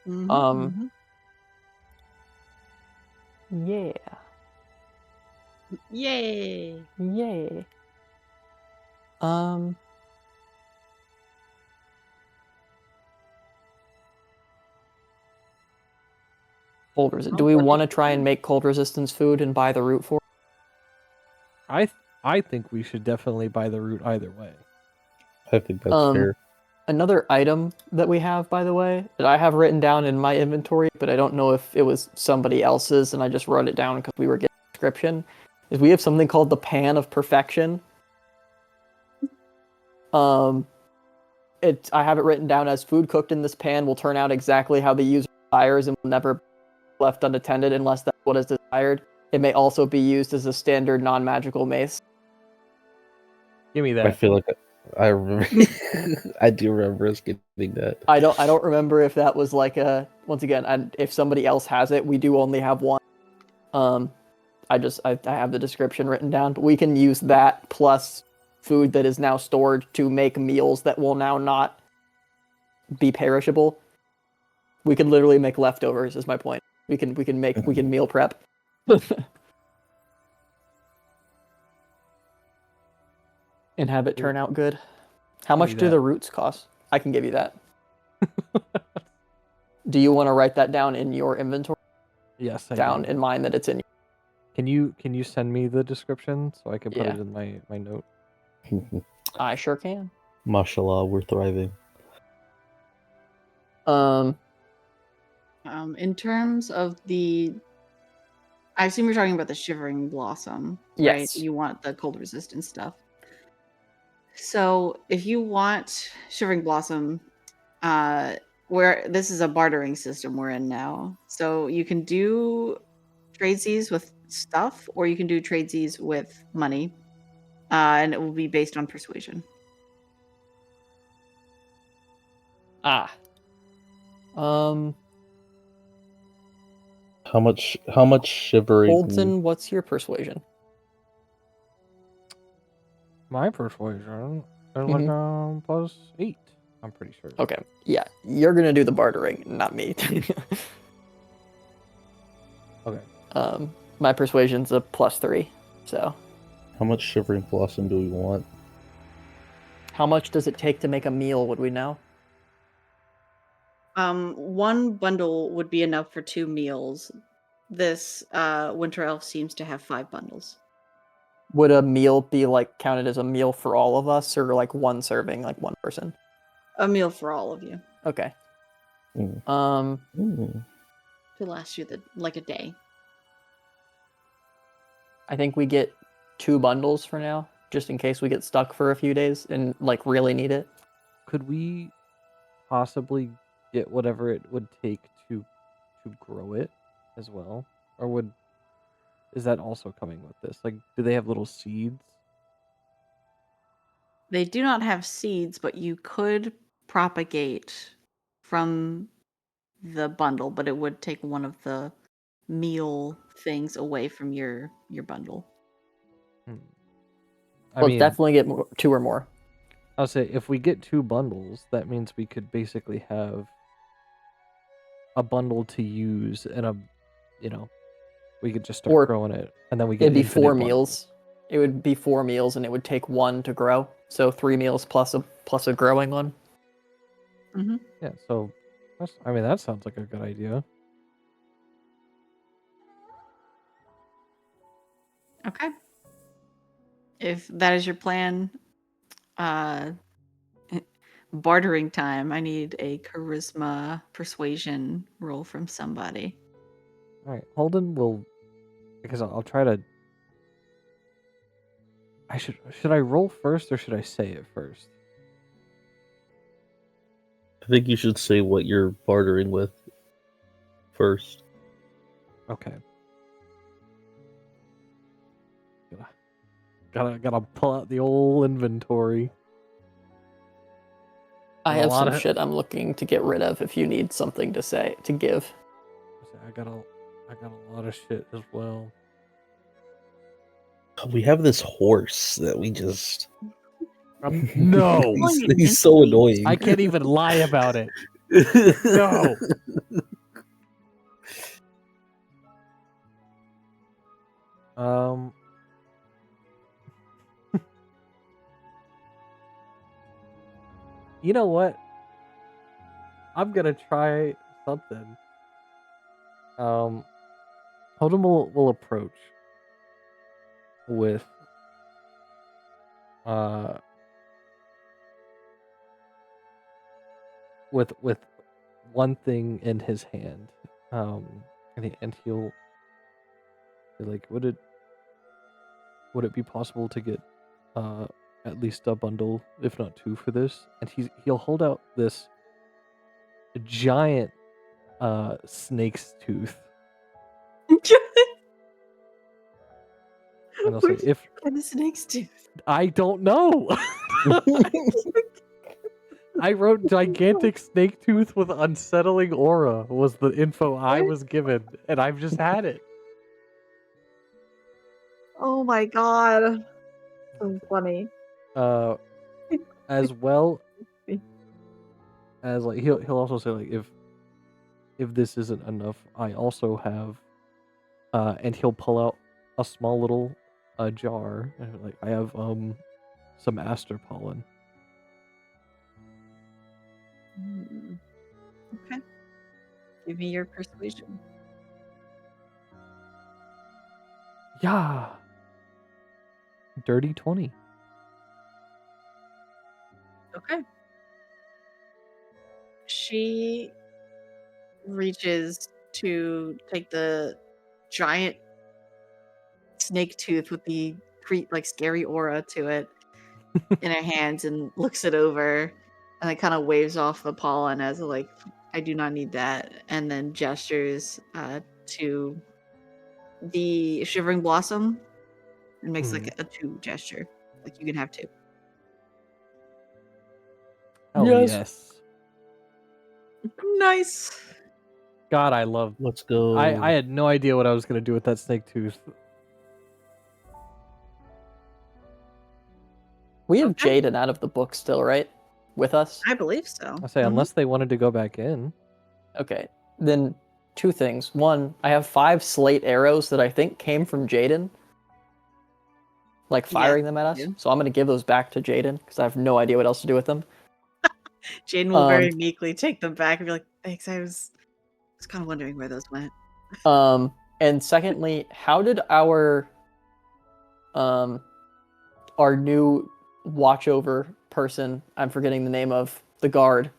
Mm-hmm. Yeah. Yay! Yay. Cold resist. Do we want to try and make cold resistance food and buy the root for it? I think we should definitely buy the root either way. I think that's fair. Another item that we have, by the way, that I have written down in my inventory, but I don't know if it was somebody else's, and I just wrote it down because we were getting a description, is we have something called the Pan of Perfection. I have it written down as food cooked in this pan will turn out exactly how the user desires and will never be left unattended unless that's what is desired. It may also be used as a standard non-magical mace. Give me that. I feel like I remember. I do remember us getting that. I don't remember if that was like a, once again, if somebody else has it, we do only have one. I have the description written down, but we can use that plus food that is now stored to make meals that will now not be perishable. We can literally make leftovers, is my point. We can meal prep. And have it turn out good. How much do the roots cost? I can give you that. Do you want to write that down in your inventory? Yes, I down do. in mine that it's in. Can you send me the description so I can put it in my note? I sure can. Mashallah, we're thriving. In terms of I assume you're talking about the Shivering Blossom, right? Yes. You want the cold resistant stuff. So if you want Shivering Blossom, where this is a bartering system we're in now. So you can do tradesies with stuff, or you can do tradesies with money. And it will be based on persuasion. How much shivering? Holden, what's your persuasion? My persuasion is like +8. I'm pretty sure. Okay. Yeah, you're gonna do the bartering, not me. Okay. My persuasion's a +3. So. How much Shivering Blossom do we want? How much does it take to make a meal? Would we know? One bundle would be enough for 2 meals. This winter elf seems to have 5 bundles. Would a meal be like counted as a meal for all of us, or like one serving, like one person? A meal for all of you. Okay. To last you a day. I think we get 2 bundles for now, just in case we get stuck for a few days and like really need it. Could we possibly get whatever it would take to grow it as well, or is that also coming with this? Like, do they have little seeds? They do not have seeds, but you could propagate from the bundle, but it would take one of the meal things away from your bundle. I Let's mean, definitely get 2 or more. I'll say if we get 2 bundles, that means we could basically have a bundle to use and we could just start Or growing it, and then we get It'd be infinite 4 bundles. meals. It would be 4 meals, and it would take 1 to grow. So 3 meals plus a growing one. Yeah, so that sounds like a good idea. Okay. If that is your plan, bartering time. I need a charisma persuasion roll from somebody. All right, Holden will, because I'll try to. Should I roll first or should I say it first? I think you should say what you're bartering with first. Okay. Gotta pull out the old inventory. I A have lot some of- shit I'm looking to get rid of if you need something to give. I got a lot of shit as well. We have this horse that we just. No, he's so annoying. I can't even lie about it. No. You know what? I'm gonna try something. Holden will approach with with one thing in his hand. And he'll be like, would it be possible to get at least a bundle, if not 2, for this? And he'll hold out this giant snake's tooth. And I'll say, if What is snake's tooth? I don't know. I wrote gigantic snake tooth with unsettling aura was the info I was given, and I've just had it. Oh my god. So funny. As well as like he'll also say like if this isn't enough, I also have and he'll pull out a small little jar and like I have some aster pollen. Okay. Give me your persuasion. Yeah. Dirty 20. Okay. She reaches to take the giant snake tooth with the scary aura to it in her hands and looks it over and then kind of waves off the pollen as like, I do not need that, and then gestures to the shivering blossom and makes like a 2 gesture. Like you can have 2. Oh Yes. yes. Nice. God, I love. Let's go. I had no idea what I was gonna do with that snake tooth. We have Okay. Jaden out of the book still, right? With us? I believe so. I say unless they wanted to go back in. Okay. Then 2 things. 1, I have 5 slate arrows that I think came from Jaden. Like Yeah, firing them at us. yeah. So I'm going to give those back to Jaden because I have no idea what else to do with them. Jaden will very meekly take them back and be like, thanks, I was kind of wondering where those went. And secondly, how did our new watchover person, I'm forgetting the name of, the guard,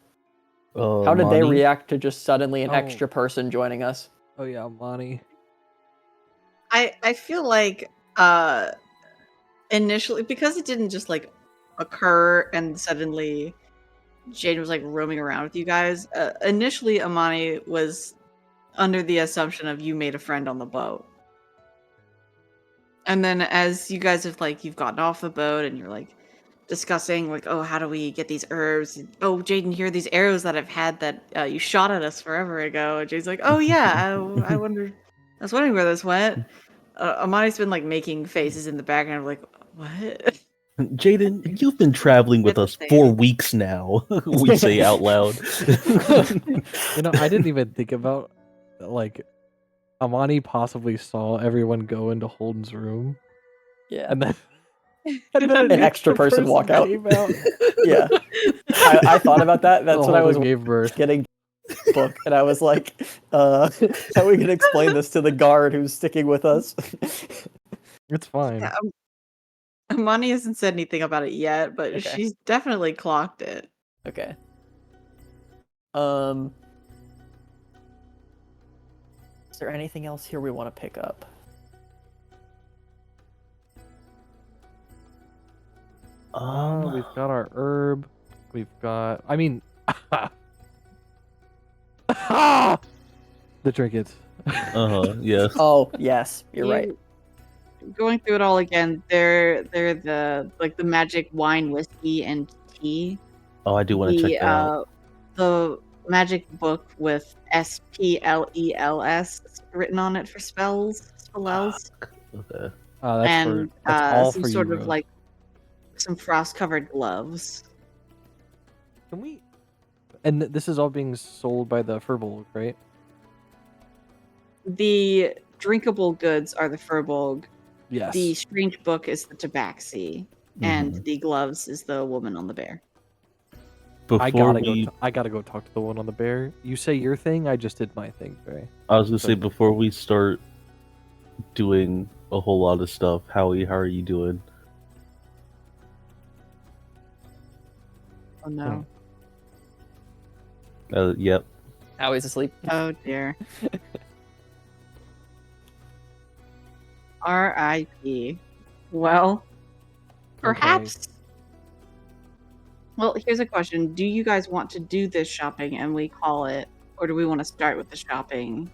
how did they Monty? react to just suddenly an Oh. extra person joining us? Oh yeah, Monty. I feel like initially, because it didn't just like occur and suddenly Jaden was like roaming around with you guys, initially Amani was under the assumption of you made a friend on the boat. And then as you guys have like, you've gotten off the boat and you're like discussing like, oh, how do we get these herbs? And, oh, Jaden, here are these arrows that I've had that you shot at us forever ago. And Jaden's like, oh yeah, I wonder I was wondering where this went. Amani's been like making faces in the background, like, what? Jaden, you've been traveling with Have to us say 4 anything. weeks now. We say out loud. You know, I didn't even think about like Amani possibly saw everyone go into Holden's room, Yeah. and then an extra person walk out. came out. Yeah. I thought about that. That's So what I was Holden gave birth. getting book, and I was like, how are we gonna explain this to the guard who's sticking with us? It's fine. Yeah, Amani hasn't said anything about it yet, but Okay. she's definitely clocked it. Okay. Is there anything else here we want to pick up? We've got our herb. We've got. I mean, the trinkets. Yes. Oh, yes, you're right. Going through it all again, they're the like the magic wine, whiskey, and tea. Oh, I do want to check that out. The magic book with SPLELS written on it for spells. Okay. That's And that's all some for sort you, of Rose. like some frost-covered gloves. Can we? And this is all being sold by the Furbolg, right? The drinkable goods are the Furbolg. Yes. The strange book is the Tabaxi, and Mhm. the gloves is the woman on the bear. I Before gotta we, go. I gotta go talk to the one on the bear. You say your thing. I just did my thing, Trey. I was gonna say so- before we start doing a whole lot of stuff, Howie, how are you doing? Oh no. Yep. Howie's asleep. Oh dear. R.I.P. Well, perhaps. Well, here's a question: do you guys want to do this shopping and we call it, or do we want to start with the shopping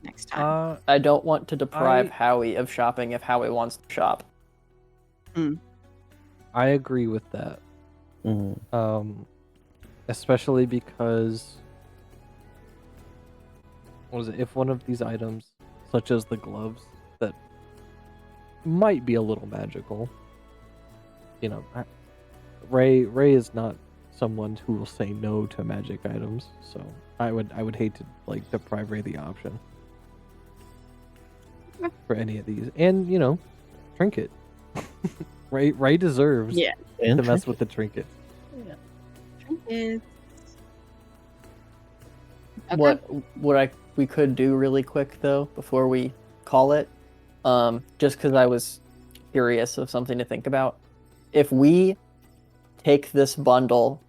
next time? I don't want to deprive I- Howie of shopping if Howie wants to shop. I agree with that. Mhm. Especially because what was it? If one of these items, such as the gloves, that might be a little magical, you know, Ray is not someone who will say no to magic items, so I would hate to like deprive Ray the option for any of these, and you know, trinket. Ray deserves Yeah. And to mess with the trinket. Trinkets. Okay. What we could do really quick though before we call it, just because I was curious of something to think about. If we take this bundle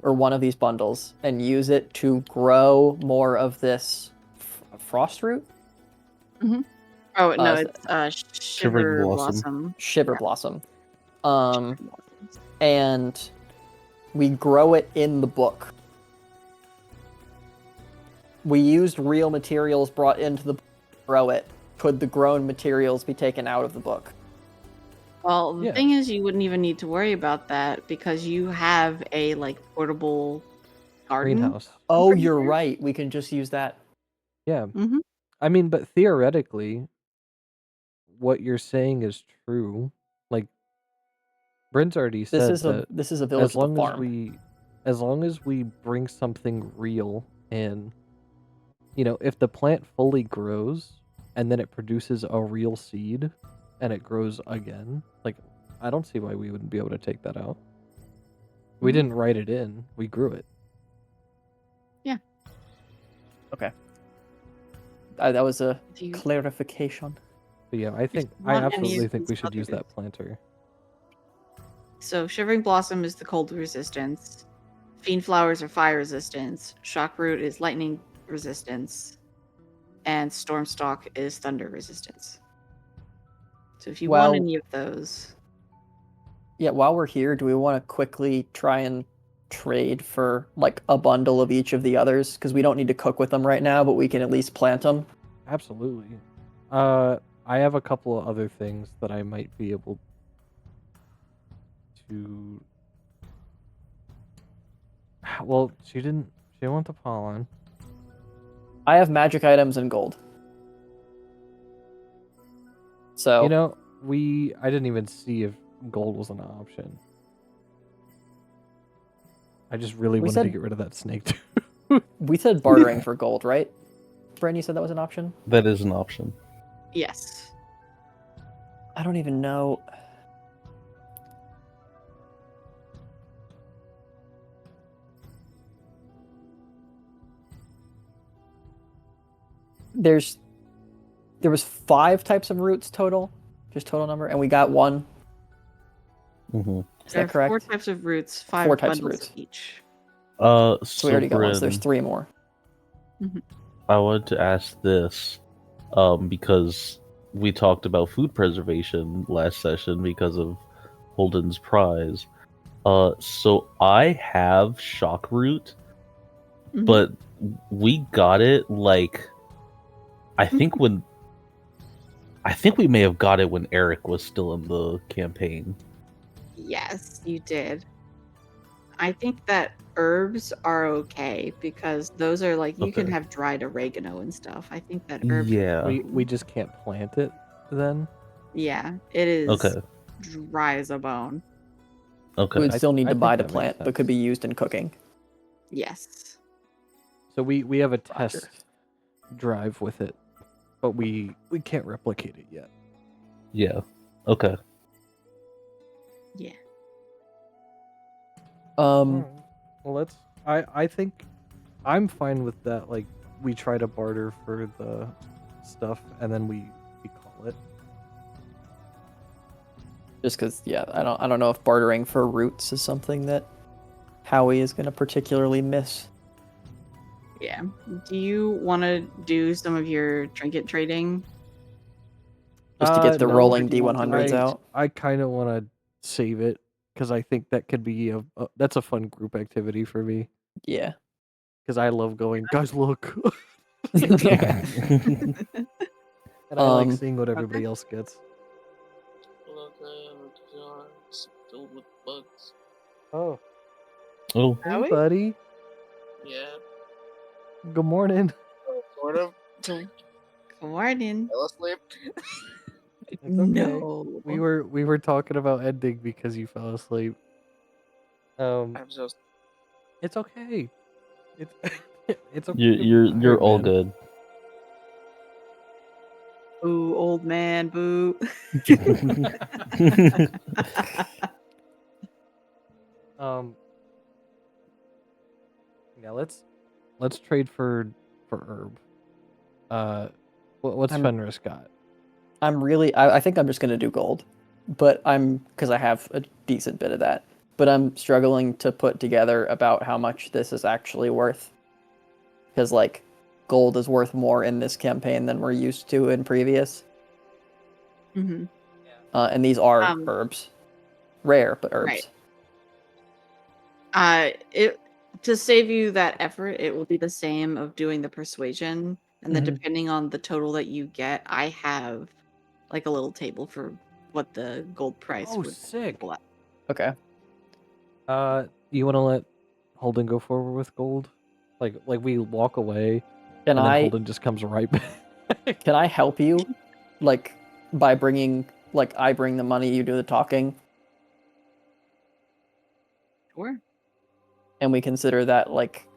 or one of these bundles and use it to grow more of this frost root, Oh no, Uh, it's Shivering Shiver Blossom. shiver blossom, and we grow it in the book. We used real materials brought into the book to grow it. Could the grown materials be taken out of the book? Well, the Yeah. thing is, you wouldn't even need to worry about that because you have a like portable garden. Greenhouse. Oh, pretty you're sure. right. We can just use that. Yeah. Mm-hmm. I mean, but theoretically, what you're saying is true. Like, Bryn's already This said is a that this is a village as with a long farm. as long as we bring something real in, you know, if the plant fully grows and then it produces a real seed and it grows again, like, I don't see why we wouldn't be able to take that out. We Mhm. didn't write it in; we grew it. That was a Do you, clarification. But yeah, I think want any absolutely of think we these should use others? that planter. so Shivering Blossom is the cold resistance. Fiend Flowers are fire resistance. Shockroot is lightning resistance. And Stormstalk is thunder resistance. So if you Well- want any of those, Yeah, while we're here, do we want to quickly try and trade for like a bundle of each of the others? Because we don't need to cook with them right now, but we can at least plant them. Absolutely. I have a couple of other things that I might be able to. Well, she didn't want the pollen. I have magic items and gold. So You know, I didn't even see if gold was an option. I just really We wanted to said- get rid of that snake. we said bartering for gold, right? Bren, you said that was an option? That is an option. Yes. I don't even know. There was 5 types of roots total, just total number, and we got 1. Mm-hmm. Is There that are 4 correct? types of roots, 5 4 types of bundles roots. each. So we already got 1. So there's Bren, 3 more. I wanted to ask this, because we talked about food preservation last session because of Holden's prize. So I have shock root, Mhm. but we got it like I think we may have got it when Eric was still in the campaign. Yes, you did. I think that herbs are okay because those are like you can Okay. have dried oregano and stuff. I think that herbs. Yeah. we just can't plant it then. Yeah, it is Okay. dry as a bone. We Okay. would still need I to think buy to that makes plant, but could sense. be used in cooking. Yes. So we have a Roger. test drive with it, but we can't replicate it yet. Yeah. Okay. Yeah. Um, Well, I think I'm fine with that. Like we try to barter for the stuff and then we call it. just because, yeah, I don't know if bartering for roots is something that Howie is going to particularly miss. Yeah. Do you want to do some of your trinket trading? Just to get the No, rolling do you want to D100s wait? out. I kind of want to save it because I think that could be that's a fun group activity for me Yeah. because I love going. Guys, look, Yeah. and I like Um, seeing what everybody else gets. Filled with bugs. Oh, Oh, hey, Howie? buddy. Yeah, Good morning. sort of. Good morning. Fell asleep. It's okay. No. We were talking about ending because you fell asleep. I'm just. It's okay. It's it's okay. you're all man. good. Ooh, old man, boo. Yeah, let's trade for herb. What's I'm- Fenris got? I think I'm just going to do gold. But because I have a decent bit of that. But I'm struggling to put together about how much this is actually worth. Because, like, gold is worth more in this campaign than we're used to in previous. hmm And these are Um, herbs. Rare, but herbs. Right. It to save you that effort, it will be the same of doing the persuasion, and then Mhm. depending on the total that you get, I have like a little table for what the gold price Oh, would sick. equal at. Okay. You want to let Holden go forward with gold? Like we walk away, Can and then I Holden just comes right back. can I help you? Like, by bringing, like, I bring the money, you do the talking, Sure. and we consider that, like,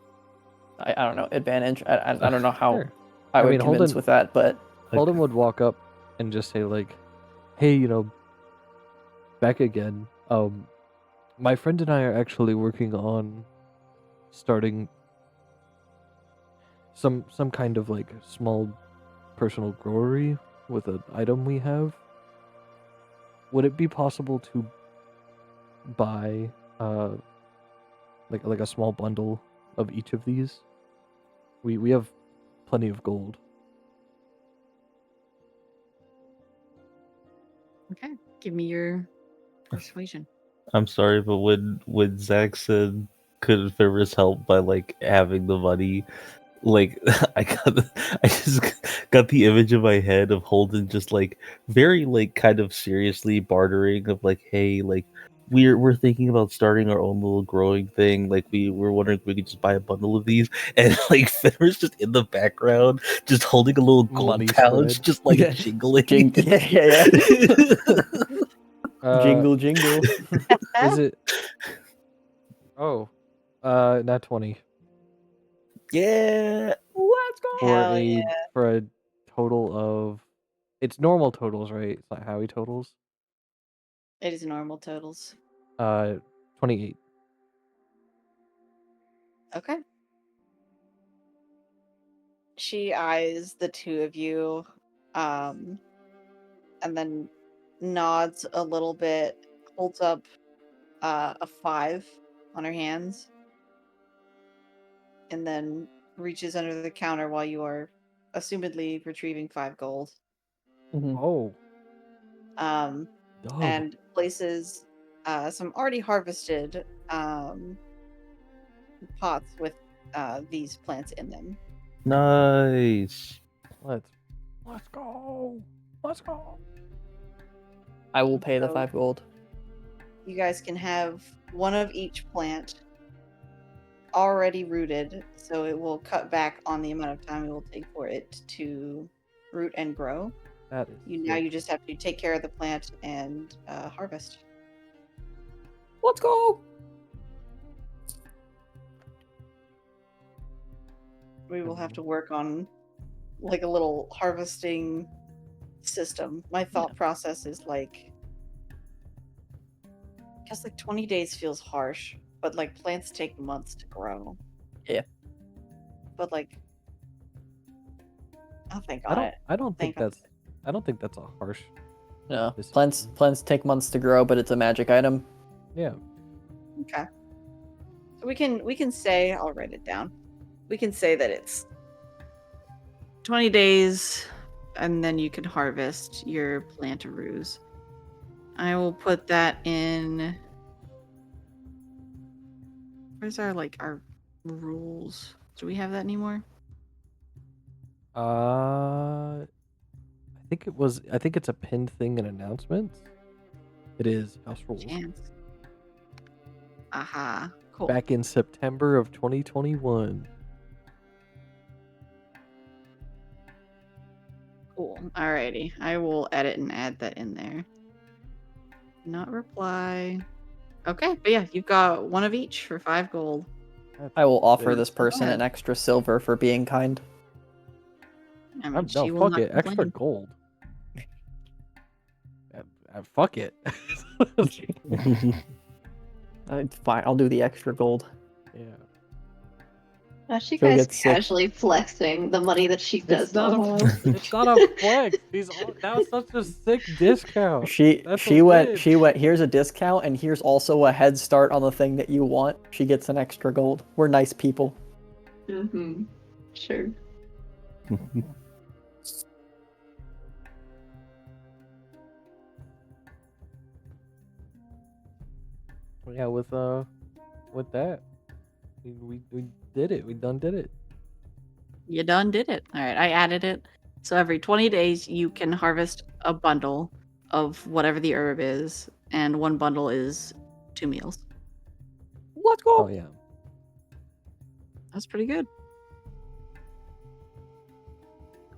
I don't know, advantage. I don't know how Sure. I I would mean, convince Holden- with that, but Holden would walk up and just say like, "Hey, back again. My friend and I are actually working on starting some kind of like small personal growery with an item we have. Would it be possible to buy like a small bundle of each of these? We have plenty of gold." Okay. Give me your persuasion. I'm sorry, but when Zach said could Ferris help by like having the money, like I just got the image in my head of Holden just like very like kind of seriously bartering of like, hey, like, would you like to we're thinking about starting our own little growing thing. Like we were wondering if we could just buy a bundle of these, and like Fenrir's just in the background, just holding a little gold Money pouch, spread. just like Yeah. jingling. Yeah. Jingle, jingle. Is it? Oh, not 20 Yeah. Let's go. for Hell a yeah. for a total of. It's normal totals, right? It's not Howie totals. It is normal totals. 28. Okay. She eyes the two of you, and then nods a little bit, holds up a 5 on her hands, and then reaches under the counter while you are assumedly retrieving 5 gold. Mhm. Oh, Um, dog. and places some already harvested pots with these plants in them. Nice. Let's go. Let's go. I will pay the So- 5 gold. You guys can have one of each plant already rooted, so it will cut back on the amount of time it will take for it to root and grow. That is. Now sick. you just have to take care of the plant and harvest. Let's go. We will have to work on like a little harvesting system. My thought process is like, because like 20 days feels harsh, but like plants take months to grow. Yeah. But like, I'll think I on don't. it. I don't think Think on that's. I don't think that's a harsh. No. This- Plants take months to grow, but it's a magic item. Yeah. Okay. So we can say, I'll write it down. We can say that it's 20 days and then you can harvest your plantaroos. I will put that in. Where's our rules? Do we have that anymore? I think it was. I think it's a pinned thing in announcements. It is house rules. Chance. Aha. Cool. Back in September of 2021. Cool. Alrighty. I will edit and add that in there. Not reply. Okay, but yeah, you've got one of each for 5 gold. I will offer Good. this person ahead. an extra silver for being kind. I mean, No, she will fuck not it. Extra complain. gold. Fuck it. It's fine. I'll do the extra gold. Yeah. How's she She'll guys get sick. casually flexing the money that she does It's not not a. have? It's not a flex. That was such a sick discount. That's She a went. win. She went. Here's a discount, and here's also a head start on the thing that you want. She gets an extra gold. We're nice people. Mm-hmm. Sure. Yeah, with that, we did it. We done did it. You done did it. All right, I added it. So every 20 days, you can harvest a bundle of whatever the herb is, and one bundle is 2 meals. Let's go. Oh yeah. That's pretty good.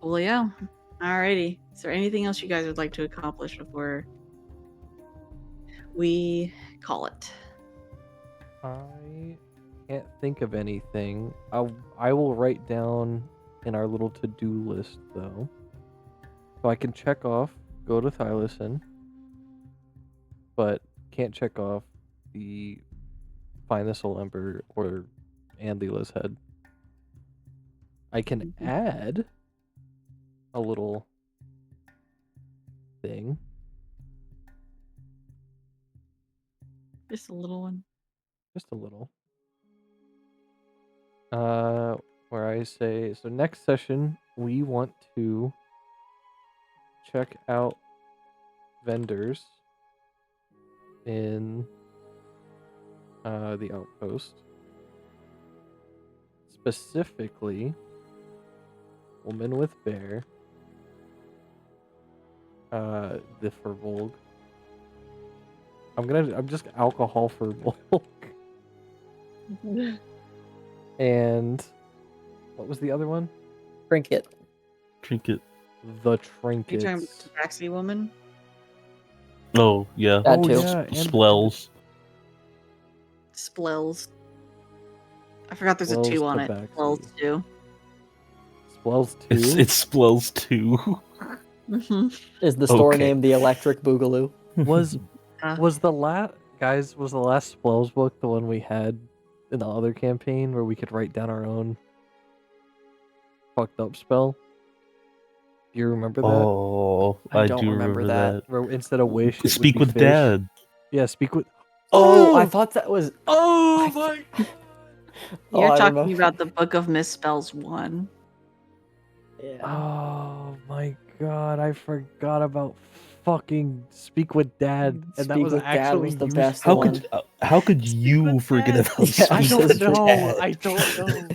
Coolio. Alrighty. Is there anything else you guys would like to accomplish before we call it? I can't think of anything. I will write down in our little to-do list though, so I can check off go to Thylacine, but can't check off the find the soul ember and Leela's head. I can Mhm. add a little thing. Just a little one. Just a little. Where I say, so next session, we want to check out vendors in the outpost. Specifically, Woman with Bear, the Furbolg, I'm just alcohol for bulk. And what was the other one? Trinket. Trinket. The You trinkets. talking about the taxi woman? Oh yeah. That Oh, too. yeah, and- Splells. Splells. I forgot there's a Splells 2 on it. Tabaxi. Splells 2. Splells 2? It's Splells too. Mm-hmm. Is the store Okay. named the Electric Boogaloo? Was the last Splells book the one we had in the other campaign where we could write down our own fucked up spell? Do you remember that? Oh, I I don't do remember remember that. Where instead of wish, it would Speak be with fish. Dad. Yeah, speak with. Oh, I thought that was. Oh I- my! Oh, You're I talking remember. about the Book of Misspells 1. Yeah. Oh my god! I forgot about fucking speak with Dad, and that Speak was with Dad actually was the useful. best How one. could you with forget Dad. about Yeah, I Speak don't with know. Dad? I don't know.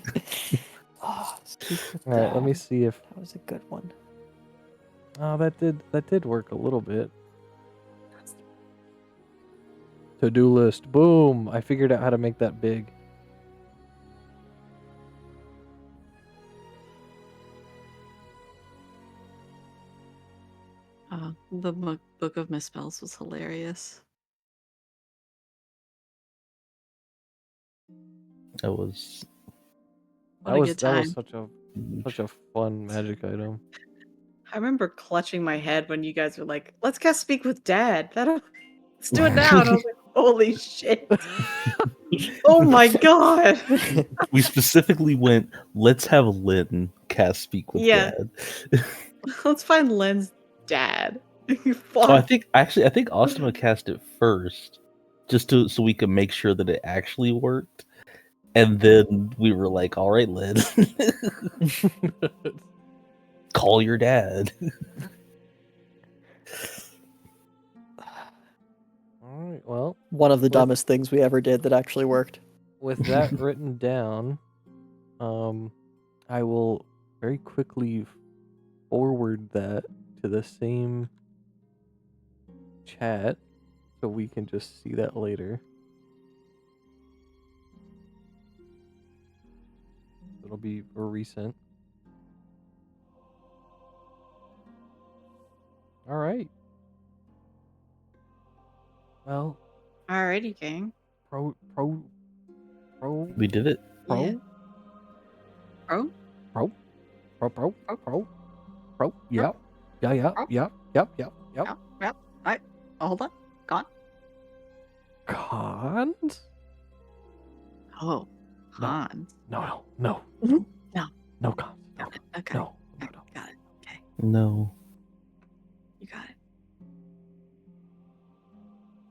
Oh, Speak with All right, let me Dad. see if. That was a good one. Oh, that did work a little bit. To-do list. Boom! I figured out how to make that big. The Book of Misspells was hilarious. That was What a good That was time. such a fun magic item. I remember clutching my head when you guys were like, let's cast Speak with Dad. Let's do it now. And I was like, holy shit. Oh my god. we specifically went. Let's have Lynn cast Speak with Yeah. Dad. Let's find Len's dad. Oh, I Fuck. think Ostema cast it first, so we could make sure that it actually worked, and then we were like, "All right, Lynn, call your dad." All right. Well, One of the With- dumbest things we ever did that actually worked. with that written down, I will very quickly forward that to the same chat so we can just see that later. It'll be recent. All right. Well, Alrighty, gang. pro. We did it. Yeah. Bro? Yep. Yeah. Alright. Oh, hold on. Gone. Cons? Oh. No. Hans. No. No. No cons. No. Okay. No. Got it. Okay. No. You got it.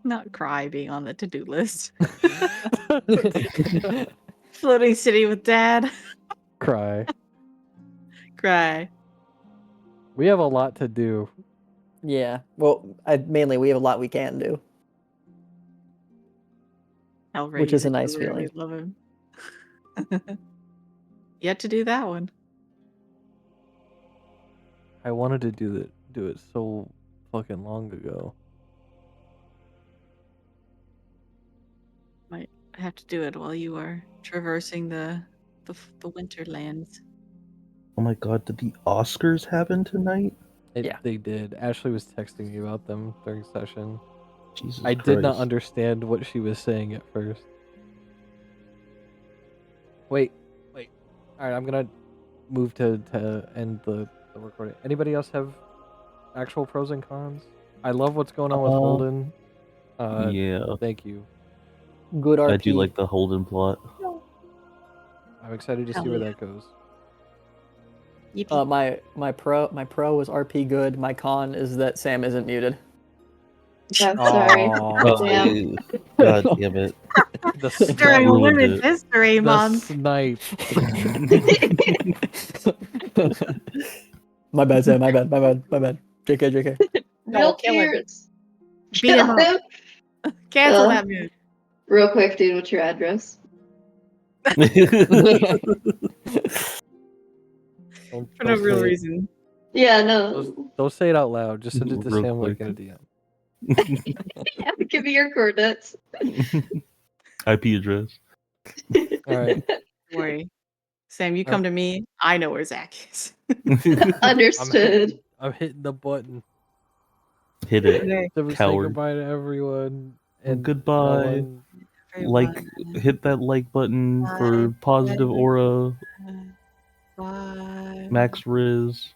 Not cry being on the to-do list. Floating city with dad. Cry. Cry. We have a lot to do. Yeah. Well, mainly we have a lot we can do. Hellraiser, Which is a nice we really feeling. love him. Yet to do that one. I wanted to do it so fucking long ago. Might have to do it while you are traversing the Winterlands. Oh my God! Did the Oscars happen tonight? Yeah. They did. Ashley was texting me about them during session. Jesus I did not Christ. understand what she was saying at first. Wait. Alright, I'm gonna move to end the recording. Anybody else have actual pros and cons? I love what's going on with Holden. Yeah, Thank you. Good RP. I do like the Holden plot. I'm excited to see where that goes. Yippee. My pro is RP good. My con is that Sam isn't muted. I'm sorry. Aw, Damn. God damn it! the During ruined Women's it. History the Month. snipe. My bad, Sam. My bad. JK. Real kill him. tears. Beat him up. Cancel Uh, that move. Real quick, dude, what's your address? For no Don't real say it. reason. Yeah, no. Don't say it out loud. Just send it to Real Sam like quick. in a DM. Yeah, give me your coordinates. IP address. All right. Don't worry. Sam, you Oh. come to me. I know where Zach is. Understood. I'm hitting the button. Hit it. Okay. To say Coward. goodbye to everyone. And Goodbye. No one... Like, hit that like button for Bye. positive aura, Bye. Max Riz.